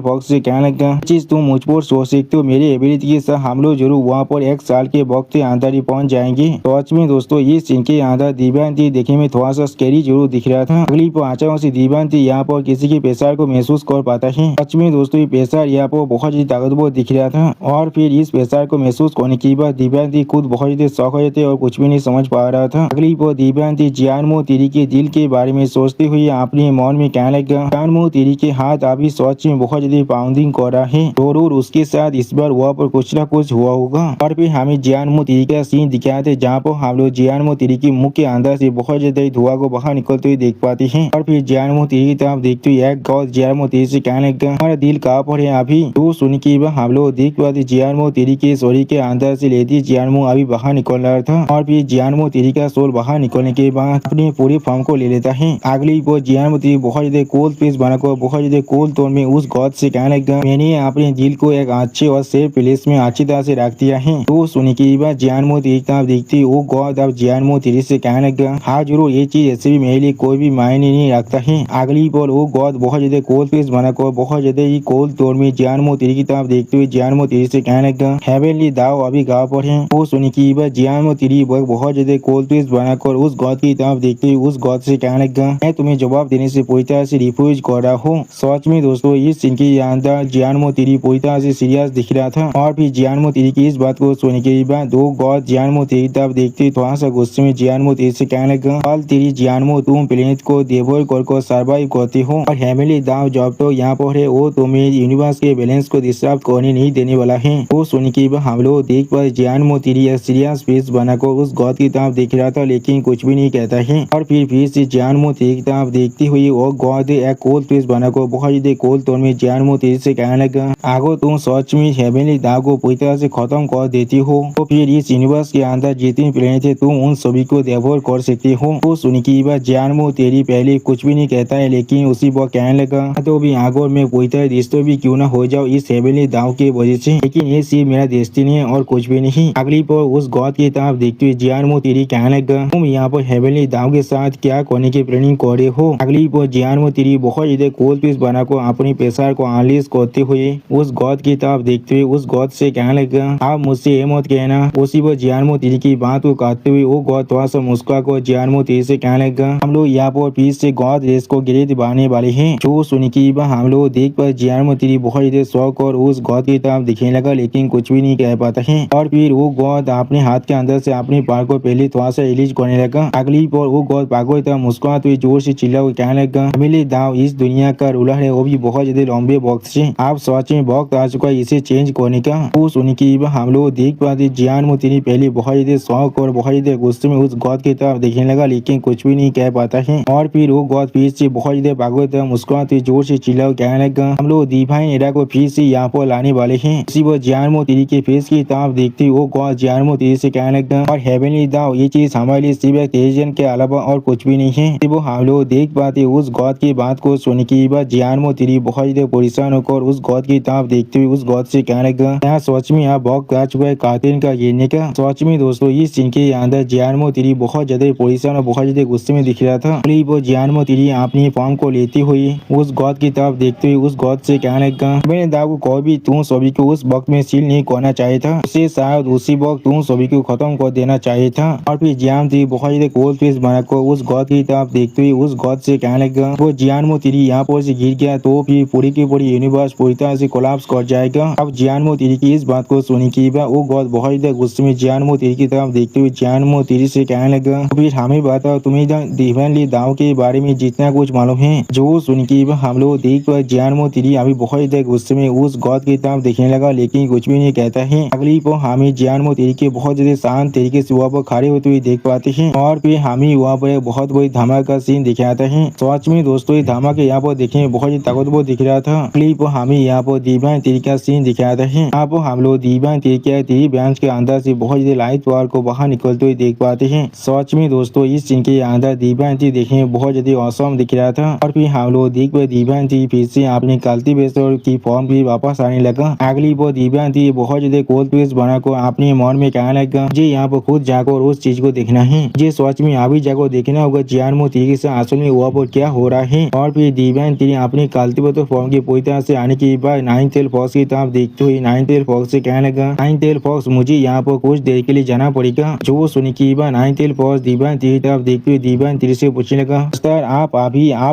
फॉक्स से कहने लगा, चीज तुम मुझ पर सोच सकते हो, मेरी एबिलिटी के साथ हम लोग जरूर वहाँ पर 1 साल के वक्त के अंदर ही पहुँच जाएंगे। सच में दोस्तों इस सीन के अंदर डिवाइन डे देखने में थोड़ा सा स्कैरी जरूर दिख रहा था। अगली पर अचानक से डिवाइन डे यहाँ पर किसी के प्रेशर को महसूस कर पाता है। सच में दोस्तों ये प्रेशर यहाँ पर बहुत ही ताकतवर दिख रहा था। और फिर इस प्रेशर को महसूस करने के बाद डिवाइन डे खुद बहुत ही शौक हो जाते और कुछ भी नहीं समझ पा रहा था। अगली पर डिवाइन डे जियानमो तेरी के दिल के बारे में सोचते हुए अपने मन में कहने लगा, जियानमो तेरी के हाथ अभी सच में बहुत ज्यादा पाउंडिंग कर रहा है, जरूर उसके साथ इस बार वहाँ पर कुछ न कुछ हुआ होगा। और फिर हमें जियानमो तेरी का सीन दिखाए थे, जहाँ पर हम लोग जियानमो तेरी के मुंह के अंदर से बहुत ज्यादा धुआं को बाहर निकलते हुए देख पाते हैं। और फिर जियानमो तेरी की तरफ देखते हुए एक गॉड जियानमो तेरी से कहने लगा, हमारा दिल कहाँ पर है अभी? तो सुन के बाद हम लोग देख पाते जियानमो तेरी के सोरी के अंदर से लेती जियानमो अभी बाहर निकल रहा था। और फिर जियानमो तेरी का सोल बाहर निकलने के बाद अपने पूरी फॉर्म को ले लेता है। अगली वो जियानमो तेरी बहुत ज्यादा कोल फेस बनाकर बहुत ज्यादा कोल तौर में उस गॉड से कहने लगा, मैंने अपने दिल को एक अच्छे और सेफ प्लेस में अच्छी तरह से रख दिया है। तो सुन के बाद जियानमो तेरी तरफ देखती वो गॉड अब जियानमो तेरी से कहने लगा, हाँ जरूर ये चीज ऐसे भी मेरे लिए कोई भी मायने नहीं रखता है। अगली बार वो गॉड बहुत ज्यादा कोल फेस बनाकर बहुत ज्यादा ही कोल तौर में जियानमो तेरी की तरफ देखते हुए जियानमो तेरी से कहने लगा, हेवेनली दाव अभी गाँव पर है। वो सुन के बाद जियानमो तेरी बहुत ज्यादा कोल फेस बनाकर उस गॉड की तरफ देखते हुए उस गॉड से कहने लगा, मैं तुम्हें जवाब देने से पूरी तरह से रिफ्यूज कर रहा हूँ। सच में दोस्तों इस सीन के अंदर जियानमो तेरी पूरी तरह से सीरियस दिख रहा था। और फिर जियानमो तेरी की इस बात को सुनने के बाद दो गॉड जियानमो तेरी तरफ देखते थोड़ा सा गुस्से में जियानमो तेरी से कहने लगा, कल तेरी जियानमो तुम प्लेनेट को डिवोर कर सर्वाइव करते हो और हेवेनली दाव जब तो यहाँ पर है वो तुम्हें यूनिवर्स के बैलेंस को डिस्टर्ब करने नहीं देने वाला है। वो सुन के बाद हम लोग देख पर जियानमो तेरी सीरियस फेस बनाकर उस गॉड की तरफ देख रहा था, लेकिन कुछ भी नहीं कहता है। और फिर से जियानमो तेरी की तरफ देखती हुई वो गॉड एक कोल फेस बनाकर बहुत ज्यादा कोल तौर में जियानमो तेरी से कहने लगा, आगो तुम सच में हेवेनली दाव को पूरी तरह से खत्म कर देती हो, तो फिर इस यूनिवर्स के अंदर जितने प्लेनेट थे तुम उन सभी को डिवोर कर सकती हो। तो सुन के बाद जियानमो तेरी पहले कुछ भी नहीं कहता है, लेकिन उसी पर कहने लगा, तो भी आगो में पूरी तरह रिश्तों भी क्यों ना हो जाओ इस हेवेनली दाव की वजह से, लेकिन ये सिर्फ मेरा डेस्टिनी है और कुछ भी नहीं। अगली पर उस गॉड की तरफ देखते हुए जियानमो तेरी कहने लगा, तुम यहाँ पर हेवनली दाव के साथ क्या करने की प्लानिंग कर रहे हो। अगली पर जियानमो तेरी बहुत ज्यादा कोल्ड पीस बनाकर अपनी प्रेशर को अनलीज करते हुए उस गॉड की तरफ देखते हुए उस गॉड से कहने लगा, आप मुझसे ये मत कहना। उसी पर जियानमो तेरी की बात को काटते हुए वो गॉड थोड़ा सा मुस्कुरा कर जियानमो तेरी से कहने लगा, हम लोग यहाँ पर फिर से गॉड रेस को गिरे दिवाने वाले हैं। जो सुनी की हम लोग देख पर जियानमो तेरी बहुत ज्यादा शौक और उस गॉड की तरफ दिखने लगा, लेकिन कुछ भी नहीं कह पाता है। और फिर वो गॉड अपने हाथ के अंदर से अपनी पार को पहले थोड़ा सा रिलीज करने लगा। अगली पर वो गॉड पागल तरह मुस्कुराते हुए जोर से चिल्ला हुआ कहने लगा, हेवनली दाव इस दुनिया का रूलर है, वो भी बहुत ज्यादा लंबे वक्त से। आप सोच में वक्त आ चुका है इसे चेंज करने का। वो सुनी की हम लोग देख पाते जियानमो तेरी पहले बहुत ज्यादा शौक और बहुत ज्यादा गुस्से में उस गॉड की तरफ देखने लगा, लेकिन कुछ भी नहीं कह पाता है। और फिर वो गॉड फिर से बहुत ज्यादा पागल तरह मुस्कुराते जोर से चिल्ला कहने लगा, हम लोग डिवाइन एरा को फिर से यहाँ पर लाने वाले हैं। उसी पर जियानमो तेरी के फेस की तरफ देखते वो गॉड जियानमो तेरी से कहने लगा, और हेवनली दाव ये चीज हमारे लिए सिर्फ एक टेंशन के अलावा और कुछ भी नहीं है। वो हम लोग देख पाते उस गॉड की बात को सुनने के बाद जियानमो तेरी बहुत ज्यादा परेशान होकर उस गॉड की तरफ देखते हुए उस गॉड से कहने लगा, यहाँ सोच में आप वक्त आ चुका है कातिल का गिरने का। सोच में दोस्तों इस सीन के अंदर जियानमो तेरी बहुत ज्यादा परेशान और बहुत ज्यादा गुस्से में दिख रहा था। वो जियानमो तेरी अपनी फॉर्म को लेती हुई उस गॉड की तरफ देखते हुए उस गॉड से कहने लगा, मैंने दाव को भी तुम सभी को उस वक्त में सील नहीं करना चाहिए था, उसे शायद उसी वक्त तुम सभी को खत्म कर देना चाहिए था। और फिर जियान तेरी बहुत ज्यादा कोल्ड फेस बनाकर उस गॉड की तरफ देखते हुए उस गॉड से कहने लगा, वो जियानमो तेरी यहाँ पर से गिर गया तो फिर पूरी की पूरी यूनिवर्स पूरी तरह से कोलैप्स कर जाएगा। अब जियानमो तेरी की इस बात को सुनी की वो गॉड बहुत ज्यादा गुस्से में जियानमो तेरी की तरफ देखते हुए जियानमो तेरी से कहने लगा, फिर हमें बताओ तुम्हें डिवाइनली दाव के बारे में जितना कुछ मालूम है। जो सुन की हम लोग देख पर जियानमो तेरी अभी बहुत ज्यादा गुस्से में उस गॉड की तरफ देखने लगा, लेकिन कुछ भी नहीं कहता है। अगली पर हमें जियानमो तेरी के बहुत ज्यादा शांत तरीके से वहाँ पर खड़े होते हुए देख पाते हैं। और फिर हमें वहाँ पर बहुत बड़ी धमाका सीन दिखाता है। सच में दोस्तों ये धमाके यहाँ पर देखने में बहुत ज्यादा ताकतवर दिख रहा था। अगली पर हमें यहाँ पर डिवाइन तेरी का सीन दिखाता है। यहाँ पर हम लोग डिवाइन तेरी ब्रांच के अंदर से बहुत ज्यादा लाइट पावर को बाहर निकलते हुए देख पाते हैं। सच में दोस्तों इस सीन के अंदर डिवाइन तेरी देखने में बहुत ज्यादा औसम दिख रहा था। और फिर हम लोग देख पर डिवाइन तेरी फिर से अपने कल्टीवेटर की फॉर्म भी वापस आने लगा। अगली पर डिवाइन तेरी बहुत ज्यादा कोल्ड पेस्ट बनाकर अपने मन में कहने लगा, मुझे यहाँ पर खुद जाकर उस चीज को देखना है, मुझे सच में अभी जाकर देखना होगा जियानमो तेरी से असल में वहाँ पर क्या हो रहा है। और फिर डिवाइन तेरी अपने कल्टीवेटर फॉर्म की पूरी तरह से आने के बाद नाइन टेल फॉक्स की तरफ देखते हुए नाइन टेल फॉक्स से कहने लगा, नाइन टेल फॉक्स मुझे यहाँ पर कुछ देर के लिए जाना पड़ेगा। जो सुनी की बात नाइन टेल फॉक्स डिवाइन तेरी तरफ देखते हुए डिवाइन तेरी से पूछने लगा, सर आप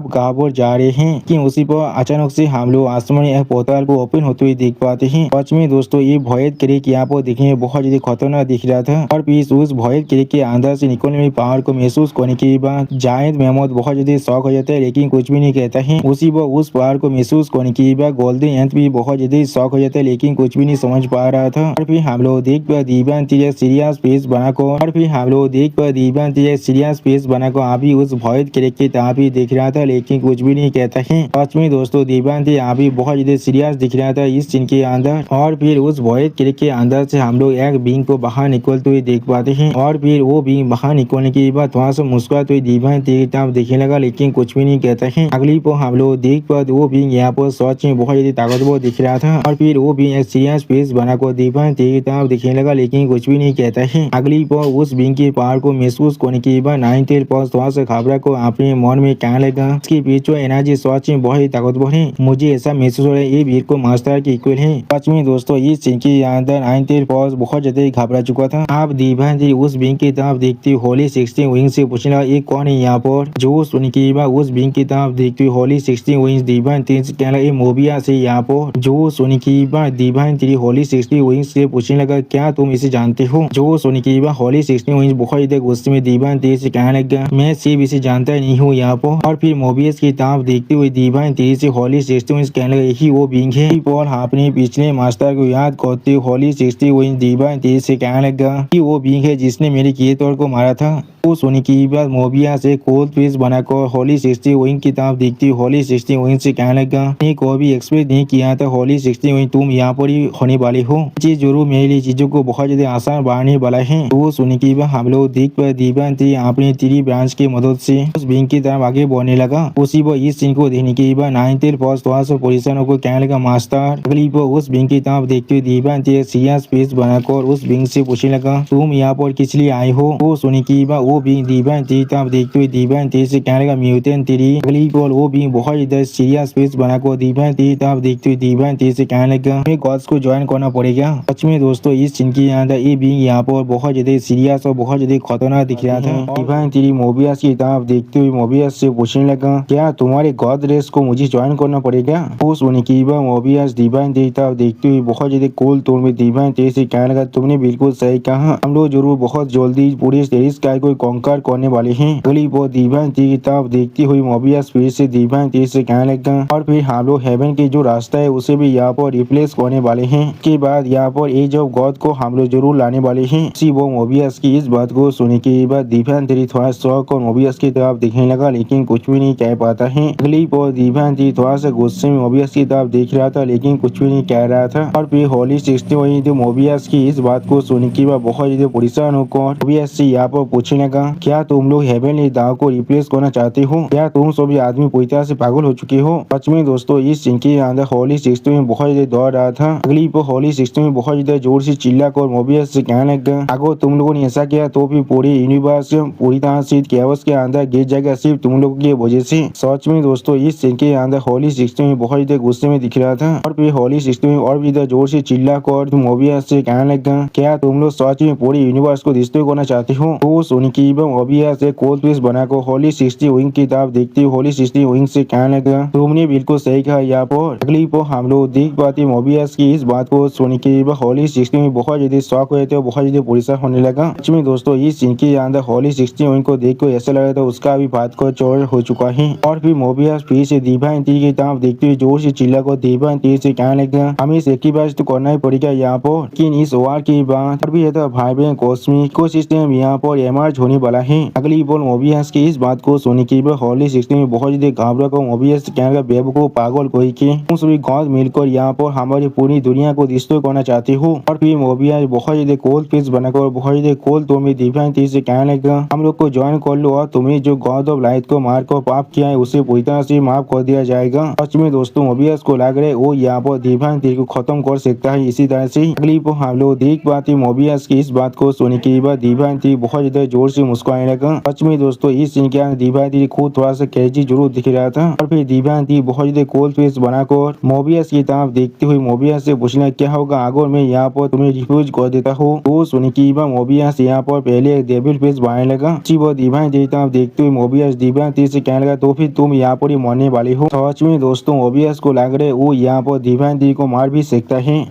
कहाँ पर जा रहे हैं। कि उसी पर अचानक से हम लोग आसमान एक पोर्टल को ओपन होते हुए देख पाते हैं। सच में दोस्तों ये भॉयड क्रेक यहाँ पर देखने में बहुत ज्यादा खतरनाक दिख रहा था। और फिर उस भॉयड क्रेक के अंदर से निकलने में पावर को महसूस करने के बाद जायंट मेमोथ बहुत ज्यादा शॉक हो जाता है, लेकिन कुछ भी नहीं कहता है। उसी पर उस पावर को महसूस करने के बाद गोल्डन एंथ भी बहुत ज्यादा शॉक हो जाता है, लेकिन कुछ भी नहीं समझ पा रहा था। और फिर हम लोग देख पर डिवाइन तेरी सीरियस फेस बनाकर और फिर हम लोग देख पर डिवाइन तेरी सीरियस फेस बनाकर अभी उस भॉयड क्रेक की तरफ ही देख रहा था, लेकिन कुछ भी नहीं कहता है। सच में दोस्तों डिवाइन तेरी अभी बहुत ज्यादा सीरियस दिख रहा था इस सीन के अंदर। और फिर उस भॉयड क्रेक के अंदर से हम लोग एक बींग को बाहर निकलते हुए देख पाते हैं। और फिर वो बींग बाहर निकलने के बाद थोड़ा सा मुस्कुराते हुए डिवाइन तेरी तरफ देखने लगा, लेकिन कुछ भी नहीं कहता है। अगली पर हम लोग देख पाते वो बींग यहाँ पर सच में बहुत ज्यादा ताकतवर दिख रहा था। और फिर वो बींग एक सीरियस फेस बनाकर डिवाइन तेरी तरफ देखने लगा, लेकिन कुछ भी नहीं कहता है। अगली पर उस बींग के पावर को महसूस करने के बाद नाइन टेल फॉक्स थोड़ा सा घबरा को अपने मन में कहने लगा, इसके पीछे एनर्जी सच में बहुत ही ताकतवर है, मुझे ऐसा महसूस हो रहा है ये वीर को मास्टर के इक्वल है। सच में दोस्तों इस सीन के अंदर नाइन टेल फॉक्स बहुत ज्यादा घबरा चुका था। आप डिवाइन तेरी उस बींग की तरफ देखते होली 16 विंग से पूछने लगा ये कौन है यहाँ पर। जो सुन के बाद उस बींग की तरफ देखते होली 16 विंग डिवाइन तेरी से कहने लगा ये मोबिया से यहाँ पर। जो सुन के बाद डिवाइन तेरी होली 16 विंग से पूछने लगा क्या तुम इसे जानते हो। जो सुन के बाद होली 16 विंग बहुत ज्यादा गुस्से में डिवाइन तेरी से कहने लगा मैं सिर्फ इसे जानता नहीं हूँ यहाँ पर। और फिर मोबियस की तरफ देखते हुए डिवाइन तेरी से होली 16 विंग कहने लगा यही वो बींग है। और अपने पिछले मास्टर को याद करते होली 16 विंग डिवाइन तेरी से कहने लगा कि वो बींग है जिसने मेरे क्रिएटर को मारा था। वो सुनी की बाद मोबिया से कोल्ड फेस बनाकर होली 60 विंग की तरफ देखती होली 60 विंग से कहने लगा मैं को भी एक्सपेक्ट नहीं किया था होली 60 विंग तुम यहाँ पर ही होने वाले हो, चीज जरूर मेरे लिए चीजों को बहुत ज्यादा आसान बढ़ाने वाला है। वो सुनी की बाद हम लोग देख पर डिवाइन तेरी अपनी तेरी ब्रांच की मदद से उस बींग की तरफ आगे बढ़ने लगा। उसी पर इस सीन को देखने के बाद नाइन टेल फॉक्स थोड़ा सा पोजीशन को कहने लगा मास्टर। अगली पर उस बींग विंग की तरफ देखते हुए दीपांती एक सीरियस फेस बनाकर उस विंग से पूछने लगा, तुम यहाँ पर किस लिए आए हो? वो सुनी की वो विंग दीपांती की तरफ देखते हुए दीपांती से कहने लगा, म्यूटेंट तेरी अगली कॉल। वो विंग बहुत ज्यादा सीरियस फेस बनाकर दीपांती की तरफ देखते हुए दीपांती से कहने लगा, हमें गॉड्स को ज्वाइन करना पड़ेगा। सच में दोस्तों इस सीन के अंदर ये विंग यहाँ पर बहुत ज्यादा सीरियस और बहुत ज्यादा खतरनाक दिख रहा था। दीपांती मोबियस की तरफ देखते हुए मोबियस से पूछने लगा, क्या तुम्हारे गॉड रेस को मुझे ज्वाइन करना पड़ेगा? वो सुनी की मोबियस दीपांती की तरफ देखते हुए बहुत ज्यादा कूल टोन में दीपांती से कहने लगा, तुमने बिल्कुल सही कहा, हम लोग जरूर बहुत जल्दी पूरे स्टेरिस स्काई को कॉन्कर करने वाले हैं। अगली वो दीपांती की तरफ देखती हुई मोबियस फिर से दीपांती से कहने लगा, और फिर हम लोग हेवन के जो रास्ता है उसे भी यहाँ पर रिप्लेस करने वाले हैं। के बाद यहाँ पर एज ऑफ गॉड को हम लोग जरूर लाने वाले हैं। इसी वो मोबियस की इस बात को सुनने के बाद दीपांती थोड़ा शौक और मोबियस की तरफ देखने लगा, लेकिन कुछ भी नहीं कह पाता है। अगली वो दीपांती थोड़ा सा गुस्से में मोबियस की तरफ देख रहा था, लेकिन कुछ भी नहीं कह रहा था। और फिर होली 60 वही तो मोबियस की इस बात को सुनने के बाद बहुत ज्यादा परेशान होकर मोबियस से यहाँ पर पूछने लगा, क्या तुम लोग हेवनली दाव को रिप्लेस करना चाहते हो? क्या तुम सभी आदमी पूरी तरह से पागल हो चुके हो? सच में दोस्तों इस सीन के अंदर होली 60 में बहुत ज्यादा दौड़ रहा था। अगली पर होली 60 में बहुत ज्यादा जोर से चिल्ला कर मोबियस से कहने लगा, अगर तुम लोगों ने ऐसा किया तो फिर पूरी यूनिवर्स पूरी तरह से कैओस के अंदर गिर जाएगा, सिर्फ तुम लोगों की वजह से। सच में दोस्तों इस सीन के अंदर होली 60 में बहुत ज्यादा गुस्से में दिख रहा था। और फिर होली 60 में और भी ज्यादा जोर से चिल्ला कर मोबियस से कहने लगा, क्या तुम लोग सच में पूरी यूनिवर्स को डिस्ट्रॉय करना चाहते हो? तो सोनी की मोबियस से कोल्ड पीस बनाकर होली 60 विंग की तरफ देखते हुए होली 60 विंग से कहने लगा, तुमने बिल्कुल सही कहा। यहाँ पर अगली पर हम लोग देख पाते मोबियस की इस बात को सुन के होली 60 में बहुत ज्यादा शौक हुए थे और बहुत ज्यादा परेशान होने लगा। सच में दोस्तों इस सीन के अंदर होली 60 विंग को देख कर ऐसा लगा था उसका भी बात को चोर हो चुका है। और फिर मोबियस फिर से दीपांती की तरफ देखते हुए जोर से चिल्ला कर दीपांती से कहने लगा, हमें सेक्रीफाइस तो करना ही पड़ेगा यहाँ पर, लेकिन इस वार की बात और भी भाई बहन कॉस्मिक सिस्टम यहाँ पर इमर्ज होने वाला है। अगली बोल मोबियस की इस बात को सुनने के बाद होली 60 में बहुत ज्यादा घबरा कर मोबियस कहने लगा, बेवकूफ पागल कोई के तुम सभी गॉड मिलकर यहाँ पर हमारी पूरी दुनिया को डिस्ट्रॉय करना चाहते हो। और फिर मोबियस बहुत ज्यादा कोल्ड पीस बनाकर बहुत ज्यादा कोल्ड तुम्हें दीपांती से कहने लगा, हम लोग को ज्वाइन कर लो और तुम्हें जो गॉड ऑफ लाइट को मार कर पाप किया है उसे पूरी तरह से माफ कर दिया जाएगा। सच में दोस्तों मोबियस को लग रहा है वो यहाँ पर दीपांती को खत्म कर सकता है इसी तरह से। अगली पर हम लोग देख पाते मोबियस की इस बात को सुनने के बाद दीपांती बहुत ज्यादा जोर से मुस्कुराने लगा। सच में दोस्तों इस सीन के अंदर दीपांती खुद थोड़ा सा क्रेजी जरूर दिख रहा था। और फिर दीपांती बहुत ज्यादा कोल्ड फेस बनाकर मोबियस की तरफ देखते हुए मोबियस से पूछना, क्या होगा अगर मैं यहाँ पर तुम्हें रिफ्यूज कर देता हूँ? तो सुनने की बाद मोबियस यहाँ पर पहले एक डेविल फेस बनाने लगा। वो दीपांती की तरफ देखते हुए मोबियस दीपांती से कहने लगा, तो फिर तुम यहाँ पर ही मरने वाले हो। सच में दोस्तों मोबियस को लग रहा है वो यहाँ पर दीपांती को मार भी सकता है।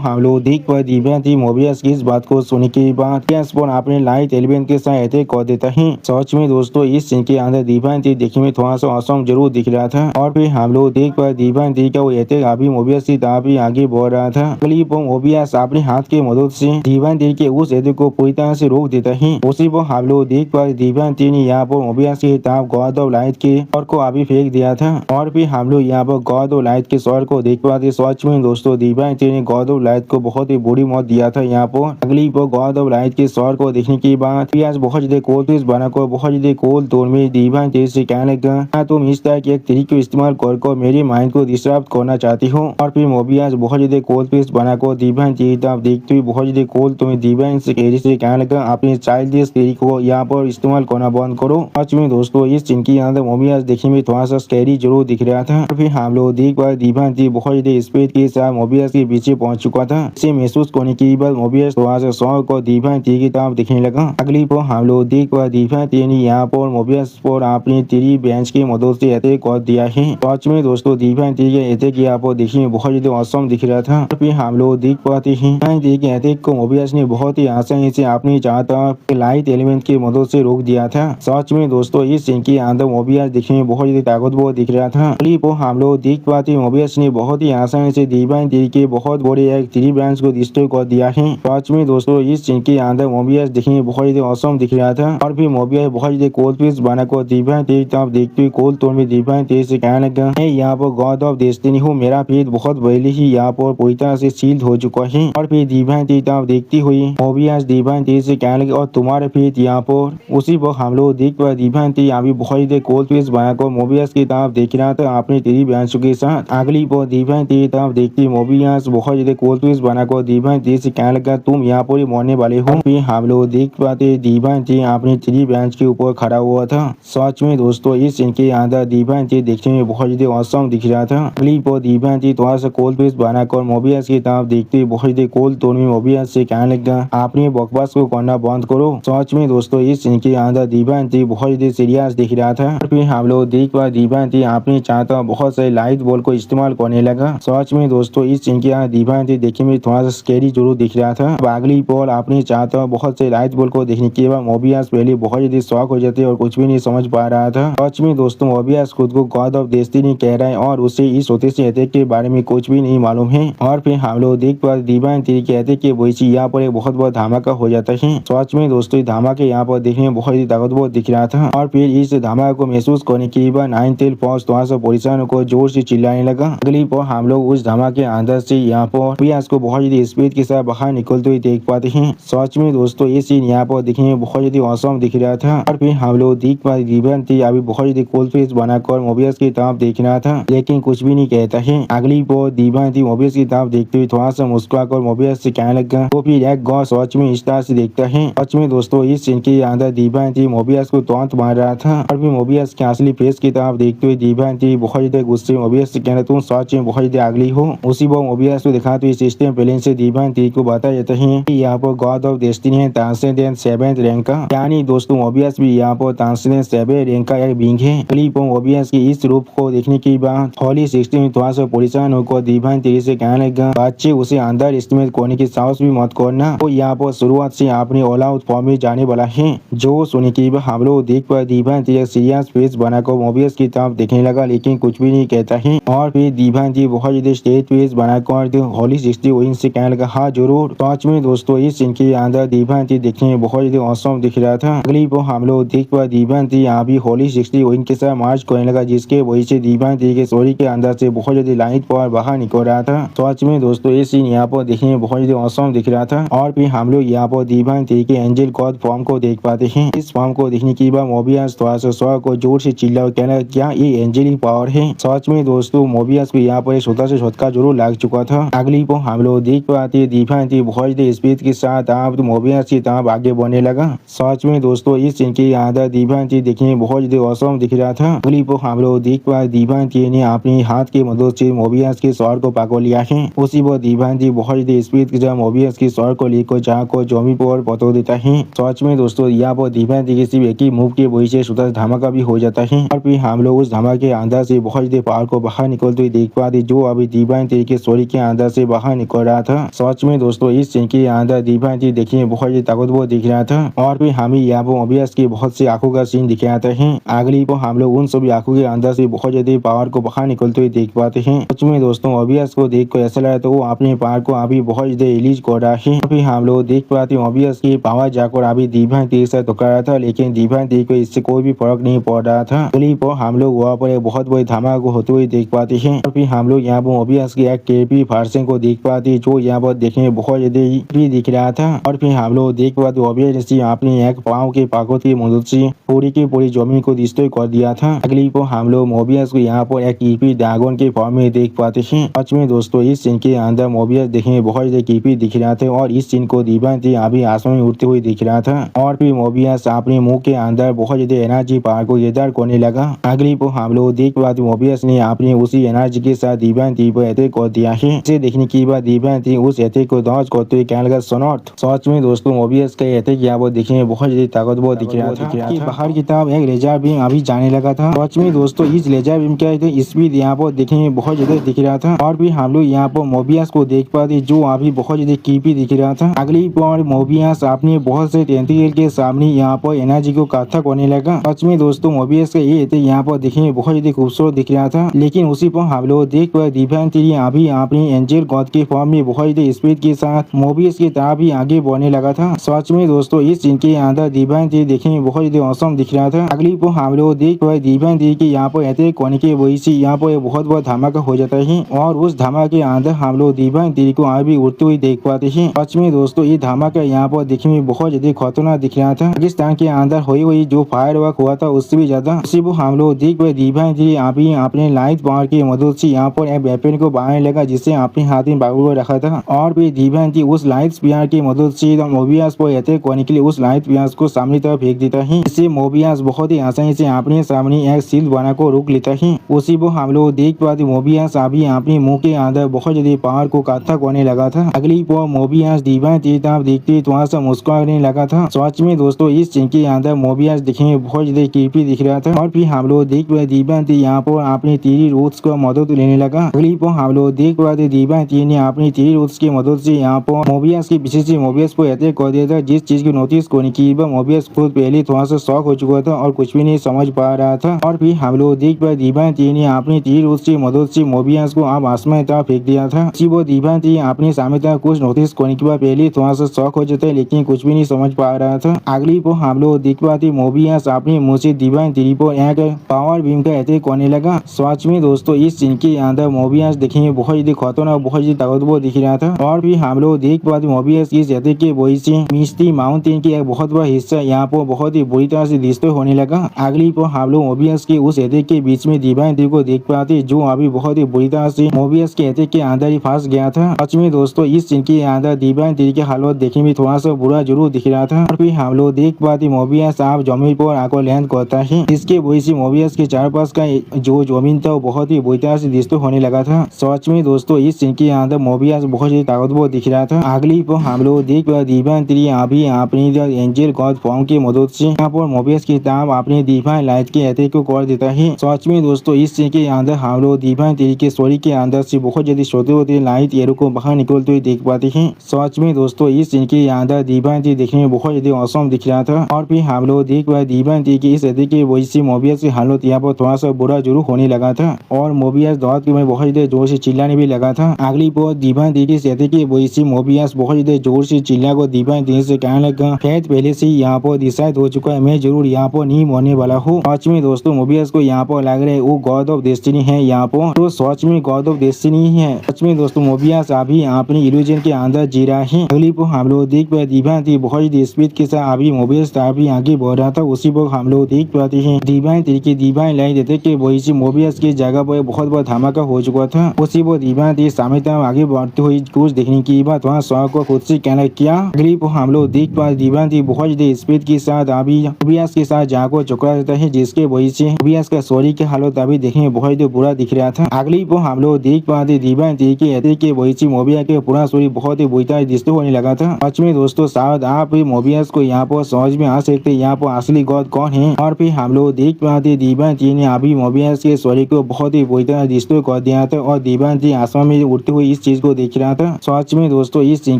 हम लोग देख पाए दीपांती मोबियस की इस बात को सुनने के बाद अपने लाइट एलिमेंट के साथ अटैक कर देता है। सच में दोस्तों इस सीन के अंदर दीपांती देखने में थोड़ा सा असम जरूर दिख रहा था। और फिर हम लोग देख पाए दीपांती का वो अटैक अभी मोबियस की तरफ ही आगे बढ़ रहा था। अगली पर मोबियस अपने हाथ के मदद से दीपांती के उस अटैक को पूरी तरह से रोक देता है। उसी पर हम लोग देख पाए दीपांती ने यहाँ पर मोबियस की तरफ गॉड ऑफ लाइट के स्वर को अभी फेंक दिया था। और फिर हम लोग यहाँ पर गॉड ऑफ लाइट के स्वर को देख पाते। सच में दोस्तों दीपांती ने गॉड ऑफ लाइट को बहुत ही बुरी मौत दिया था यहाँ पर। अगली पर गॉड ऑफ लाइट के स्वर को देखने के बाद बहुत ज्यादा कोल्ड पीस बनाकर बहुत ज्यादा कोल्ड तोड़ में दीपांती से कहने लगा, तुम इस तरह के एक तरीके को इस्तेमाल कर मेरे माइंड को डिस्टर्ब करना चाहती हो। और फिर मोबियस बहुत ज्यादा कोल्ड पीस बनाकर दीपांती की तरफ देखते हुए बहुत ज्यादा कोल्ड तुम्हें दीपांती से कहने लगा, अपने चाइल्डिश तरीके को यहाँ पर इस्तेमाल करना बंद करो। सच में दोस्तों इस सीन के अंदर मोबियस देखने में थोड़ा सा स्कैरी जरूर दिख रहा था। और फिर हम लोग देख पाए दीपांती बहुत ज्यादा स्पीड के साथ मोबियस के पीछे पहुंच चुका था। इसे महसूस करने के बाद मोबियस थोड़ा सा शौक को दीपांती की तरफ दिखने लगा। अगली पर हम लोग देख पाए दीपांती ने यहाँ पर मोबियस पर अपनी तीरी बेंच की मदद से अटैक कर दिया है। सच में दोस्तों दीपांती के अटैक यहाँ पर देखने में बहुत ज्यादा औसम दिख रहा था। और फिर हम लोग देख पाते हैं दीपांती के अटैक को मोबियस ने बहुत ही आसानी से अपनी चाहता लाइट एलिमेंट की मदद से रोक दिया था। सच में दोस्तों इस सीन के अंदर मोबियस दिखने में बहुत ज्यादा ताकतवर दिख रहा था। अगली पर हम लोग देख पाते मोबियस ने बहुत ही आसानी से दीपांती के बहुत बड़े एक ट्री ब्रांच को डिस्ट्रॉय कर दिया है। सच में दोस्तों इस सीन के अंदर मोबियस दिखने में बहुत ज्यादा औसम दिख रहा था। और फिर मोबियस बहुत ज्यादा कोल्ड पीस बनाकर दीपांती तरफ देखते हुए कोल्ड तोड़ में दीपांती से कहने लगा, मैं यहाँ पर गॉड ऑफ डेस्टिनी हूँ, मेरा पेट बहुत पहले ही यहाँ पर पूरी तरह से सील्ड हो चुका है। और फिर दीपांती तरफ देखती हुई मोबियस दीपांती से कहने लगा, और तुम्हारे पेट यहाँ पर। उसी पर हम लोग देख पाए दीपांती अभी बहुत ज्यादा कोल्ड पीस बनाकर मोबियस की तरफ देख रहा था अपनी ट्री ब्रांच के साथ। अगली पर दीपांती की तरफ देखती मोबियस बहुत ज्यादा कोल ट्विस्ट बनाकर दीवानती से कहने लगा तुम यहाँ पर ही मरने वाले हो। फिर हम लोग देख पाते दीवानती अपनी ट्री बेंच के ऊपर खड़ा हुआ था। सच में दोस्तों इस सीन के अंदर दीवानती देखने में बहुत ज्यादा औसम दिख रहा था। अगली पर दीवानती थोड़ा सा कोल ट्विस्ट बनाकर मोबियस की तरफ देखते हुए बहुत ज्यादा कोल टोन में मोबियस से कहने लगा आपने बकवास को करना बंद करो। सच में दोस्तों इस सीन के अंदर दीवानती बहुत ज्यादा सीरियस दिख रहा था। फिर हम लोग देख पा दीवानती अपने चाहता बहुत सारे लाइट बॉल को इस्तेमाल करने लगा। सच में दोस्तों इस सीन के अंदर दीवानती देखने में थोड़ा सा स्कैरी जरूर दिख रहा था। अगली पर अपने चाहता बहुत से लाइट बॉल को देखने के बाद मोबियस पहले बहुत ज्यादा शॉक हो जाते और कुछ भी नहीं समझ पा रहा था। सच में दोस्तों मोबियस खुद को गॉड ऑफ डेस्टिनी कह रहा है और उसे इस होते से अटैक के बारे में कुछ भी नहीं मालूम है। और फिर हम लोग देख पा दीवानती कहते कि वैसे यहाँ पर एक बहुत बड़ा धमाका हो जाता है। सच में दोस्तों धमाके यहाँ पर देखने में बहुत ही ताकतवर दिख रहा था। और फिर इस धमाके को महसूस करने के बाद नाइन टेल फॉक्स थोड़ा सा परेशान को जोर से चिल्लाने लगा। अगली पर हम लोग उस धमाके अंदर से यहाँ पर मोबियस को बहुत ज्यादा स्पीड के साथ बाहर निकलते हुए देख पाते हैं। सच में दोस्तों ये सीन यहाँ पर देखने में बहुत ज्यादा औसम दिख रहा था। और फिर हम लोग देख पाते दीवानती अभी बहुत ज्यादा कोल फेस बनाकर मोबियस की तरफ देख रहा था लेकिन कुछ भी नहीं कहता है। अगली पर दीवानती मोबियस की तरफ देखते हुए थोड़ा सा मुस्कुराकर मोबियस से कहने लगा तो फिर एक गॉड सच में इस तरह से देखता है। सच में दोस्तों इस सीन के अंदर दीवानती मोबियस को तौंत मार रहा था। और फिर मोबियस के असली फेस की तरफ देखते हुए दीवानती बहुत ज्यादा गुस्से मोबियस से कहना तुम सच में बहुत ज्यादा अगली हो। उसी पर मोबियस को दिखाते हुए सिस्टम प्लेन से दीवानती को बताया जाता है कि यहाँ पर गॉड ऑफ डेस्टिनी है ट्रांसेंडेंट 7th रैंक का, यानी दोस्तों मोबियस भी यहाँ पर ट्रांसेंडेंट 7th रैंक का एक बींग है। अगली पर मोबियस की इस रूप को देखने के बाद होली 16 में थोड़ा सा परेशान होकर दीवानती से कहने लगा बच्चे उसे अंदर इस्तेमाल करने की साहस भी मत करना। तो यहाँ पर शुरुआत से आपने ऑल आउट फॉर्म में जाने वाला है। जो सुनने के बाद हम लोग देख पाए दीवानती एक सीरियस फेस बनाकर मोबियस की तरफ देखने लगा लेकिन कुछ भी नहीं कहता है। और फिर दीवानती बहुत ज्यादा स्टेज फेस बनाकर होली 16 से कहने लगा हाँ जरूर। सच में दोस्तों इस सीन के अंदर दीवानती देखने में बहुत ज्यादा औसम दिख रहा था। अगली पर हम लोग देख पाए दीवानती यहाँ भी होली 16 के साथ मार्च करने लगा जिसके वजह से दीवानती के स्टोरी के अंदर से बहुत ज्यादा लाइट पावर बाहर निकल रहा था। सच में दोस्तों ये सीन यहाँ पर देखने में बहुत ज्यादा औसम दिख रहा था। और फिर हम लोग यहाँ पर दीवानती के एंजल गॉड फॉर्म को देख पाते हैं। इस फॉर्म को देखने के बाद मोबियस थोड़ा सा स्वर को जोर से चिल्ला और कहना क्या ये एंजेलिक पावर है। सच में दोस्तों मोबियस को यहाँ पर छोटा से झटका जरूर लग चुका था। अगली पर हम लोग देख पाते दीवानती बहुत ज्यादा स्पीड के साथ आप मोबियस की तरफ आगे बढ़ने लगा। सच में दोस्तों इस सीन के अंदर दीवानती देखने में बहुत ज्यादा औसम दिख रहा था। अगली पर हम लोग देख पाए दीवानती ने अपने हाथ की मदद से मोबियस के स्वर को पकड़ लिया है। उसी पर दीवानती बहुत ज्यादा स्पीड के साथ मोबियस के स्वर को लेकर जाकर जमी पर पतो देता है। सच में दोस्तों यहाँ पर दीवानती के सिर्फ एक ही मूव के वजह से छोटा धमाका भी हो जाता है। और फिर हम लोग उस धमाके के अंदर से बहुत ज्यादा पावर को बाहर निकलते हुए देख पाते जो अभी दीवानती के स्टोरी के अंदर से बाहर निकल रहा था। सच में दोस्तों इस सीन के अंदर दीवानती देखने में बहुत ज्यादा ताकतवर दिख रहा था। और फिर हमें यहाँ पर मोबियस की बहुत सी आंखों का सीन दिखाता है। अगली पर हम लोग उन सभी आंखों के अंदर से बहुत ज्यादा पावर को बाहर निकलते हुए देख पाते हैं। सच में दोस्तों मोबियस को देख कर ऐसा लगा तो वो अपने पावर को अभी बहुत ज्यादा रिलीज कर रहा है। फिर हम लोग देख पाते मोबियस की पावर जाकर अभी दीवानती से टकरा रहा था लेकिन दीवानती को इससे कोई भी फर्क नहीं पड़ रहा था। अगली पर हम लोग वहाँ पर एक बहुत बड़ी धमाका होते हुए देख पाते हैं। और फिर हम लोग यहाँ पर मोबियस की एक केपी फार्सन को देख पाते जो यहाँ पर देखने में बहुत ज्यादा भी दिख रहा था। और फिर हम लोग देख पाते मोबियस अपने एक पाँव के पाकों की मदद से पूरी की पूरी जमीन को डिस्ट्रॉय कर दिया था। अगली पर हम लोग मोबियस को यहाँ पर एक कीपी ड्रैगन के फॉर्म में देख पाते हैं। सच में दोस्तों इस सीन के अंदर मोबियस देखने में बहुत ज्यादा कीपी दिख रहा था और इस सीन को दीवानती अभी आसमान में उड़ते हुए दिख रहा था। और फिर मोबियस अपने मुंह के अंदर बहुत ज्यादा एनर्जी पावर को गैदर करने लगा। अगली पर हम लोग देख पाते मोबियस ने अपनी उसी एनर्जी के साथ दीवानती पर अटैक कर दिया है। इसे देखने के बाद दीवानती उस अटैक को डॉज करते हुए कहने लगा सनॉर्थ। सच में दोस्तों मोबियस का अटैक यहाँ पर देखने में बहुत ज्यादा ताकतवर दिख रहा था कि बाहर की तरफ एक लेजर बीम अभी जाने लगा था। सच में दोस्तों इस लेजर बीम क्या स्पीड यहाँ पर देखने में बहुत ज्यादा दिख रहा था। और भी हम लोग यहाँ पर मोबियस को देख पाते जो अभी बहुत ज्यादा कीपी दिख रहा था। अगली पर मोबियस अपने बहुत से टेंटिकल के सामने यहाँ पर एनर्जी को इकट्ठा करने लगा। सच में दोस्तों मोबियस का ये यहाँ पर देखने में बहुत ज्यादा खूबसूरत दिख रहा था। लेकिन उसी पर हम लोग देख पाए दीवानती अभी अपनी एंजल गॉड के फॉर्म में बहुत ज्यादा स्पीड के साथ मोबियस की तरफ भी आगे बढ़ने लगा था। सच में दोस्तों इस सीन के अंदर दीवानती देखने में बहुत ज्यादा औसम दिख रहा था। अगली पर हम लोग देख पाए दीवानती के यहाँ पर अटैक करने की वजह से यहाँ पर बहुत बड़ा धमाका हो जाता है और उस धमाके के अंदर हम लोग दीवानती को अभी उड़ते हुए देख पाते हैं। सच में दोस्तों ये धमाका यहाँ पर देखने में बहुत ज्यादा खतरनाक दिख रहा था। पाकिस्तान के अंदर हुई जो फायर वर्क हुआ था उससे भी ज्यादा। उसी को हम लोग देख पाए दीवानती अभी अपने लाइट पावर की मदद से यहाँ पर एक वेपन को बनाने लगा जिसे अपने हाथ में पकड़ रखा था। और फिर दिव्यांती उस लाइट स्पीयर की मदद से मोबियस पर अटैक करने के लिए उस लाइट स्पीयर को सामने तरफ फेंक देता है। इससे मोबियस बहुत ही आसानी से अपने सामने एक शील्ड बना को रोक लेता है। उसी को हम लोग देख पाते मोबियस अभी अपने मुंह के अंदर बहुत ज्यादा पावर को इकट्ठा करने लगा था। अगली पल मोबियस दिव्यांती तरफ देखते थोड़ा सा मुस्कुराने लगा था। सच में दोस्तों इस सीन के अंदर मोबियस दिखने में बहुत ज्यादा क्रीपी दिख रहा था। और फिर हम लोग देख पाते दिव्यांती यहाँ पर अपनी तीरी रूट्स को मदद लेने लगा। अगली पल हम लोग देख पाते दिव्यांती ने अपनी तीरी रूट्स की मदद से यहाँ पर मोबियस के पीछे से मोबियस को अटैक कर दिया था। जिस चीज की नोटिस करने की मोबियस खुद पहले थोड़ा सा शॉक हो चुका था और कुछ भी नहीं समझ पा रहा था। और फिर हम लोग देख पाए दिव्यांती ने अपनी तीर उसकी मदद से मोबियस को अब आसमान तरफ फेंक दिया था। वो दिव्यांती अपने सामने तरफ कुछ नोटिस करने के बाद पहले थोड़ा सा शॉक हो जाता है लेकिन कुछ भी नहीं समझ पा रहा था। अगली को हम लोग देख पाते मोबियस अपने मुंह से दिव्यांती पर एक पावर बीम का अटैक करने लगा। सच में दोस्तों इस सीन के अंदर मोबियस देखने में बहुत ज्यादा खतरनाक बहुत ज्यादा ताकतवर दिख रहा था। और फिर हम लोग देख पाते मोबियस इस अटैक के वजह से मिस्टी माउंटेन की एक बहुत बड़ा हिस्सा यहाँ पर बहुत ही बुरी तरह से डिस्ट्रॉय होने लगा। अगली पर हम लोग मोबियस के उस अटैक के बीच में दिव्यांती को देख पाते जो अभी बहुत ही बुरी तरह से मोबियस के अटैक के अंदर ही फंस गया था। सच में दोस्तों इस सीन के अंदर दिव्यांती की हालत देखने में थोड़ा सा बुरा जरूर दिख रहा था। और फिर हम लोग देख पाते मोबियस आप जमीन पर आकर लैंड करता है। इसके वजह से मोबियस के चार पास का जो जमीन था वो बहुत ही बुरी तरह से डिस्ट्रॉय होने लगा था। सच में दोस्तों इस सीन के अंदर मोबियस बहुत ही ताकतवर दिख रहा था। अगली पर हम लोग देख पाते दिव्यांती अभी अपनी एंजल गॉड फॉर्म की मदद से यहाँ पर मोबियस की किताब अपने डिवाइन लाइट के अटैक को कर देता है। सच में दोस्तों इस सीन के अंदर हम लोग दिव्यांती के स्टोरी के अंदर से बहुत ज्यादा छोटे होते लाइट एरो को बाहर निकलते हुए देख पाते हैं। सच में दोस्तों इस सीन के अंदर दिव्यांती देखने में बहुत ज्यादा औसम दिख रहा था। और फिर हम लोग देख पाए दिव्यांती की इस अटैक की वजह से मोबियस की हालत यहाँ पर थोड़ा सा बुरा जरूर होने लगा था और मोबियस दौड़ के बहुत ज्यादा जोर से चिल्लाने भी लगा था। अगली पर दिव्यांती की अटैक की वजह से मोबियस बहुत ज्यादा जोर से चिल्ला को दिव्यांती से कहने लगा फैत पहले से यहाँ पर डिसाइड हो चुका है, मैं जरूर यहाँ पर नहीं मरने वाला हूँ। सच में दोस्तों मोबियस को यहाँ पर लग रहा है वो गॉड ऑफ डेस्टिनी है यहाँ पर, तो सच में गॉड ऑफ डेस्टिनी है। सच में दोस्तों मोबियस अभी अपनी इल्यूजन के अंदर जी रहा है। अगली पर हम लोग देख पाए दिव्यांती बहुत ही स्पीड के साथ अभी मोबियस अभी आगे बढ़ रहा था। उसी पर हम लोग देख पाते हैं दिव्यांती की डिवाइन लाइट अटैक के वजह से मोबियस की जगह पर बहुत बड़ा धमाका हो चुका था। उसी पर दिव्यांती सामने तरफ आगे बढ़ते हुए कुछ देखने की बात वहाँ शौक को खुद से कहना किया। अगली पर हम लोग देख पाए दिव्यांती बहुत ज्यादा स्पीड के साथ अभी मोबियस के साथ जाकर चुका रहता है जिसके वजह से मोबियस का शरीर की हालत अभी देखने में बहुत बुरा दिख रहा था। अगली पर हम लोग देख पाते दिव्यांती के अटैक के वजह से मोबियस के पूरा शरीर बहुत ही बुरी तरह डिस्टर्ब होने लगा था। सच में दोस्तों शायद आप मोबियस को यहाँ पर समझ में आ सकते यहाँ पर असली गॉड कौन है। और फिर हम लोग देख पाते दिव्यांती ने अभी मोबियस के शरीर को बहुत ही बुरी तरह डिस्टर्ब कर दिया था और दिव्यांती आसमान में उड़ते हुए इस चीज को देख रहा था। सच में दोस्तों इस सीन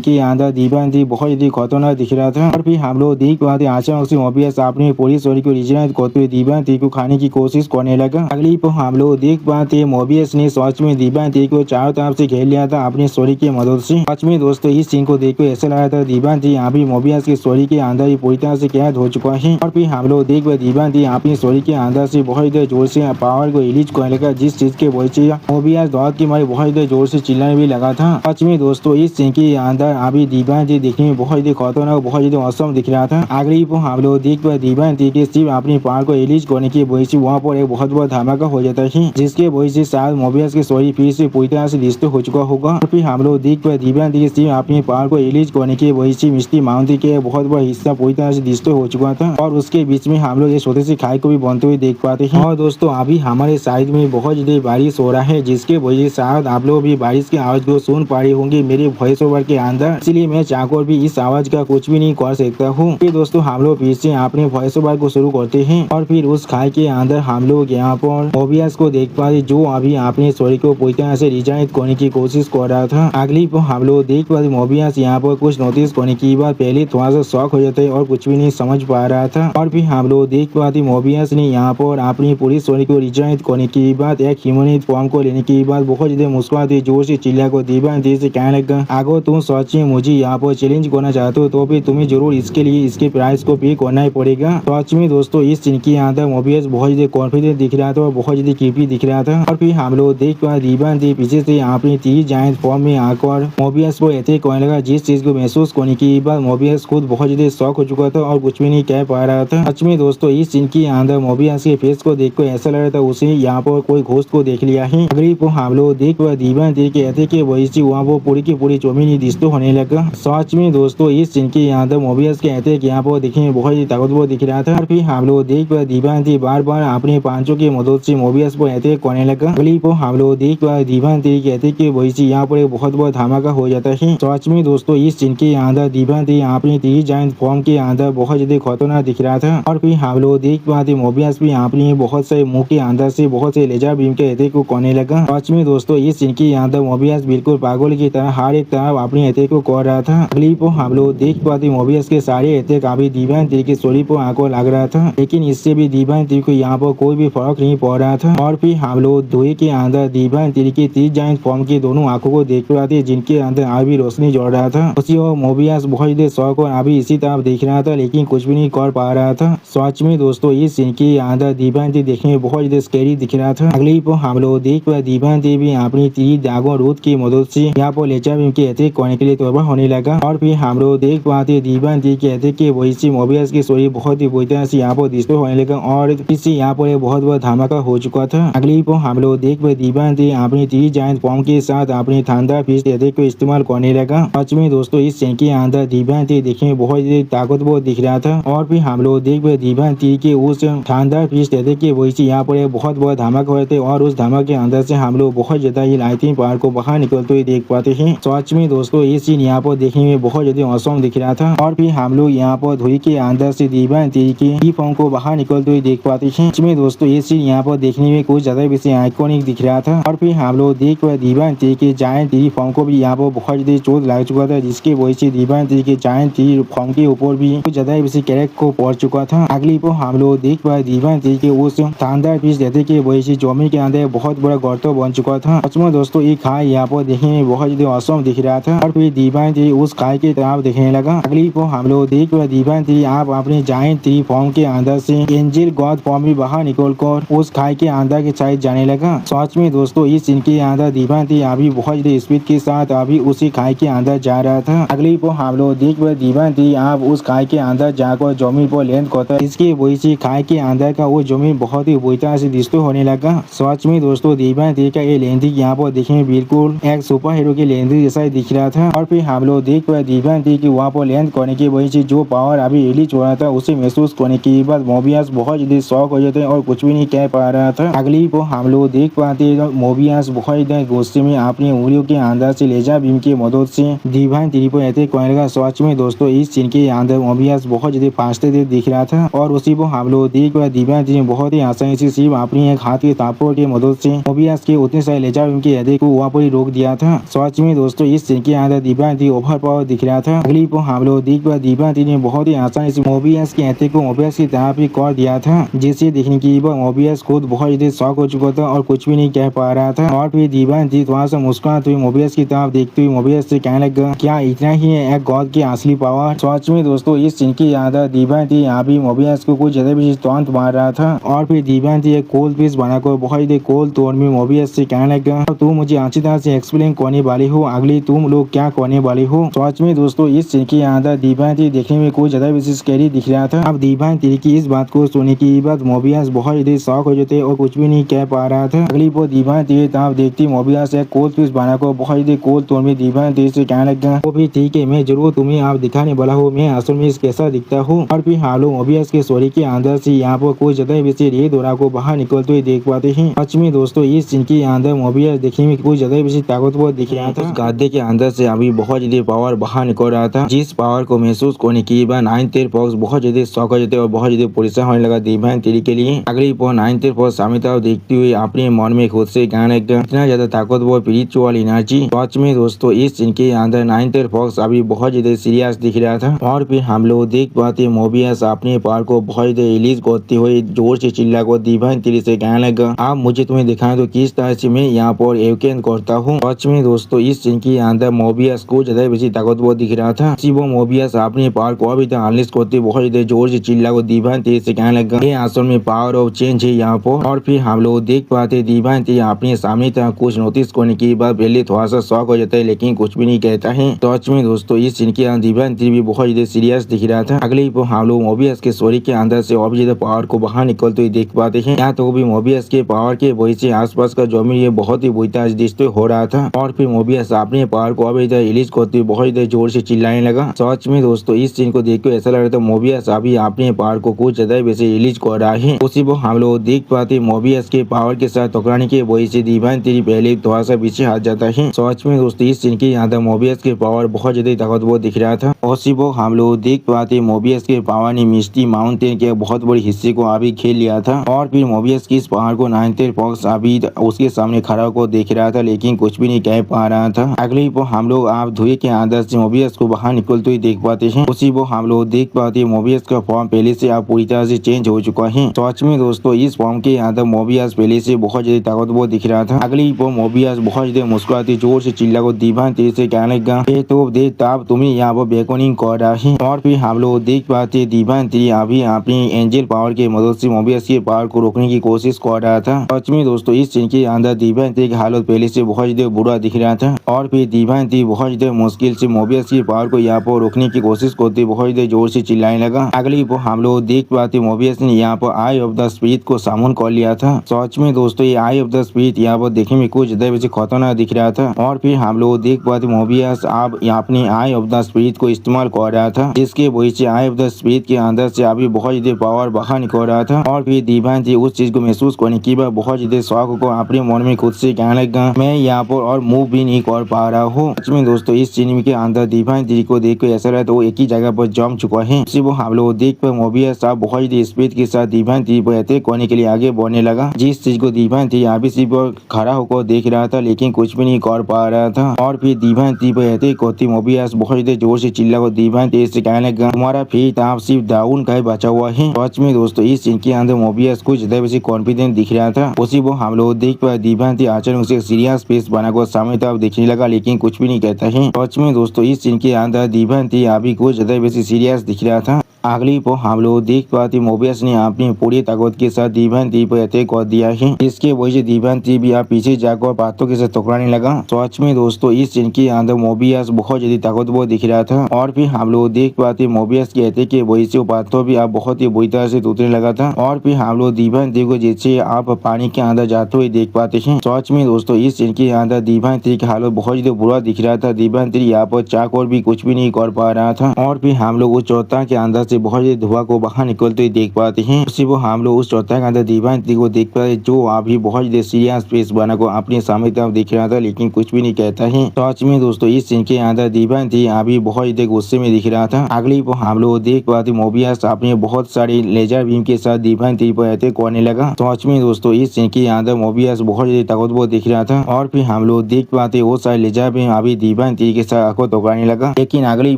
के अंदर दिव्यांती बहुत ही खतरनाक दिख रहा था। और फिर हम लोग देख पाते अचानक से मोबियस अपने पूरी शरीर को रिजनरेट करते हुए दिव्यांती को खाने की कोशिश करने लगा। अगली पर हम लोग देख पाते मोबियस ने सच में दिव्यांती को चारों तरफ से घेर लिया था अपने शरीर की मदद से। सच में दोस्तों इस सीन को देखकर ऐसा लगा था दिव्यांती अभी मोबियस के शरीर के अंदर ही पूरी तरह से कैद हो चुका है। और फिर हम लोग देख पाए दिव्यांती अपने शरीर के अंदर से बहुत जोर से पावर को रिलीज करने लगा जिस चीज के वजह से मोबियस दौड़ के मारे बहुत जोर से चिल्लाने भी लगा था। सच में दोस्तों इस सीन के अंदर अभी दिव्यांती देखने में बहुत खतरनाक बहुत ज्यादा औसम दिख रहा था। अगली पर हम लोग देख पाए दिव्यांती के सिर्फ अपनी पावर को रिलीज करने की वजह से वहाँ पर एक बहुत बड़ा धमाका हो जाता है जिसके वजह से शायद मोबियस के शरीर फिर से पूरी तरह से डिस्ट्रॉय हो चुका होगा। फिर हम लोग देख पाए दिव्यांती के सिर्फ अपनी पावर को रिलीज करने की वजह से मिस्टी माउंटेन के बहुत बड़ा हिस्सा पूरी तरह से डिस्ट्रॉय हो चुका था और उसके बीच में हम लोग ये छोटे से खाई को भी बनते हुए देख पाते हैं। और दोस्तों अभी हमारे साइड में बहुत ज्यादा बारिश हो रहा है जिसके वजह से शायद आप लोग भी बारिश की आवाज को सुन पा रहे होंगे मेरे वॉइस ओवर के अंदर, इसलिए मैं चाहकर भी इस आवाज का कुछ भी नहीं कर सकता हूँ। फिर दोस्तों हम लोग फिर से अपने वॉइस ओवर को शुरू करते हैं और फिर उस खाई के अंदर हम लोग यहाँ पर मोबियस को देख पाते जो अभी अपने शरीर को पूरी तरह से रिजनरेट करने की कोशिश कर रहा था। अगली पर हम लोग देख पाते मोबियस यहाँ पर कुछ नोटिस करने की बात पहले थोड़ा सा शॉक हो जाता है और कुछ भी नहीं समझ पा रहा था। और फिर हम लोग देख पाते मोबियस ने यहाँ पर अपनी पूरी शरीर को रिजनरेट करने की बात एक ह्यूमनॉइड फॉर्म को लेने की बात बहुत ज्यादा मुस्कुराते जोर से चिल्ला को दिव्यांती से कहने लगा अगर तुम सच में मुझे यहाँ पर चैलेंज करना चाहते हो तो फिर तुम्हें जरूर इसके लिए इसके प्राइस को पे करना ही पड़ेगा। सच में दोस्तों इस सीन के अंदर मोबियस बहुत ज्यादा कॉन्फिडेंट दिख रहा था और बहुत ज्यादा क्रीपी दिख रहा था। और फिर हम लोग देख पाए दिव्यांती पीछे से अपनी 3 जायंट फॉर्म में आकर मोबियस को अटैक करने लगा जिस चीज को महसूस करने की बाद मोबियस खुद बहुत ज्यादा शॉक हो चुका था और कुछ भी नहीं कह पा रहा था। सच में दोस्तों इस सीन के अंदर मोबियस के फेस को देखकर ऐसा लग रहा था उसे यहाँ पर कोई घोस्ट को देख लिया है। अगली को हम लोग देख देख पाए दीवान ती कहते कि वही सी वहाँ वो पूरी की पूरी जमीन डिस्टो होने लगा। सच में दोस्तों इस सीन के यहाँ मोबियस कहते कि यहाँ पर देखने में बहुत ही ताकतवर दिख रहा था। और फिर हम लोग देख पाए दीवान ती बार बार अपने पांचों की मदद से मोबियस पर अटैक करने लगा। अगली को हम लोग देख पाए दीवान ती कहते कि वही सी यहाँ पर एक बहुत बड़ा धमाका हो जाता है। सच में दोस्तों इस सीन के अंदर दीवान ती अपनी 3 जायंट फॉर्म के अंदर बहुत ज्यादा खतरनाक दिख रहा था। और फिर हम लोग देख पाते मोबियस भी अपनी बहुत से मुंह के अंदर से बहुत से लेजर बीम के अटैक को करने लगा। सच में दोस्तों इस सीन के अंदर मोबियस बिल्कुल पागल की तरह हर एक तरफ अपनी अटैक को कर रहा था। अगली को हम लोग देख पाते मोबियस के सारे अटैक अभी दीवान ती के शरीर पर आंखों लग रहा था, लेकिन इससे भी दीवान ती को यहाँ पर कोई भी फर्क नहीं पड़ रहा था। और फिर हम लोग धुएं के अंदर दीवान ती के 3 जायंट फॉर्म के दोनों आंखों को देख रहे थे, जिनके अंदर अभी रोशनी जल रहा था। उसी और मोबियस बहुत ही शौक और अभी इसी तरफ देख रहा था, लेकिन कुछ भी नहीं कर पा रहा था। सच में दोस्तों इस सीन के अंदर दीवान ती देखने में बहुत ज्यादा स्कैरी दिख रहा था। अगली पर हम लोग देख पाए दीवान ती भी अपनी 3 दागों रूथ की मदद से यहाँ पर लेजर बीम के अटैक करने के लिए तैयार होने लगा। और फिर हम लोग देख पाते दीवान ती कहते कि वही सी मोबियस की स्टोरी बहुत ही बुरी तरह से यहाँ पर डिस्टर्ब होने लगा और इससे यहाँ पर एक बहुत बड़ा धमाका हो चुका था। अगली पर हम लोग देख पाए दीवान ती अपनी 3 जायंट फॉर्म के साथ अपनी थंडर फिस्ट अटैक को इस्तेमाल करने लगा। सच में दोस्तों इस सीन के अंदर दीवान ती देखने में बहुत ही ताकतवर दिख रहा था। और फिर हम लोग देख पाए दीवान ती के उस थंडर फिस्ट अटैक के वजह से यहाँ पर एक बहुत बड़ा धमाका हुए थे और उस धमाके के अंदर से हम लोग बहुत ज्यादा ही लाइटिंग पावर को बाहर निकलते हुए देख पाते हैं। सच में दोस्तों ये सीन यहाँ पर देखने में बहुत ज्यादा औसम दिख रहा था। और फिर हम लोग यहाँ पर धुई के अंदर से दीवान ती की फॉर्म को बाहर निकलते हुए देख पाते हैं। सच में दोस्तों ये सीन यहाँ पर देखने में कुछ ज्यादा बेसी आइकॉनिक दिख रहा था। और फिर हम लोग देख पाए दीवान ती के जायंट ती फॉर्म को भी यहाँ पर बहुत ज्यादा चोट लग चुका था, जिसके वजह से दीवान ती के जायंट ती फॉर्म के ऊपर भी कुछ ज्यादा बेसी क्रैक को पड़ चुका था। अगली पर हम लोग देख पाए दीवान ती के उस थंडर फिस्ट अटैक के वजह से जमीन के अंदर बहुत बड़ा गर्त बन चुका था। सच में दोस्तों ये खाई यहाँ पर देखने में बहुत ज्यादा औसम दिख रहा था। और फिर दीवान ती उस खाई की तरफ देखने लगा। अगली पर हम लोग देख पाए दीवान ती आप अपने जायंट ती फॉर्म के अंदर से एंजल गॉड फॉर्म में बाहर निकल कर उस खाई के अंदर के साइड जाने लगा। सच में दोस्तों इस सीन के अंदर दीवान ती अभी बहुत ज्यादा स्पीड के साथ अभी उसी खाई के अंदर जा रहा था। अगली पर हम लोग देख पाए दीवान ती आप उस खाई के अंदर जाकर जमीन पर लैंड करता है, इसकी वजह से खाई के अंदर का वो जमीन बहुत ही बुरी तरह से डिस्टर्ब होने लगा। सच में दोस्तों दीवान ती का ये लैंडिंग यहाँ पर देखने में बिल्कुल एक सुपर हीरो की लैंडिंग जैसा ही दिख रहा था। और फिर हम लोग देख पाए दीवान ती की वहाँ पर लैंड करने की वजह से जो पावर अभी रिलीज हो रहा था उसे महसूस करने के बाद मोबियस बहुत ज्यादा शॉक हो जाते और कुछ भी नहीं कह पा रहा था। अगली को हम लोग देख पाते मोबियस बहुत ज्यादा गुस्से में अपनी उंगलियों के अंदर से लेजर बीम की मदद से दीवान ती पर अटैक करने लगा। सच में दोस्तों इस सीन के अंदर मोबियस बहुत ज्यादा फास्ट दिख रहा था। और उसी को हम लोग देख पाए दीवान ती बहुत ही आसानी से सिर्फ अपनी एक हाथ के तापों की मदद से मोबियस के उतने सारे लेजर बीम के अटैक को वहाँ पर ही रोक दिया था। सच में दोस्तों इस सीन के अंदर दीवान ती ओवर पावर दिख रहा था। अगली को हम लोग देख पाए दीवान ती ने बहुत ही आसानी से मोबियस के अटैक को मोबियस की तरफ ही कर दिया था, जिसे देखने के बाद मोबियस खुद बहुत ज्यादा शॉक हो चुका था और कुछ भी नहीं कह पा रहा था। और फिर दीवान ती थोड़ा सा मुस्कुराते हुए मोबियस की तरफ देखते हुए मोबियस से कहने लगा, क्या इतना ही है एक गॉड की असली पावर। सच में दोस्तों इस सीन के अंदर दीवान ती अभी मोबियस को कुछ ज्यादा भी तुरंत मार रहा था। और फिर दीवान ती एक कोल्ड पीस बनाकर बहुत ज्यादा कोल्ड तोड़ में मोबियस से कहने लगा, तुम मुझे अच्छी तरह से एक्सप्लेन करने वाली हो, अगली तुम लोग क्या करने वाली हो। सच में दोस्तों इस सीन के अंदर दीवान ती देखने में कुछ ज्यादा बेसी स्कैरी दिख रहा था। अब दीवान ती की इस बात को सुनने के बाद मोबियस बहुत ज्यादा शॉक हो जाते और कुछ भी नहीं कह पा रहा था। अगली वो दीवान ती तरफ देखती मोबियस एक कोल्ड पीस बनाकर बहुत ज्यादा कोल्ड तोड़ में दीवान ती से कहने लगा, वो भी ठीक है, मैं जरूर तुम्हें आप दिखाने वाला हूँ मैं असल में कैसा दिखता हूँ। और फिर हालो मोबियस के स्टोरी के अंदर से यहाँ पर कुछ ज्यादा बेसी रेड दौरा को बाहर निकलते हुए देख पाते हैं। सच में दोस्तों इस सीन के अंदर मोबियस देखने में कुछ ज्यादा बेसी ताकतवर दिख रहा था। गड्ढे के अंदर से अभी बहुत ज्यादा पावर बाहर निकल रहा था, जिस पावर को महसूस करने के बाद नाइन्थ फॉक्स बहुत ज्यादा शॉक हो जाते और बहुत ज्यादा परेशान होने लगा दीवान ती के लिए। अगली पर नाइन्थ फॉक्स सामने तरफ देखते हुए अपने मन में खुद से कहने लगा, इतना ज्यादा ताकतवर स्पिरिचुअल एनर्जी। सच में दोस्तों इस सीन के अंदर नाइन्थ फॉक्स अभी बहुत ज्यादा सीरियस दिख रहा था। और फिर हम लोग देख पाते मोबियस अपने पावर को बहुत ज्यादा रिलीज करते हुए जोर से चिल्ला कर दीवान ती से कहने लगा, आप मुझे तुम्हें दिखाएं तो किस तरह से मैं यहाँ पर एवकेन करता हूँ। सच में दोस्तों इस सीन के अंदर मोबियस को ज्यादा बेसी ताकतवर दिख रहा था। वो मोबियस अपने पावर को अभी तक अनलिश करते बहुत ज्यादा जोर से चिल्ला कर दीवान ती से कहने लगा, ये असल में पावर ऑफ चेंज है यहाँ पर। और फिर हम लोग देख पाते दीवान ती अपने सामने तरह कुछ नोटिस करने के बाद पहले थोड़ा सा शॉक हो जाता है, लेकिन कुछ भी नहीं कहता है। सच में दोस्तों इस सीन के अंदर दीवान ती भी बहुत ज्यादा सीरियस दिख रहा था। अगले पर हम लोग मोबियस के स्टोरी के अंदर से और भी ज्यादा पावर को बाहर निकलते हुए देख पाते हैं। यहाँ तो भी मोबियस के पावर के वजह से आसपास का जमीन ये बहुत बहुत ही बुरी तरह से डिस्ट्रॉय हो रहा था और फिर मोबियस अपने पावर को अभी रिलीज करते हुए बहुत ही जोर से चिल्लाने लगा। सच में दोस्तों इस सीन को देखकर ऐसा लग रहा था मोबियस अभी अपने पावर को कुछ ज्यादा वैसे रिलीज कर रहा है। उसी वो हम लोग देख पाते मोबियस के पावर के साथ टकराने की वजह से डिवाइन थ्री पहले थोड़ा सा पीछे हट जाता है। सच में दोस्तों इस सीन के अंदर मोबियस के पावर बहुत ज्यादा ताकतवर दिख रहा था। उसी वो हम लोग देख पाते मोबियस के पावर ने मिस्टी माउंटेन के बहुत बड़े हिस्से को अभी खेल लिया था और फिर मोबियस की इस पावर को नाइनटेल फॉक्स अभी उसके सामने खड़ा होकर देख रहा था लेकिन कुछ भी नहीं कह पा रहा था। अगले वो हम लोग आप धुएं के अंदर से मोबियस को बाहर निकलते हुए देख पाते हैं। उसी वो हम लोग देख पाते मोबियस का फॉर्म पहले से आप पूरी तरह से चेंज हो चुका है। सच में दोस्तों इस फॉर्म के अंदर मोबियस पहले से बहुत ज्यादा ताकतवर दिख रहा था। अगली वो मोबियस बहुत ज्यादा मुस्कुराती जोर से चिल्ला को दीवान तेज से कहने लगा तो देख तब तुम्हें यहाँ पर बेकोनिंग कर रहा है और फिर हम लोग देख पाते दीवान थ्री अभी अपनी एंजल पावर की मदद से मोबियस के पावर को रोकने की कोशिश कर रहा था। सच में दोस्तों इस सीन के अंदर दीवान थ्री की हालत पहले से बहुत ज्यादा बुरा दिख रहा था और फिर दीवान थ्री बहुत ज्यादा मुश्किल से मोबियस की पावर को यहाँ पर रोकने की कोशिश करते बहुत ज्यादा जोर से चिल्लाने लगा। अगली वो हम लोग देख पाते मोबियस ने यहाँ पर आई ऑफ द स्पिरिट को सामन कर लिया था। सच में दोस्तों ये आई ऑफ द स्पिरिट यहाँ पर देखने में कुछ ज्यादा वैसे खतरनाक दिख रहा था और फिर हम लोग देख पाते मोबियस अब अपनी आई ऑफ द स्पिरिट को इस्तेमाल कर रहा था जिसके वजह से आई ऑफ द स्पिरिट के अंदर से अभी बहुत ज्यादा पावर बाहर निकल रहा था और फिर दीवान थ्री उस चीज को महसूस करने के बाद बहुत ज्यादा शौक को अपने मन में खुद से कहने लगा मैं यहाँ पर और मूव भी नहीं कर पा रहा हूँ। सच में दोस्तों इस सीन के अंदर दीवान थ्री को देख कर ऐसा रहा तो वो एक ही जगह पर जम चुका है। वो हम लोग देख पर मोबियस अब बहुत ज्यादा स्पीड के साथ दीवान थ्री पर अटैक करने के लिए आगे बढ़ने लगा जिस चीज को दीवान थ्री अभी से पर खड़ा होकर देख रहा था लेकिन कुछ भी नहीं कर पा रहा था और फिर दीवान थ्री पर अटैक करती मोबियस बहुत ज्यादा जोर से चिल्ला को दीवान थ्री से कहने लगा तुम्हारा फेट आप सिर्फ डाउन का ही बचा हुआ है। सच में दोस्तों इस सीन के अंदर मोबियस कुछ ज्यादा वैसे कॉन्फिडेंट दिख रहा था। उसी वो हम लोग देख पाए दीवान थ्री अचानक उसे सीरियस फेस बनाकर सामने तरफ देखने लगा लेकिन कुछ भी नहीं कहता है। सच में दोस्तों इस सीन के अंदर दीवान थ्री अभी कुछ ज्यादा वैसे सीरियस दिख रहा था। अगली वो हम लोग देख पाते मोबियस ने अपनी पूरी ताकत के साथ दीवान थ्री पर अटैक कर दिया है। इसके वजह से दीवान थ्री भी आप पीछे जाकर बातों के साथ टकराने लगा। सच में दोस्तों इस सीन के अंदर मोबियस बहुत ज्यादा ताकतवर दिख रहा था और फिर हम लोग देख पाते मोबियस के अटैक के वजह से वो बातों भी आप बहुत ही बुरी तरह से टूटने लगा था और फिर हम लोग दीवान थ्री को जैसे आप पानी के अंदर जाते हुए देख पाते हैं। सच में दोस्तों इस सीन के अंदर दीवान थ्री की हालत बहुत ज्यादा बुरा दिख रहा था। दीवान थ्री यहाँ पर चाक और भी कुछ भी नहीं कर पा रहा था और फिर हम लोग उस चौथा के अंदर से बहुत ज्यादा धुआं को बाहर निकलते हुए देख पाते हैं। उसी वो हम लोग उस चौथा के अंदर दीवान थ्री को देख पाते जो अभी बहुत ज्यादा सीरियस फेस बना को अपने सामने तरफ देख रहा था लेकिन कुछ भी नहीं कहता है। सच में दोस्तों इस सीन के अंदर दीवान थ्री अभी बहुत ज्यादा गुस्से में दिख रहा था। अगली वो हम लोग देख पाते मोबियस अपने बहुत सारे लेजर बीम के साथ दीवान थ्री पर अटैक करने लगा। सच में दोस्तों इस सीन के अंदर मोबियस बहुत ज्यादा ताकतवर दिख रहा था और फिर हम लोग देख पाते वो सारे लेजर बीम अभी दीवान थ्री के साथ आंखों टकराने लगा लेकिन अगली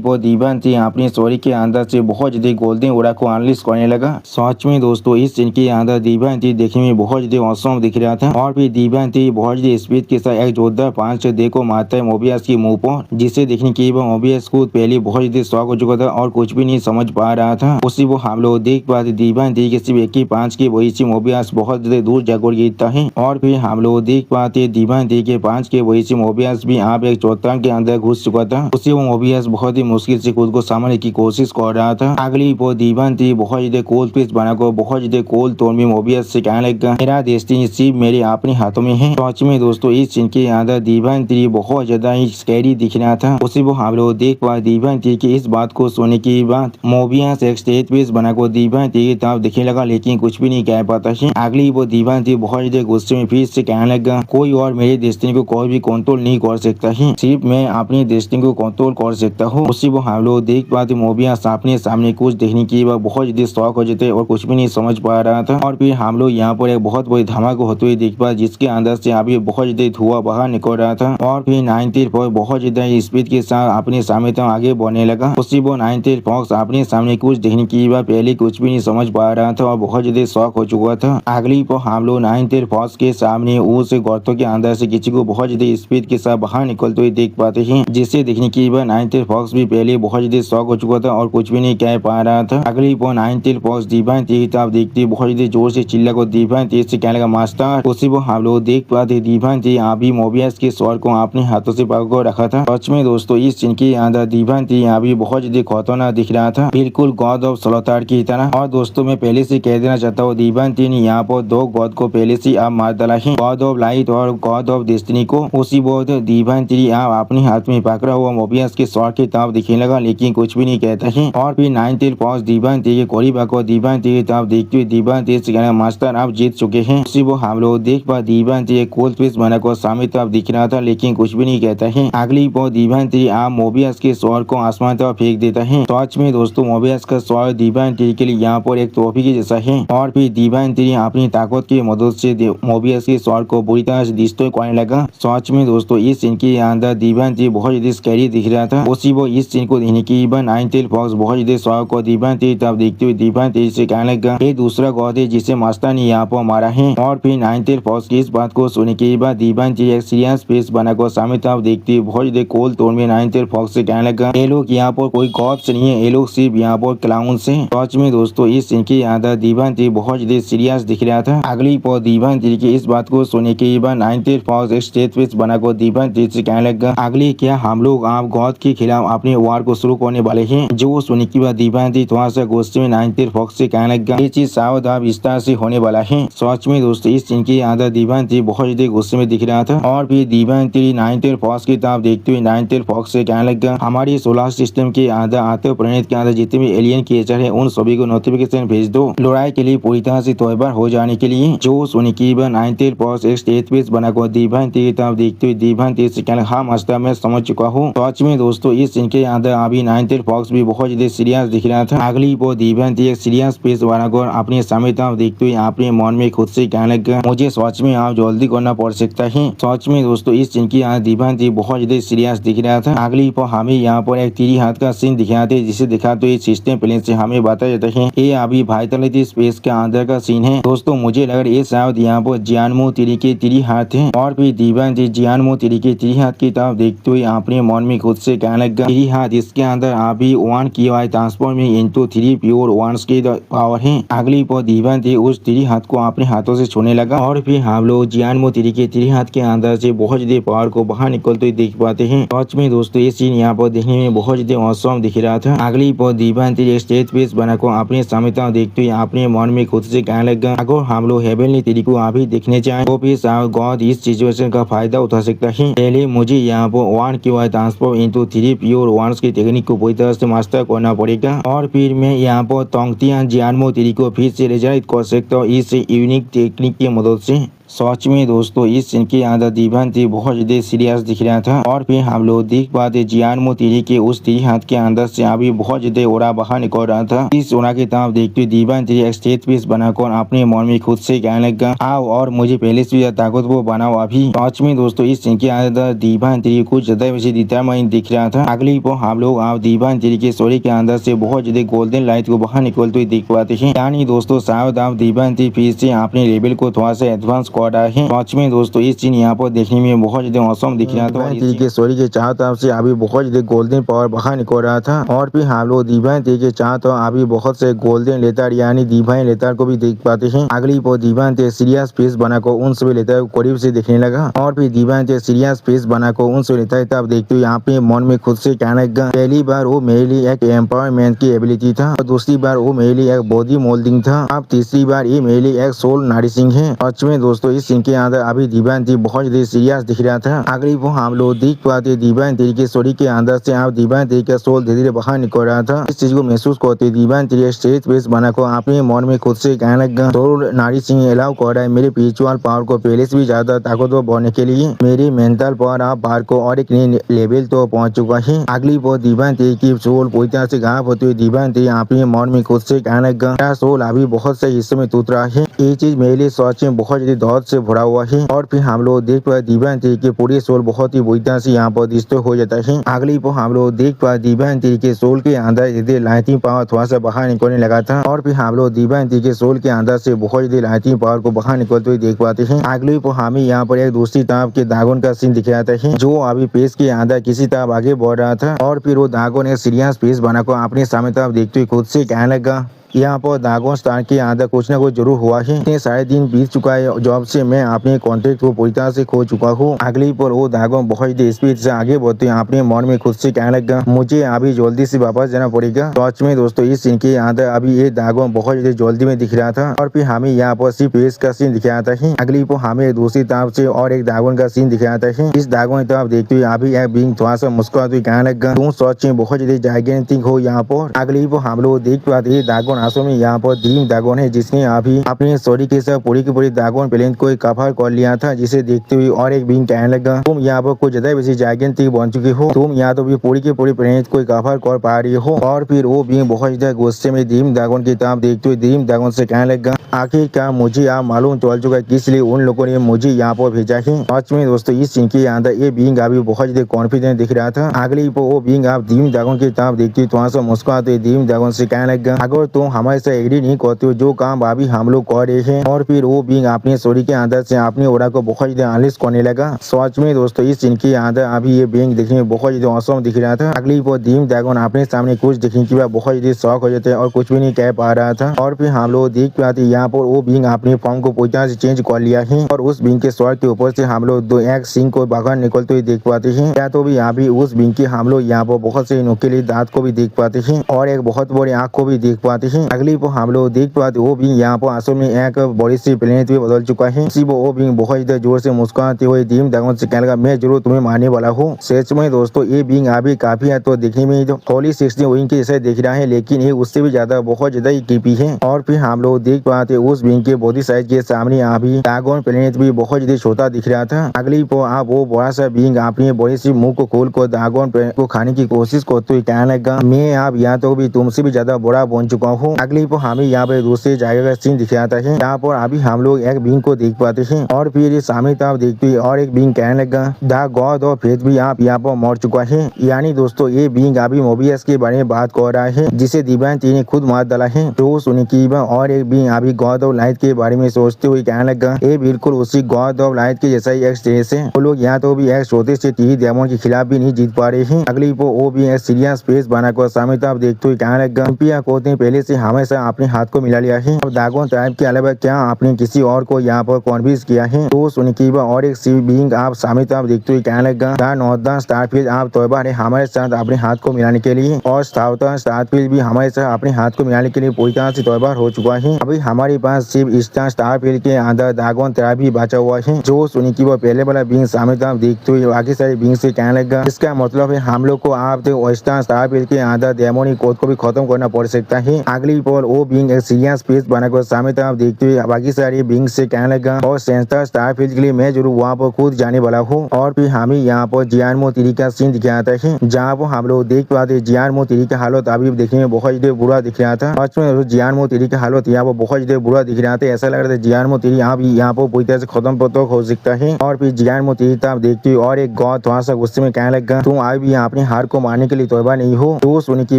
वो दीवान थ्री अपने शरीर के अंदर से बहुत ज्यादा गोल्डन ओरा को अनलिश करने लगा। सच में दोस्तों इस सीन के अंदर दीवान थ्री देखने में बहुत ज्यादा औसम दिख रहा था और फिर दीवान थ्री बहुत ज्यादा स्पीड के साथ एक जोरदार पांच देखो मारता है मोबियस के मुंह पर जिसे देखने के बाद मोबियस को पहले बहुत ज्यादा शौक हो चुका था और कुछ भी नहीं समझ पा रहा था। उसी वो हम लोग देख पाते दीवान थ्री के सिर्फ एक ही पांच की वजह से मोबियस बहुत ज्यादा दूर जाकर गिरता है और फिर हम लोग देख पाते दीवान थ्री के पांच के वजह से मोबियस भी आप एक चौथा के अंदर घुस चुका था। उसी वो मोबियस बहुत ही मुश्किल से खुद को संभालने की कोशिश कर रहा था। अगली वो दीवान थ्री बहुत ज्यादा कोल्ड पीस बनाकर बहुत ज्यादा कोल्ड तोड़ में मोबियस से कहने लगा मेरा डेस्टिनी सिर्फ मेरे अपने हाथों में है। सच में दोस्तों इस सीन के अंदर दीवान थ्री बहुत ज्यादा ही स्कैरी दिख रहा था। उसी वो हम लोग देख पाए दीवान थ्री की इस बात को सुनने के बाद मोबियस एक स्टेज पीस बनाकर दीवान थ्री की तरफ दिखने लगा लेकिन कुछ भी नहीं कह पाता है। अगली वो दीवान थ्री बहुत ज्यादा गुस्से में फिर से कहने लगा कोई और मेरे डेस्टिनी को कोई भी कंट्रोल नहीं कर सकता है, सिर्फ मैं अपनी डेस्टिनी को कंट्रोल कर सकता हूँ। उसी वो हम लोग देख पाते मोबियस अपने सामने कुछ देखने के बाद बहुत ज्यादा शौक हो जाते और कुछ भी नहीं समझ पा रहा था और फिर हम लोग यहाँ पर एक बहुत बड़ी धमाका होते हुए देख पाए जिसके अंदर से अभी बहुत ज्यादा धुआं बाहर निकल रहा था और फिर नाइनटेल फॉक्स बहुत ज्यादा स्पीड के साथ अपने सामने तक आगे बढ़ने लगा। उसी वो नाइनटेल फॉक्स अपने सामने कुछ देखने के बाद पहले कुछ भी नहीं समझ पा रहा था और बहुत ज्यादा शौक हो चुका था। अगली पर हम लोग नाइनटेल फॉक्स के सामने उस गर्तों के अंदर से किसी को बहुत ज्यादा स्पीड के साथ बाहर निकलते हुए देख पाते हैं जिससे देखने के बाद नाइनटेल फॉक्स भी पहले बहुत ज्यादा शौक हो चुका था और कुछ भी नहीं कह पा पा रहा था। अगली पॉइंट 9th पॉज दीवान की किताब देखते बहुत ज्यादा जोर से चिल्ला को दीवान तेज से कहने लगा मास्टर। उसी वो हम लोग देख पाते दीवान थी अभी मोबियस के स्वॉर्ड को अपने हाथों से पकड़ कर रखा था। सच में दोस्तों इस सीन के अंदर दीवान थी अभी बहुत ज्यादा खतरनाक दिख रहा था, बिल्कुल गॉड ऑफ स्लोथर की तरह। और दोस्तों मैं पहले से कह देना चाहता हूँ दीवान थी ने यहाँ पर दो गॉड को पहले से आप मार डाला है, गॉड ऑफ लाइट और गॉड ऑफ डेस्टिनी को। उसी बहुत दीवान थी आप अपने हाथ में पकड़ा हुआ मोबियस के स्वॉर्ड की तरफ दिखने लगा लेकिन कुछ भी नहीं कहता है। और फिर 9th पॉज दीवान थी के करीब आकर दीवान थी की तरफ देखते हुए दीवान थी से कहना मास्टर आप जीत चुके हैं। उसी वो हम लोग देख पा दीवान थी कोल्ड फिश बनाकर सामने तरफ दिख रहा था लेकिन कुछ भी नहीं कहता है। अगली पॉज दीवान थी आप मोबियस के स्वॉर्ड को आसमान तरफ फेंक देता है। सच में दोस्तों मोबियस का स्वॉर्ड दीवान थी के लिए यहाँ पर एक तोहफे के जैसा है। और फिर दीवान थी अपनी ताकत की मदद से मोबियस के स्वॉर्ड को बुरी तरह से डिस्ट्रॉय करने लगा। सच में दोस्तों इस सीन के अंदर दीवान थी बहुत ज्यादा स्कैरी दिख रहा था। उसी वो इस सीन को देखने की 9th पॉज बहुत ज्यादा स्वॉर्ड को दीवान थी तब देखते हुए दीवान थी से कहने लगा ये दूसरा गॉड है जिसे मास्टर ने यहाँ पर मारा है। और फिर 9th पॉज की इस बात को सुनने के बाद दीवान थी एक सीरियस फेस बनाकर सामने तरफ देखते हुए बहुत ज्यादा कोल तोड़ में 9th पॉज से कहने लगा ये लोग यहाँ पर कोई गॉड्स नहीं है, ये लोग सिर्फ यहाँ पर क्लाउन्स हैं। सच में दोस्तों इस सीन के अंदर दीवान थी बहुत ज्यादा सीरियस दिख रहा था। अगली पॉज दीवान थी की इस बात को सुनने के बाद 9th पॉज एक स्टेज फेस बनाकर दीवान थी से कहने लगा अगली क्या हम लोग आप गॉड के खिलाफ अपने वार को शुरू करने वाले हैं। जो सुनने के बाद दीवान थी थोड़ा सा गुस्से में 9th पॉज से कहने लगा ये चीज सावध आप विस्तार से होने वाला है। सच में दोस्तों इस सीन के अंदर दीवान थी बहुत ज्यादा गुस्से में दिख रहा था। और फिर दीवान थी 9th पॉज की तरफ देखते हुए 9th पॉज से कहने लगा हमारी सोलर सिस्टम के अंदर आते प्लेनेट के अंदर जितने भी एलियन क्रिएचर है उन सभी को नोटिफिकेशन भेज दो लड़ाई के लिए पूरी तरह से तैयार हो जाने के लिए। जो सुनने की 9th पॉज एक स्टेज पेज बनाकर दीवान थी की तरफ देखते हुए दीवान थी से कहने हाँ मास्टर मैं समझ चुका हूँ। सच में दोस्तों इस सीन के अंदर अभी 9th पॉज भी बहुत ज्यादा सीरियस दिख रहा था। अगली वो दीवान थी एक सीरियस पेज बनाकर अपने सामने तरफ देखते हुए अपने मन में खुद से कहने लगा मुझे सच में आप जल्दी करना पड़ सकता है। सच में दोस्तों इस सीन की यहाँ दीवान थी बहुत ज्यादा सीरियस दिख रहा था। अगली पर हमें यहाँ पर एक 3 हाथ का सीन दिखाते जिसे दिखा तो इस सिस्टम प्लेन से हमें बताया जाता है ये अभी वाइटलिटी स्पेस के अंदर का सीन है। दोस्तों मुझे लग रहा है ये शायद यहाँ पर जियानमो तिरी के 3 हाथ है। और फिर दीवान थी जियानमो तिरी के 3 हाथ की तरफ देखते हुए अपने मन में खुद से कहने लगा 3 हाथ इसके अंदर अभी 1 की वाई ट्रांसफॉर्मिंग इनटू 3 प्योर वंस की पावर है। अगली पर दीवान थी उस 3 हाथ को अपने हाथों से छूने लगा। और फिर हम लोग जियानमो तिरी के 3 हाथ के अंदर से बहुत ज्यादा पावर को बाहर निकलते हुए देख पाते हैं। सच में दोस्तों ये सीन यहाँ पर देखने में बहुत ज्यादा औसम दिख रहा था। अगली पर दीवान थी स्टेज पेज बनाकर अपने सामने देखते हुए अपने मन में खुद से कहने लगा अगर हम लोग हेवनली तिरी को अभी देखने चाहे तो फिर शायद गॉड इस सिचुएशन का फायदा उठा सकता है। पहले मुझे यहाँ पर 1 की वाई ट्रांसफॉर्म इनटू 3 प्योर वंस की टेक्निक को पूरी तरह से मास्टर करना पड़ेगा। और फिर मैं यहाँ पर तोंगतियान जियानमो तिरी को फिर से रिजल्ट कर सकता हूँ इस यूनिक टेक्निक की मदद से। सच में दोस्तों इस सीन के अंदर दीवान थी बहुत ज्यादा सीरियस दिख रहा था। और फिर हम लोग देख पाते जियानमो तिरी के उस 3 हाथ के अंदर से अभी बहुत ज्यादा ओरा बाहर निकल रहा था। इस ओरा की तरफ देखते हुए दीवान थी एक स्टेज पीस बनाकर अपने मन में खुद से कहने लगा आओ और मुझे पहले से ज्यादा ताकतवर बनाओ अभी। सच में दोस्तों इस सीन के अंदर दीवान थी कुछ ज्यादा वैसे डिटरमाइन दिख रहा था। अगली पर हम लोग आप दीवान थी के सोरी के अंदर से बहुत ज्यादा गोल्डन लाइट को बाहर निकलते हुए देख पाते हैं। यानी दोस्तों शायद आप दीवान थी फिर से अपने लेवल को थोड़ा सा एडवांस कर रहा है। सच में दोस्तों इस सीन यहाँ पर देखने में बहुत ज्यादा औसम दिख रहा था। दीवान के सोरी के चारों तरफ से अभी बहुत ज्यादा गोल्डन पावर बाहर निकल रहा था। और फिर हम लोग दीवान के चारों तरफ अभी बहुत से गोल्डन लेटर यानी दीवान लेटर को भी देख पाते हैं। अगली पर दीवान सीरियस फेस बनाकर उन सभी लेटर को करीब से देखने लगा। और फिर दीवान सीरियस फेस बनाकर उन सभी लेटर की तरफ देखते हुए यहाँ पे मन में खुद से कहने लगा पहली बार वो मेरे लिए एक एम्पावरमेंट की एबिलिटी था और दूसरी बार वो मेरे लिए एक बॉडी मोल्डिंग था। अब तीसरी बार ये मेरे लिए एक सोल नरिशिंग है। सच में दोस्तों इस सीन के अंदर अभी दीवान थी बहुत ज्यादा सीरियस दिख रहा था। अगली वो हम लोग देख पाते दीवान थी के सोरी के अंदर से आप दीवान थी का सोल धीरे धीरे बाहर निकल रहा था। इस चीज को महसूस करते दीवान थी स्टेज पेस बनाकर अपने मन में खुद से कहने लगा सोल नरिशिंग अलाउ कर रहा है मेरे स्पिरिचुअल पावर को पहले से भी ज्यादा ताकतवर बनने के लिए। मेरी मेंटल पावर आप बाहर को और एक नए लेवल तो पहुंच चुका है। अगली वो दीवान थी की सोल पूरी तरह से गायब होते हुए दीवान थी अपने मन में खुद से कहने लगा सोल अभी बहुत से हिस्से में टूट रहा है। ये चीज मेरे लिए सच में बहुत ज्यादा बहुत से भरा हुआ है। और फिर हम लोग देख पाए दिव्यांती के पूरे सोल बहुत ही बुरी तरह से यहाँ पर डिस्टर्ब हो जाता है। अगली पर हम लोग देख पाए दिव्यांती के सोल के अंदर लाइटिंग पावर थोड़ा सा बाहर निकलने लगा था। और फिर हम लोग दिव्यांती के सोल के अंदर से बहुत ही लाइटिंग पावर को बाहर निकलते हुए देख पाते हैं। अगली पर हमें यहाँ पर एक दूसरी तरफ के दागोन का सीन दिख जाता है, जो अभी पेज के अंदर किसी तरफ आगे बढ़ रहा था। और फिर वो दागोन एक सीरियस पेज बनाकर अपने सामने तरफ देखते हुए खुद से कहने लगा, यहाँ पर दागोन स्टार के अंदर कुछ न कुछ जरूर हुआ है। इतने सारे दिन बीत चुका है जॉब से मैं अपने कॉन्ट्रैक्ट को पूरी तरह से खो चुका हूँ। अगली पर वो दागोन बहुत ही स्पीड से आगे बढ़ते हैं, अपने मन में खुद से कहने लगा मुझे अभी जल्दी से वापस जाना पड़ेगा। सच में दोस्तों इस सीन के अंदर अभी ये दागोन बहुत जल्दी में दिख रहा था। और फिर हमें यहाँ पर सिर्फ पेज का सीन दिख जाता है। अगली पर हमें दूसरी तरफ से और एक दागोन का सीन दिख जाता है। इस दागोन की तरफ देखते हुए अभी एक बिंग थोड़ा सा मुस्कुराते हुए कहने लगा तुम सच में बहुत ज्यादा जाइगेंटिक हो यहाँ पर। अगली पर हम लोग देख पाते दागोन आंसू में यहाँ पर ड्रीम दागोन है, जिसने अभी अपने स्टोरी के साथ पूरी की पूरी दागोन प्लेन को कवर कर लिया था। जिसे देखते हुए और एक बिंग कहने लगा तुम यहाँ पर कुछ ज्यादा वैसे जाइगेंटिक बन चुके हो, तुम यहाँ तो भी पूरी की पूरी प्लेनेट को कवर कर पा रही हो। और फिर वो बिंग बहुत ज्यादा गुस्से में ड्रीम दागोन की तरफ देखते हुए ड्रीम दागोन से कहने लगा आखिरकार मुझे आप मालूम चल चुका है किस लिए उन लोगों ने मुझे यहाँ पर भेजा है। सच में दोस्तों इस सीन के अंदर ये बिंग अभी बहुत ज्यादा कॉन्फिडेंट दिख रहा था। अगली पर वो बिंग आप ड्रीम दागोन की तरफ देखते थोड़ा सा मुस्कुराते ड्रीम दागोन से कहने लगा अगर तुम हमारे से एग्री नहीं करते हो जो काम अभी हम लोग कर रहे हैं। और फिर वो बिंग अपने स्टोरी के अंदर से अपनी ओरा को बहुत ज्यादा अनलिस्ट करने लगा। सच में दोस्तों इस सीन के अंदर अभी ये बिंग देखने में बहुत ज्यादा औसम दिख रहा था। अगली पर ड्रीम दागोन अपने सामने कुछ देखने के बाद बहुत ज्यादा शौक हो जाते और कुछ भी नहीं कह पा रहा था। और फिर हम लोग देख पाते यहाँ पर वो बिंग अपनी फॉर्म को पूरी तरह से चेंज कर लिया है। और उस बिंग के स्वर के ऊपर से हम लोग दो एक सिंह को बाहर निकलते हुए देख पाते हैं। या तो भी अभी उस बिंग के हम लोग यहाँ पर बहुत से नुकीले दांत को भी देख पाते हैं और एक बहुत बड़ी आँख को भी देख पाते हैं। अगली पर हम लोग देख पाते वो बिंग यहाँ पर असल में एक बड़ी सी प्लेनेट में बदल चुका है। इसी वो बिंग बहुत ज्यादा जोर से मुस्कुराते हुए ड्रीम दागोन से कहने लगा मैं जरूर तुम्हें मारने वाला हूँ। सच में दोस्तों ये बिंग अभी काफी है तो देखने में थोड़ी 16 विंग के जैसे दिख रहा है, लेकिन ये उससे भी ज्यादा बहुत ज्यादा ही क्रीपी है। और फिर हम लोग देख पाते उस बिंग के बॉडी साइज के सामने अभी दागोन प्लेनेट भी बहुत ज्यादा छोटा दिख रहा था। अगली पर आप वो बड़ा सा बिंग अपने बड़ी सी मुंह को खोल कर दागोन को खाने की कोशिश करते हुए कहने लगा मैं आप यहाँ तो भी तुमसे भी ज्यादा बड़ा बन चुका हूँ। अगली पर हमें यहाँ पे दूसरी जगह का सीन दिख जाता है। यहाँ पर अभी हम लोग एक बिंग को देख पाते हैं। और फिर ये सामने तरफ देखते हुए और एक बिंग कहने लगा द गॉड ऑफ फेथ भी आप यहाँ पर मर चुका है। यानी दोस्तों ये बिंग अभी मोबियस के बारे में बात कर रहा है, जिसे दिव्यांती ने खुद मार डाला है। तो सुनी की और एक बिंग अभी गॉड ऑफ लाइट के बारे में सोचते हुए कहने लगा ये बिल्कुल उसी गॉड ऑफ लाइट के जैसा ही एक स्टेज है। वो लोग यहाँ तो भी एक छोटे से टीवी डेमन के खिलाफ भी नहीं जीत पा रहे हैं। अगली पर वो भी एक सीरियस स्पेस बनाकर सामने तरफ देखते हुए कहने लगा पिया कोच ने पहले से हमेशा अपने हाथ को मिला लिया है। अब दागोन ट्राइब के अलावा क्या आपने किसी और को यहाँ पर कन्विंस किया है? तो सुनिकीबा और एक सी बिंग आप सामने तरफ देखते हुए कहने लगा द नॉर्दर्न स्टारफील्ड आप तौबा है हमारे साथ अपने हाथ को मिलाने के लिए, और साउथर्न स्टारफील्ड भी हमारे साथ अपने हाथ को मिलाने के लिए पूरी तरह से तौबा हो चुका है। अभी हमारे पास सिर्फ ईस्टर्न स्टारफील्ड के अंदर दागोन ट्राइब भी बचा हुआ है। जो सुनिकीबा पहले वाला बिंग सामने तरफ देखते हुए बाकी सारे बिंग से कहने लगा इसका मतलब है हम लोग को आप वेस्टर्न स्टारफील्ड के अंदर डेमोनिक कोड को भी खत्म करना पड़ सकता है। अगली पर वो बिंग एक सीरियस स्पेस बनाकर सामने तरफ देखते हुए बाकी सारे बिंग से कहने लगा और सेंटर स्टारफील्ड के लिए मैं जरूर वहाँ पर खुद जाने वाला हूँ। और फिर हमें यहाँ पर जियानमो तिरी का सीन दिखाता है, जहाँ पर हम लोग देख पाते जियानमो तिरी का हालत अभी देखने में बहुत ज्यादा बुरा दिख रहा था। सच में जियानमो तिरी का हालत यहाँ पर बहुत ज्यादा बुरा दिख रहा था। ऐसा लग रहा था जियानमो तिरी यहाँ पर पूरी तरह से खत्म पतो हो सकता है। और फिर जियानमो तिरी तब देखते हुए और एक गॉड थोड़ा सा गुस्से में कहने लगा तुम आज भी अपने हार को मारने के लिए तौबा नहीं हो। तो सुनी की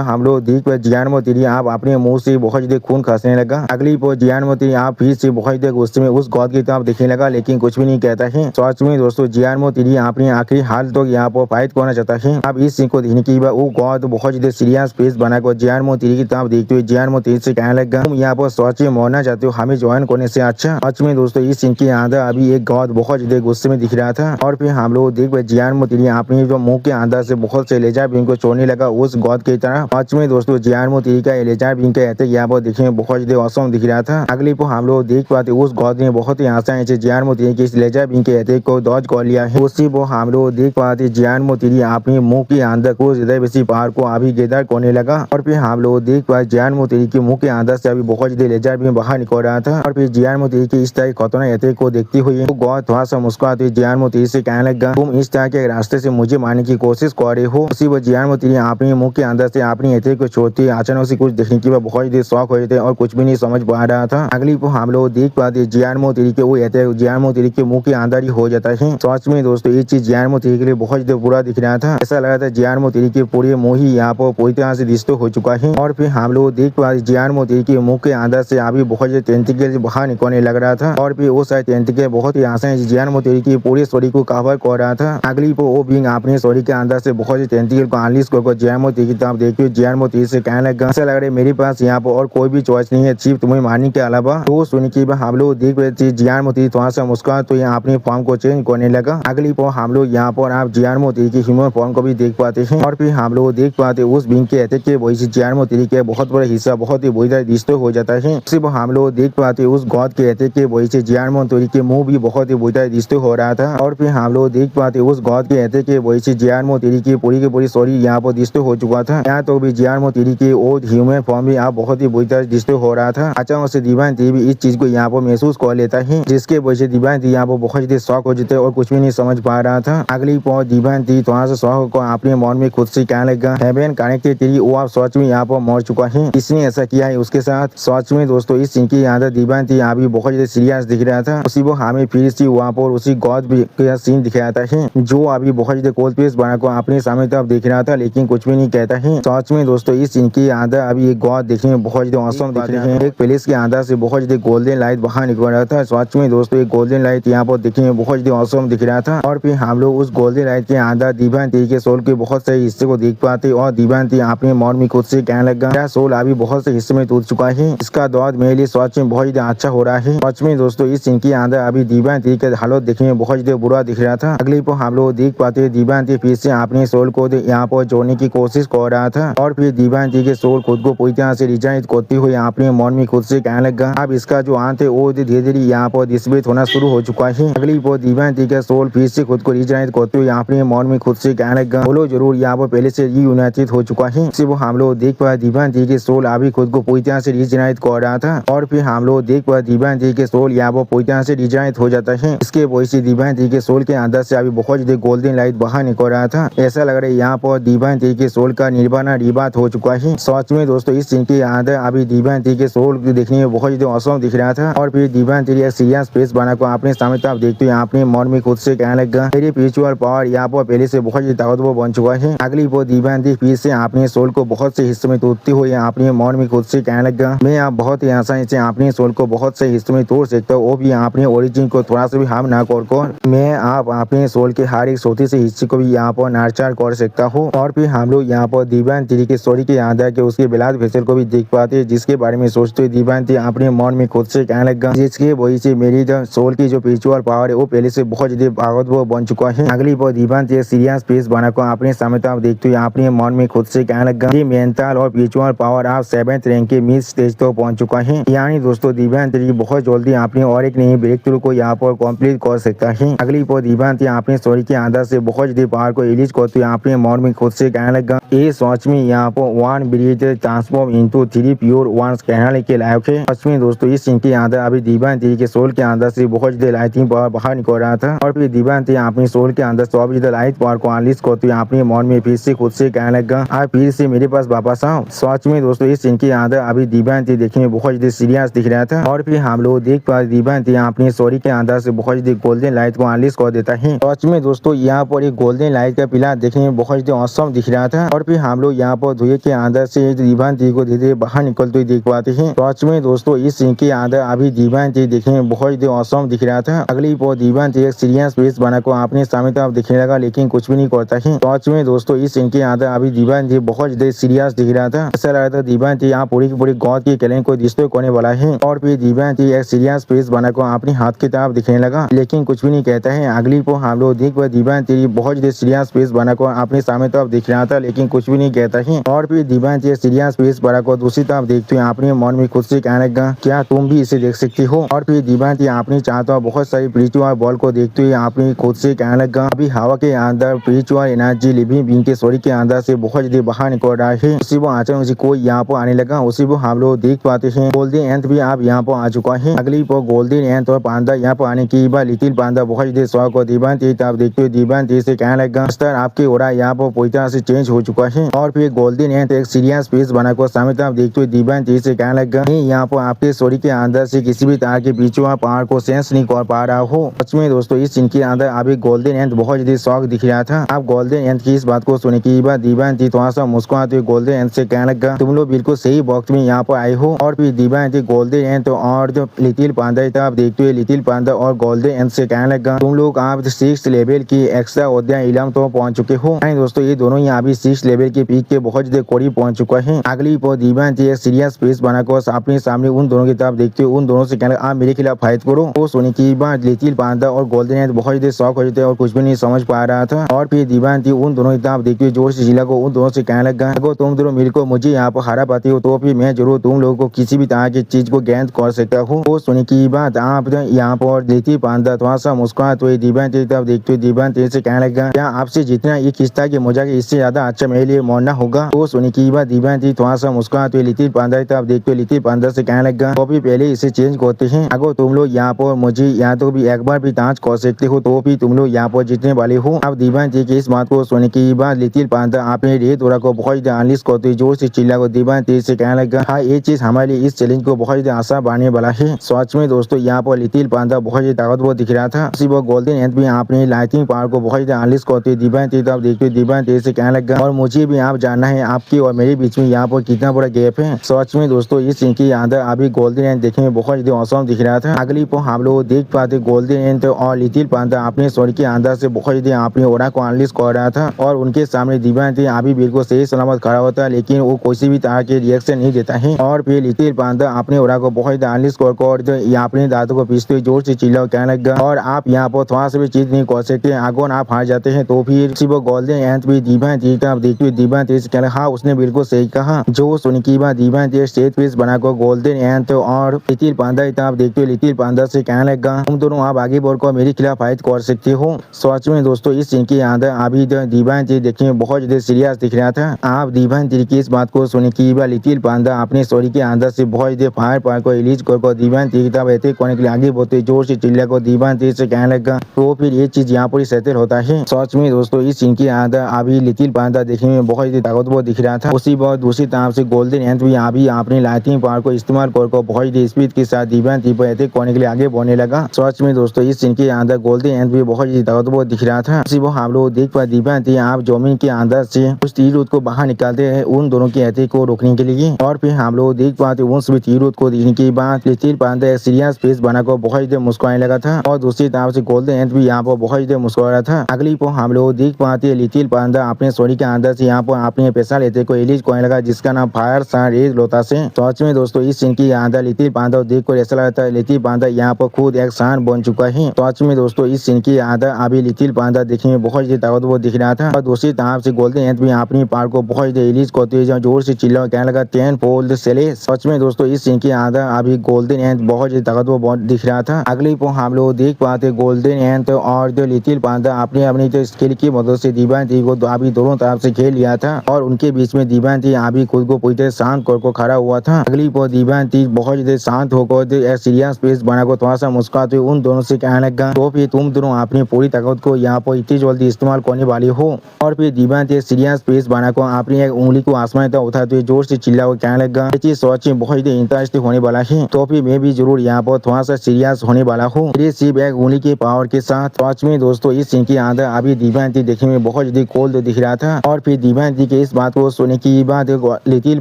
हम लोग देख पाए जियानमो तिरी आप अपने मुंह से बहुत ज्यादा खून खसने लगा। अगली पर जियानमो तिरी आप फिर से बहुत ज्यादा गुस्से में उस गॉड की तरफ देखने लगा, लेकिन कुछ भी नहीं कहता है। सच में दोस्तों जियानमो तिरी अपने आखिरी हाल तो यहाँ पर फाइट करना चाहता है। अब इस सीन को देखने के बाद वो गॉड बहुत ज्यादा सीरियस फेस बनाकर जियानमो तिरी की तरफ देखते हुए जियानमो तिरी से कहने लगा तुम यहाँ पर सच में मरना चाहते हो, हमें ज्वाइन करने से अच्छा। सच में दोस्तों इस सीन के अंदर अभी एक गॉड बहुत ज्यादा गुस्से में दिख रहा था। और फिर हम लोग देख पाए जियानमो तिरी अपने जो मुंह के अंदर से बहुत से लेजर बीम को छोड़ने लगा उस गॉड की तरह। सच में दोस्तों जियानमो तिरी का लेजर बीम का अटैक यहाँ पर देखने में बहुत ज्यादा औसम दिख रहा था। अगली पर हम लोग देख पाते उस गॉड ने बहुत ही आसानी से जियानमो तिरी के इस लेजर बीम के अटैक को डॉज कर लिया है। उसी पर हम लोग देख पाते जियानमो तिरी अपने मुंह के अंदर कुछ ज्यादा बेसी पावर को अभी गैदर करने लगा। और फिर हम लोग देख पाए जियानमो तिरी के मुंह के अंदर से अभी बहुत ज्यादा लेजर बीम बाहर निकल रहा था। और फिर जियानमो तिरी के इस तरह खतरनाक अटैक को देखते हुए वो गॉड थोड़ा सा मुस्कुराते जियानमो तिरी से कहने लगा तुम इस तरह के रास्ते से मुझे मारने की कोशिश कर रहे हो। उसी वो जियानमो तिरी अपने मुंह के अंदर से अपनी अटैक को छोड़ते अचानक से कुछ देखने के बाद बहुत ही शौक हो थे और कुछ भी नहीं समझ पा रहा था। अगली को हम लोग देख पाते जियानमो तरीके वो रहते हैं, जियानमो तरीके मुंह के अंदर ही हो जाता है। सच में दोस्तों ये चीज जियानमो तरीके के लिए बहुत ही बुरा दिख रहा था। ऐसा लगा था जियानमो तरीके पूरे मुंह ही यहाँ पर पूरी तरह से डिस्टर्ब हो चुका है। और फिर हम लोग देख पाते जियानमो तरीके मुंह के अंदर से अभी बहुत ही टेंटिकल बाहर निकलने लग रहा था और फिर वो सारे टेंटिकल बहुत ही आसान जियानमो तरीके पूरे शरीर को कवर कर रहा था। अगली को वो भी अपने शरीर के अंदर से बहुत ही टेंटिकल को अनलिश कर जियानमो तरीके आप देखिए जियानमो तरीके से कहने लगा ऐसा लग रहा है मेरे पास यहाँ पर और कोई भी चॉइस नहीं है सिर्फ तुम्हें मारने के अलावा। तो सुन के हम लोग देख रहे थे जियानमो तरीके थोड़ा सा मुस्कुरा तो यहाँ अपने फॉर्म को चेंज करने लगा। अगली पर हम लोग यहाँ पर आप जियानमो तरीके ह्यूमन फॉर्म को भी देख पाते हैं और फिर हम लोग देख पाते उस बिंग के अटैक के वजह से जियानमो तरीके बहुत बड़ा हिस्सा बहुत ही बुरी तरह डिस्टर्ब हो जाता है। सिर्फ हम लोग देख पाते उस गॉड के अटैक के वजह से जियानमो तरीके मुंह भी बहुत ही बुरी तरह डिस्टर्ब हो रहा था और फिर हम लोग देख पाते उस गॉड के अटैक के वजह से जियानमो तरीके पूरी की पूरी शरीर यहाँ पर डिस्टर्ब हो चुका था। यहाँ तो भी जियानमो तरीके और ह्यूमन फॉर्म भी आप बहुत ही बुरी तरह डिस्टर्ब हो रहा था। अचानक से दीवान भी इस चीज को यहाँ पर महसूस कर लेता है जिसके वजह से दीवान यहाँ पर बहुत ही शौक हो जाते और कुछ भी नहीं समझ पा रहा था। अगली पहुंच दीवान थोड़ा सा शौक को अपने मन में खुद से कहने लगा हेवन कनेक्टेड तेरी वो आप सच में यहाँ पर मर चुका है, किसने ऐसा किया है उसके साथ। सच में दोस्तों इस सीन की आदत दीवान थी अभी बहुत ज्यादा सीरियस दिख रहा था। उसी वो हमें फिर से वहाँ पर उसी गॉड का सीन दिखाता है जो अभी बहुत ज्यादा कोल्ड पेस बना को अपने सामने तरफ देख रहा था लेकिन कुछ भी नहीं कहता है। सच में दोस्तों इस सीन की आदत अभी एक गॉड देखने में बहुत ज्यादा औसम दिख रहे हैं। एक प्लेस के अंदर से बहुत ज्यादा गोल्डन लाइट बाहर निकल रहा था। सच में दोस्तों एक गोल्डन लाइट यहाँ पर देखने में बहुत ज्यादा औसम दिख रहा था और फिर हम लोग उस गोल्डन लाइट के अंदर दीवान के सोल के बहुत सारे हिस्से को देख पाते और दीवान अपने मन में खुद से कहने लगा मेरा सोल अभी बहुत से हिस्से में टूट चुका है, इसका दौर मेरे लिए सच में बहुत ज्यादा अच्छा हो रहा है। सच में दोस्तों इस सीन के अंदर अभी दीवान के हालत देखने में बहुत ज्यादा बुरा दिख रहा था। अगली पर हम लोग देख पाते दीवान फिर से अपने सोल को यहाँ पर जोड़ने की कोशिश कर रहा था और फिर दीवान के सोल खुद को पूरी तरह से रिजाइन करते हुए अपने मन में खुद से कहने लगा अब इसका जो अंत है वो धीरे धीरे यहाँ पर डिस्प्लेट होना शुरू हो चुका है। अगली पर दीवान का सोल फिर से खुद को रिजाइन करते हुए अपने मन में खुद से कहने लगा बोलो जरूर यहाँ पर पहले से यूनाइटेड हो चुका है। सिर्फ हम लोग देख पाए दीवान के सोल अभी खुद को पूरी तरह से रिजनाइट कर रहा था और फिर हम लोग देख पाए दीवान के सोल यहाँ पर पूरी तरह से रिजनाइट हो जाता है। इसके वजह से दीवान के सोल के अंदर से अभी बहुत ज्यादा गोल्डन लाइट बाहर निकल रहा था। ऐसा लग रहा है यहाँ पर दीवान के सोल का निर्वाणा रिबात हो चुका है। सच में दोस्तों इस सीन के अंदर अभी दीवान के सोल देखने में बहुत ज्यादा औसम दिख रहा था और फिर दीवान सीरियस फेस बना को अपने सामने तरफ देखते हुए अपने मन में खुद से कहने लगा मेरी स्पिरिचुअल पावर यहाँ पर पहले से बहुत ज्यादा ताकतवर बन चुका है। अगली वो दीवान फिर से अपने सोल को बहुत से हिस्सों में तोड़ते हुए अपने मन में खुद से कहने लगा मैं आप बहुत ही आसानी से अपने सोल को बहुत से हिस्सों में तोड़ सकता हूँ, वो भी अपने ओरिजिन को थोड़ा सा भी हार्म ना कर मैं आप अपने सोल के हर एक छोटे से हिस्से को भी यहाँ पर नर्चर कर सकता हूँ। और फिर हम लोग यहाँ पर दीवान के स्टोरी के अंदर के उसके ब्लड वेसल को भी देख पाते हैं जिसके बारे में सोचते हुए दीवान अपने मन में खुद से कहने लगा जिसके वजह से मेरी सोल की जो स्पिरिचुअल पावर है वो पहले से बहुत ज्यादा ताकतवर बन चुका है। अगली पर दीवान सीरियस फेस बना को अपने सामने तरफ देखते हुए अपने मन में खुद से कहने लगा ये मेंटल और स्पिरिचुअल पावर आप 7th रैंक के मिड स्टेज तो पहुंच चुका है। यानी दोस्तों दीवान बहुत जल्दी अपने और एक नई ब्रेक थ्रू को यहाँ पर कंप्लीट कर सकता है। अगली पर दीवान अपने स्टोरी के अंदर से बहुत ज्यादा पावर को रिलीज करते हुए अपने मन में खुद से कहने लगा ये सच में यहाँ पर 1 ब्रिज ट्रांसफॉर्म इंटू 3 प्योर वंस कहने के लायक है। सच में दोस्तों इस सीन के अंदर अभी दीवान के सोल के अंदर से बहुत ज्यादा लाइटिंग पावर बाहर निकल रहा था और फिर दीवान अपने सोल के अंदर सब ज्यादा लाइट पावर को अनलिश करते हुए अपने मन में फिर से खुद से कहने लगा आप फिर से मेरे पास वापस आओ। सच में दोस्तों इस सीन के अंदर अभी दीवान देखने में बहुत ज्यादा सीरियस दिख रहा था और फिर हम लोग देख पाए दीवान अपने सोरी के अंदर से बहुत ज्यादा गोल्डन लाइट को अनलिश कर देता है। सच में दोस्तों यहाँ पर एक गोल्डन लाइट का पिलर देखने में बहुत ज्यादा औसम दिख रहा था और फिर हम लोग यहाँ पर धुएं के अंदर से दीवान को धीरे धीरे बाहर निकलते हुए देख पाते हैं। सच में दोस्तों इस सीन के अंदर अभी दीवान देखने में बहुत ज्यादा औसम दिख रहा था। अगली पर दीवान एक सीरियस फेस बना को अपने सामने तरफ दिखने लगा लेकिन कुछ भी नहीं करता है। सच में दोस्तों इस सीन के अंदर अभी दीवान बहुत ज्यादा सीरियस दिख रहा था। ऐसा लग रहा था दीवान यहाँ पूरी की पूरी गॉड की क्लैन को डिस्ट्रॉय करने वाला है और फिर दीवान एक सीरियस फेस बना को अपने हाथ की तरफ दिखने लगा लेकिन कुछ भी नहीं कहता है। अगली को हम लोग देख पाए दीवान बहुत ज्यादा सीरियस फेस बना को अपने सामने तरफ दिख रहा था लेकिन कुछ भी नहीं कहता है और फिर दीवान सीरियस फेस बना को दूसरी तरफ देखते हुए अपने मन में खुद से कहने लगा क्या तुम भी इसे देख सकती हो। और फिर दीवान अपनी चाहता बहुत सारी स्पिरिचुअल बॉल को देखते हुए अपनी खुद से कहने लगा अभी हवा के अंदर स्पिरिचुअल एनर्जी लिविंग बीइंग के शरीर के अंदर से बहुत ज्यादा बाहर निकल रहा है। उसी वो अचानक से कोई यहाँ पर आने लगा। उसी वो हम लोग देख पाते हैं गोल्डन एंथ भी आप यहाँ पर आ चुका है। अगली पर गोल्डन एंथ और पांडा यहाँ पर आने की बार लिटिल पांडा बहुत ज्यादा शौक और दीवान आप देखते हुए दीवान से कहने लगा सर आपके ओरा यहाँ पर पूरी तरह से चेंज हो चुका है। और फिर गोल्डन एंथ एक सीरियस फेस बना को समय तक आप देखते हुए दीवान से कहने लगा यहाँ पर आपके स्टोरी के अंदर से किसी भी तरह के बीचों पहाड़ को सेंस नहीं कर पा रहा हो। सच में दोस्तों इस सीन के अंदर अभी गोल्डन एंड बहुत ज्यादा शौक दिख रहा था। आप गोल्डन एंड की इस बात को सुने के बाद दीवान थोड़ा सा मुस्कुराते हुए गोल्डन एंड से कहने लगा तुम लोग बिल्कुल सही वक्त में यहाँ पर आए हो। और फिर दीवान गोल्डन एंड और जो लिटिल पांडा था आप देखते हुए लिटिल पांडा और गोल्डन एंड से कहने लगा तुम लोग आप 6 लेवल की एक्स्ट्रा अध्याय इलम तो पहुंच चुके हो। दोस्तों ये दोनों यहाँ भी 6 लेवल के पीक के बहुत ज्यादा करीब पहुंच चुका है। अगली पर दीवान सीरियस फेस बनाकर अपने सामने उन दोनों की तरफ देखते हुए उन दोनों से कहने आप मेरे खिलाफ फाइट करो। वो सुनने की बात लिटिल पांडा और गोल्डन एंड बहुत ज्यादा शौक हो जाते और कुछ भी नहीं समझ पा रहा था। और फिर दीवान उन दोनों की तरफ देखते हुए जोर से जिला को उन दोनों से कहने लगा अगर तुम दोनों मिलकर मुझे यहाँ पर हरा पाती हो तो फिर मैं जरूर तुम लोगों को किसी भी तरह की चीज को ज्ञान कर सकता हूँ। वो सुनने की बात आप यहाँ पर लिटिल पांडा थोड़ा सा मुस्कुराते हुए दीवान की तरफ देखते हुए दीवान से कहने लगा क्या आपसे जितना ये खिस्ता की मजाक इससे ज्यादा अच्छा मेरे लिए मरना होगा। वो सुनने की बात दीवान थोड़ा सा मुस्कुराते हुए लिटिल पांडा की तरफ देखते हुए लिटिल पांडा से कहने लगा तो भी पहले इसे चेंज करते हैं। अगर तुम लोग यहाँ पर मुझे यहाँ तो भी एक बार भी जांच कर सकते हो तो भी तुम लोग यहाँ पर जीतने वाले हो। अब दीवान जी की इस बात को सुनने की बाद लिटिल पांडा आपने रेत ओरा को बहुत ज्यादा अनलिस्ट करते जोर से चिल्ला को दीवान से कहने लगा हाँ ये चीज हमारे लिए इस चैलेंज को बहुत ज्यादा आसान बनने वाला है। सच में दोस्तों यहाँ पर लिटिल पांडा बहुत ज्यादा ताकतवर दिख रहा था। उसी वो गोल्डन एंड भी आपने लाइटिंग पावर को बहुत ज्यादा अनलिस्ट करते दीवान देखते दीवान से कहने लगा और मुझे भी आप जानना है आपकी और मेरे बीच में यहाँ पर कितना बड़ा गैप है। सच में दोस्तों इस सीन के अंदर अभी गोल्डन एंड देखने में बहुत ज्यादा औसम दिख रहा था। अगली पर हम लोग देख पाते गोल्डन एंड और लिटिल पांडा अपने स्टोरी के अंदर से बहुत ज्यादा अपने ओरा को अनलिस्ट कर रहा था और उनके सामने दीवान अभी बिल्कुल सही सलामत खड़ा होता है लेकिन वो किसी भी तरह के रिएक्शन नहीं देता है। और फिर लिटिल पांडा अपने ओरा को बहुत ज्यादा अनलिस्ट कर अपने दांतों को पीसते जोर से चिल्ला कहने लगा और आप यहाँ पर थोड़ा सा भी चीज नहीं कर सकते। अगर आप हार जाते हैं तो फिर वो गोल्डन एंड भी दीवान देखते हुए दीवान से कहना हाँ उसने बिल्कुल सही कहा। जो सुन की बात दीवान स्टेज पीस बनाकर गोल्डन एंड और लिटिल पांडा देखते हुए लिटिल पांडा से कहने लगा तुम दोनों आप आगे बढ़कर मेरे खिलाफ फाइट कर सकते हो। सच में दोस्तों इस सीन के अंदर अभी दीवान देखने में बहुत ज्यादा सीरियस दिख रहा था। आप दीवान की इस बात को सुने की बात लिटिल पांडा अपने स्टोरी के अंदर से बहुत ज्यादा फायर पार को रिलीज कर दीवान की तरफ अटैक करने के लिए आगे बढ़ते जोर से चिल्ला को दीवान से कहने लगा तो फिर ये चीज यहाँ पर सेटल होता है। सच में दोस्तों इस सीन के अंदर अभी लिटिल पांडा देखने में बहुत ज्यादा ताकतवर दिख रहा था। उसी बात दूसरी तरफ से गोल्डन एंड भी अभी अपनी लाइटिंग पावर को इस्तेमाल कर बहुत ज्यादा स्पीड के साथ दीवान पर अटैक करने के लिए आगे बढ़ने लगा। सच में दोस्तों इस सीन के अंदर गोल्डन एंड भी बहुत ज्यादा ताकतवर दिख रहा था। उसी वो हम लोग देख पाए दीवान आप जमीन के अंदर से उस तीर को बाहर निकालते हैं उन दोनों के अटैक को रोकने के लिए। और फिर हम लोग देख पाते उस तीर को देखने के बाद लिटिल पांडा सीरियस फेस बनाकर बहुत ज्यादा मुस्कुराने लगा था और दूसरी तरफ से गोल्डन एंड भी यहाँ पर बहुत ज्यादा मुस्कुरा रहा था। अगली पर हम लोग देख पाते लिटिल पांडा अपने स्टोरी के अंदर से यहाँ पर अपने पैसा लेते को रिलीज करने लगा जिसका नाम फायर सा रेज लोता से। सच में दोस्तों इस सीन के अंदर लिटिल पांडा देख कर ऐसा लगता है लिटिल पांडा यहाँ पर खुद एक शान बन चुका है। सच में दोस्तों इस सीन के अंदर अभी लिटिल पांडा देखने में बहुत ज्यादा ताकतवर दिख रहा था और दूसरी तरफ से गोल्डन एंड भी अपनी पावर को बहुत ज्यादा रिलीज करते हुए जोर से चिल्ला कहने लगा 10 फोल्ड सेले। सच में दोस्तों इस सीन के अंदर अभी गोल्डन एंड बहुत ज्यादा ताकतवर दिख रहा था। अगली पर हम लोग देख पाते गोल्डन एंड और जो लिटिल पांडा अपने अपनी जो स्किल की मदद से दीवान को अभी दोनों तरफ से खेल लिया था और उनके बीच में दीवान अभी खुद को पूरी तरह शांत कर खड़ा हुआ था। अगली पर दीवान बहुत ज्यादा शांत होकर सीरियस फेस बनाकर थोड़ा सा मुस्कुराते उन दोनों से कहने लगा तो फिर तुम दोनों अपनी पूरी ताकत को यहाँ पर इतनी जल्दी इस्तेमाल करने वाली हो। और फिर दीवान सीरियस फेस बनाकर अपनी एक उंगली को आसमान तक उठाते हुए जोर से चिल्ला कहने लगा ये चीज सच में बहुत ज्यादा इंटरेस्टिंग होने वाला है तो फिर मैं भी जरूर यहाँ पर थोड़ा सा सीरियस होने वाला हूँ मेरी सिर्फ एक उंगली के पावर के साथ। सच में दोस्तों इस सीन के अंदर अभी दीवान देखने में बहुत ज्यादा कोल्ड दिख रहा था। और फिर दीवान के इस बात को सुनने की बाद लिटिल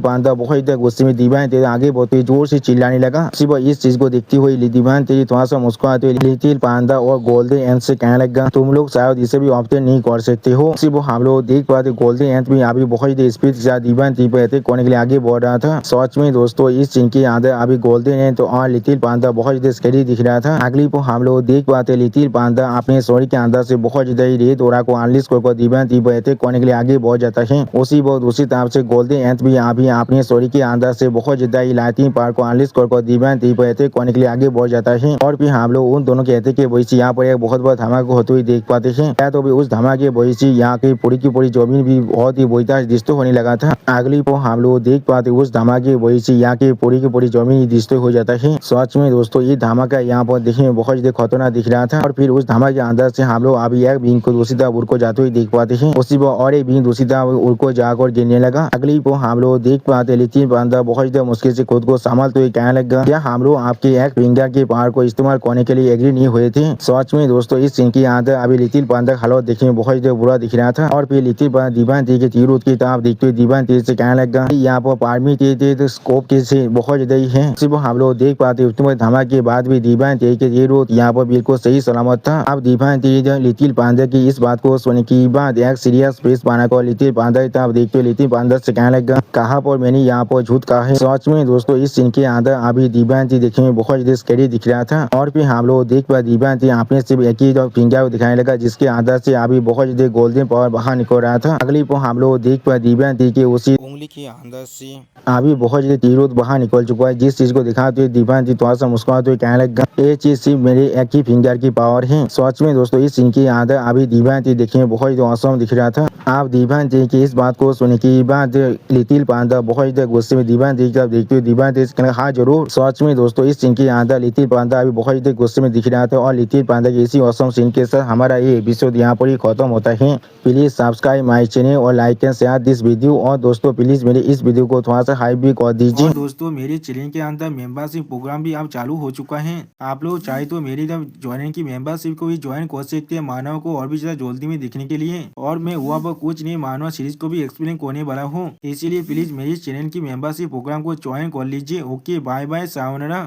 पांडा बहुत ज्यादा गुस्से में दीवान आगे बढ़ते जोर से चिल्लाने लगा। सिर्फ इस चीज को देखती हुई दीवान थोड़ा सा मुस्कुराते हुए लिटिल पांडा और गोल्डन एंड से कहने लगा तुम लोग शायद इसे भी ऑप्शन नहीं कर सकते हो। सिर्फ हम लोग देख पाते गोल्डन एंड भी अभी बहुत ज्यादा स्पीड के साथ दीवान पर अटैक करने के लिए आगे बढ़ रहा था। सच में दोस्तों इस सीन के अंदर अभी गोल्डन एंड और लिटिल पांडा बहुत ज्यादा स्कैरी दिख रहा था। अगली पर हम लोग देख पाते लिटिल पांडा अपने स्टोरी के अंदर से बहुत ज्यादा रेत ओरा को अनलिस्ट कर दीवान पर अटैक करने के लिए आगे बढ़ जाता है। उसी बहुत दूसरी तरफ से गोल्डन एंड भी अभी अपने स्टोरी के अंदर से बहुत ज्यादा लाइटिंग पावर को अनलिस्ट कर दीवान पर अटैक करने के लिए आगे बढ़ जाता है। और फिर हम लोग उन दोनों के अटैक के वजह से यहाँ पर एक बहुत बड़ा धमाका होते हुए देख पाते हैं। या तो भी उस धमाके की वजह से यहाँ की पूरी जमीन भी बहुत ही बुरी डिस्टर्ब होने लगा था। अगली पर हम लोग देख पाते उस धमाके की वजह से यहाँ की पूरी जमीन डिस्टर्ब हो जाता है। सच में दोस्तों ये धमाका यहाँ पर देखने में बहुत ज्यादा खतरनाक दिख रहा था। और फिर उस धमाके के अंदर से हम लोग अभी एक बीन को दूसरी तरफ उड़ को जाते हुए देख पाते हैं। उसी पर और एक बीन दूसरी तरफ उड़ को जाकर गिरने लगा। अगली पर हम लोग देख देख पाते लिटिल पांडा बहुत ज्यादा मुश्किल से खुद को संभालते हुए कहने लगा, क्या हम लोग आपके एक फिंगर के पावर को इस्तेमाल करने के लिए एग्री नहीं हुए थे। सच में दोस्तों इस सीन के अंदर अभी लिटिल पांडा का हालत देखने में बहुत ज्यादा बुरा दिख रहा था। और फिर लिटिल पांडा दीवान के तीर की तरफ देखते हुए दीवान से कहने लगा, यहाँ पर पार्मी के स्कोप के से बहुत ज्यादा ही है। सिर्फ हम लोग देख पाते उतने धमाके के बाद भी दीवान के तीर यहाँ पर बिल्कुल सही सलामत था। अब दीवान लिटिल पांडा की इस बात को सुनने के बाद एक सीरियस फेस बनाकर लिटिल पांडा की तरफ देखते हुए लिटिल पांडा से कहने लगा, कहाँ पर मैंने यहाँ पर झूठ कहा है। सच में दोस्तों इस सीन के अंदर अभी दीवान देखने में बहुत ज्यादा स्कैरी दिख रहा था। और फिर हम लोग देख पाए दीवान आपने सिर्फ एक ही फिंगर को दिखाने लगा, जिसके अंदर से अभी बहुत ज्यादा गोल्डन पावर बाहर निकल रहा था। अगली पर हम लोग देख पाए दीवान के उसी उंगली के अंदर से अभी बहुत ज्यादा तीर बाहर निकल चुका है, जिस चीज को दिखाते हुए दीवान थोड़ा सा मुस्कुराते हुए कहने लगा, ये चीज सिर्फ मेरे एक ही फिंगर की पावर है। सच में दोस्तों इस सीन के अंदर अभी दीवान देखने में बहुत ज्यादा औसम दिख रहा था। आप दीवान की इस बात को सुनने के बाद लिटिल पांडा बहुत ज्यादा गुस्से में दीवान देखते हुए दीवान हाँ जरूर। सच में दोस्तों इस सीन के अंदर लिटिल पांडा अभी बहुत ज्यादा गुस्से में दिख रहा था। और लिटिल पांडा के इसी औसम सीन के साथ हमारा ये एपिसोड यहाँ पर ही खत्म होता है। प्लीज सब्सक्राइब माई चैनल और like and share this video. और दोस्तों प्लीज मेरे इस वीडियो को थोड़ा सा हाइप भी कर दीजिए। दोस्तों मेरे चैनल के अंदर मेंबरशिप प्रोग्राम भी अब चालू हो चुका है। आप लोग चाहे तो मेरी ज्वाइन की मेंबरशिप को भी ज्वाइन कर सकते हैं, मानव को और भी ज्यादा जल्दी में देखने के लिए। और मैं हुआ पर कुछ नहीं मानव सीरीज को भी एक्सप्लेन करने वाला हूँ, इसीलिए प्लीज मेरी चैनल की मेंबरशिप प्रोग्राम को ज्वाइन कर लीजिए। Okay bye bye sayonara.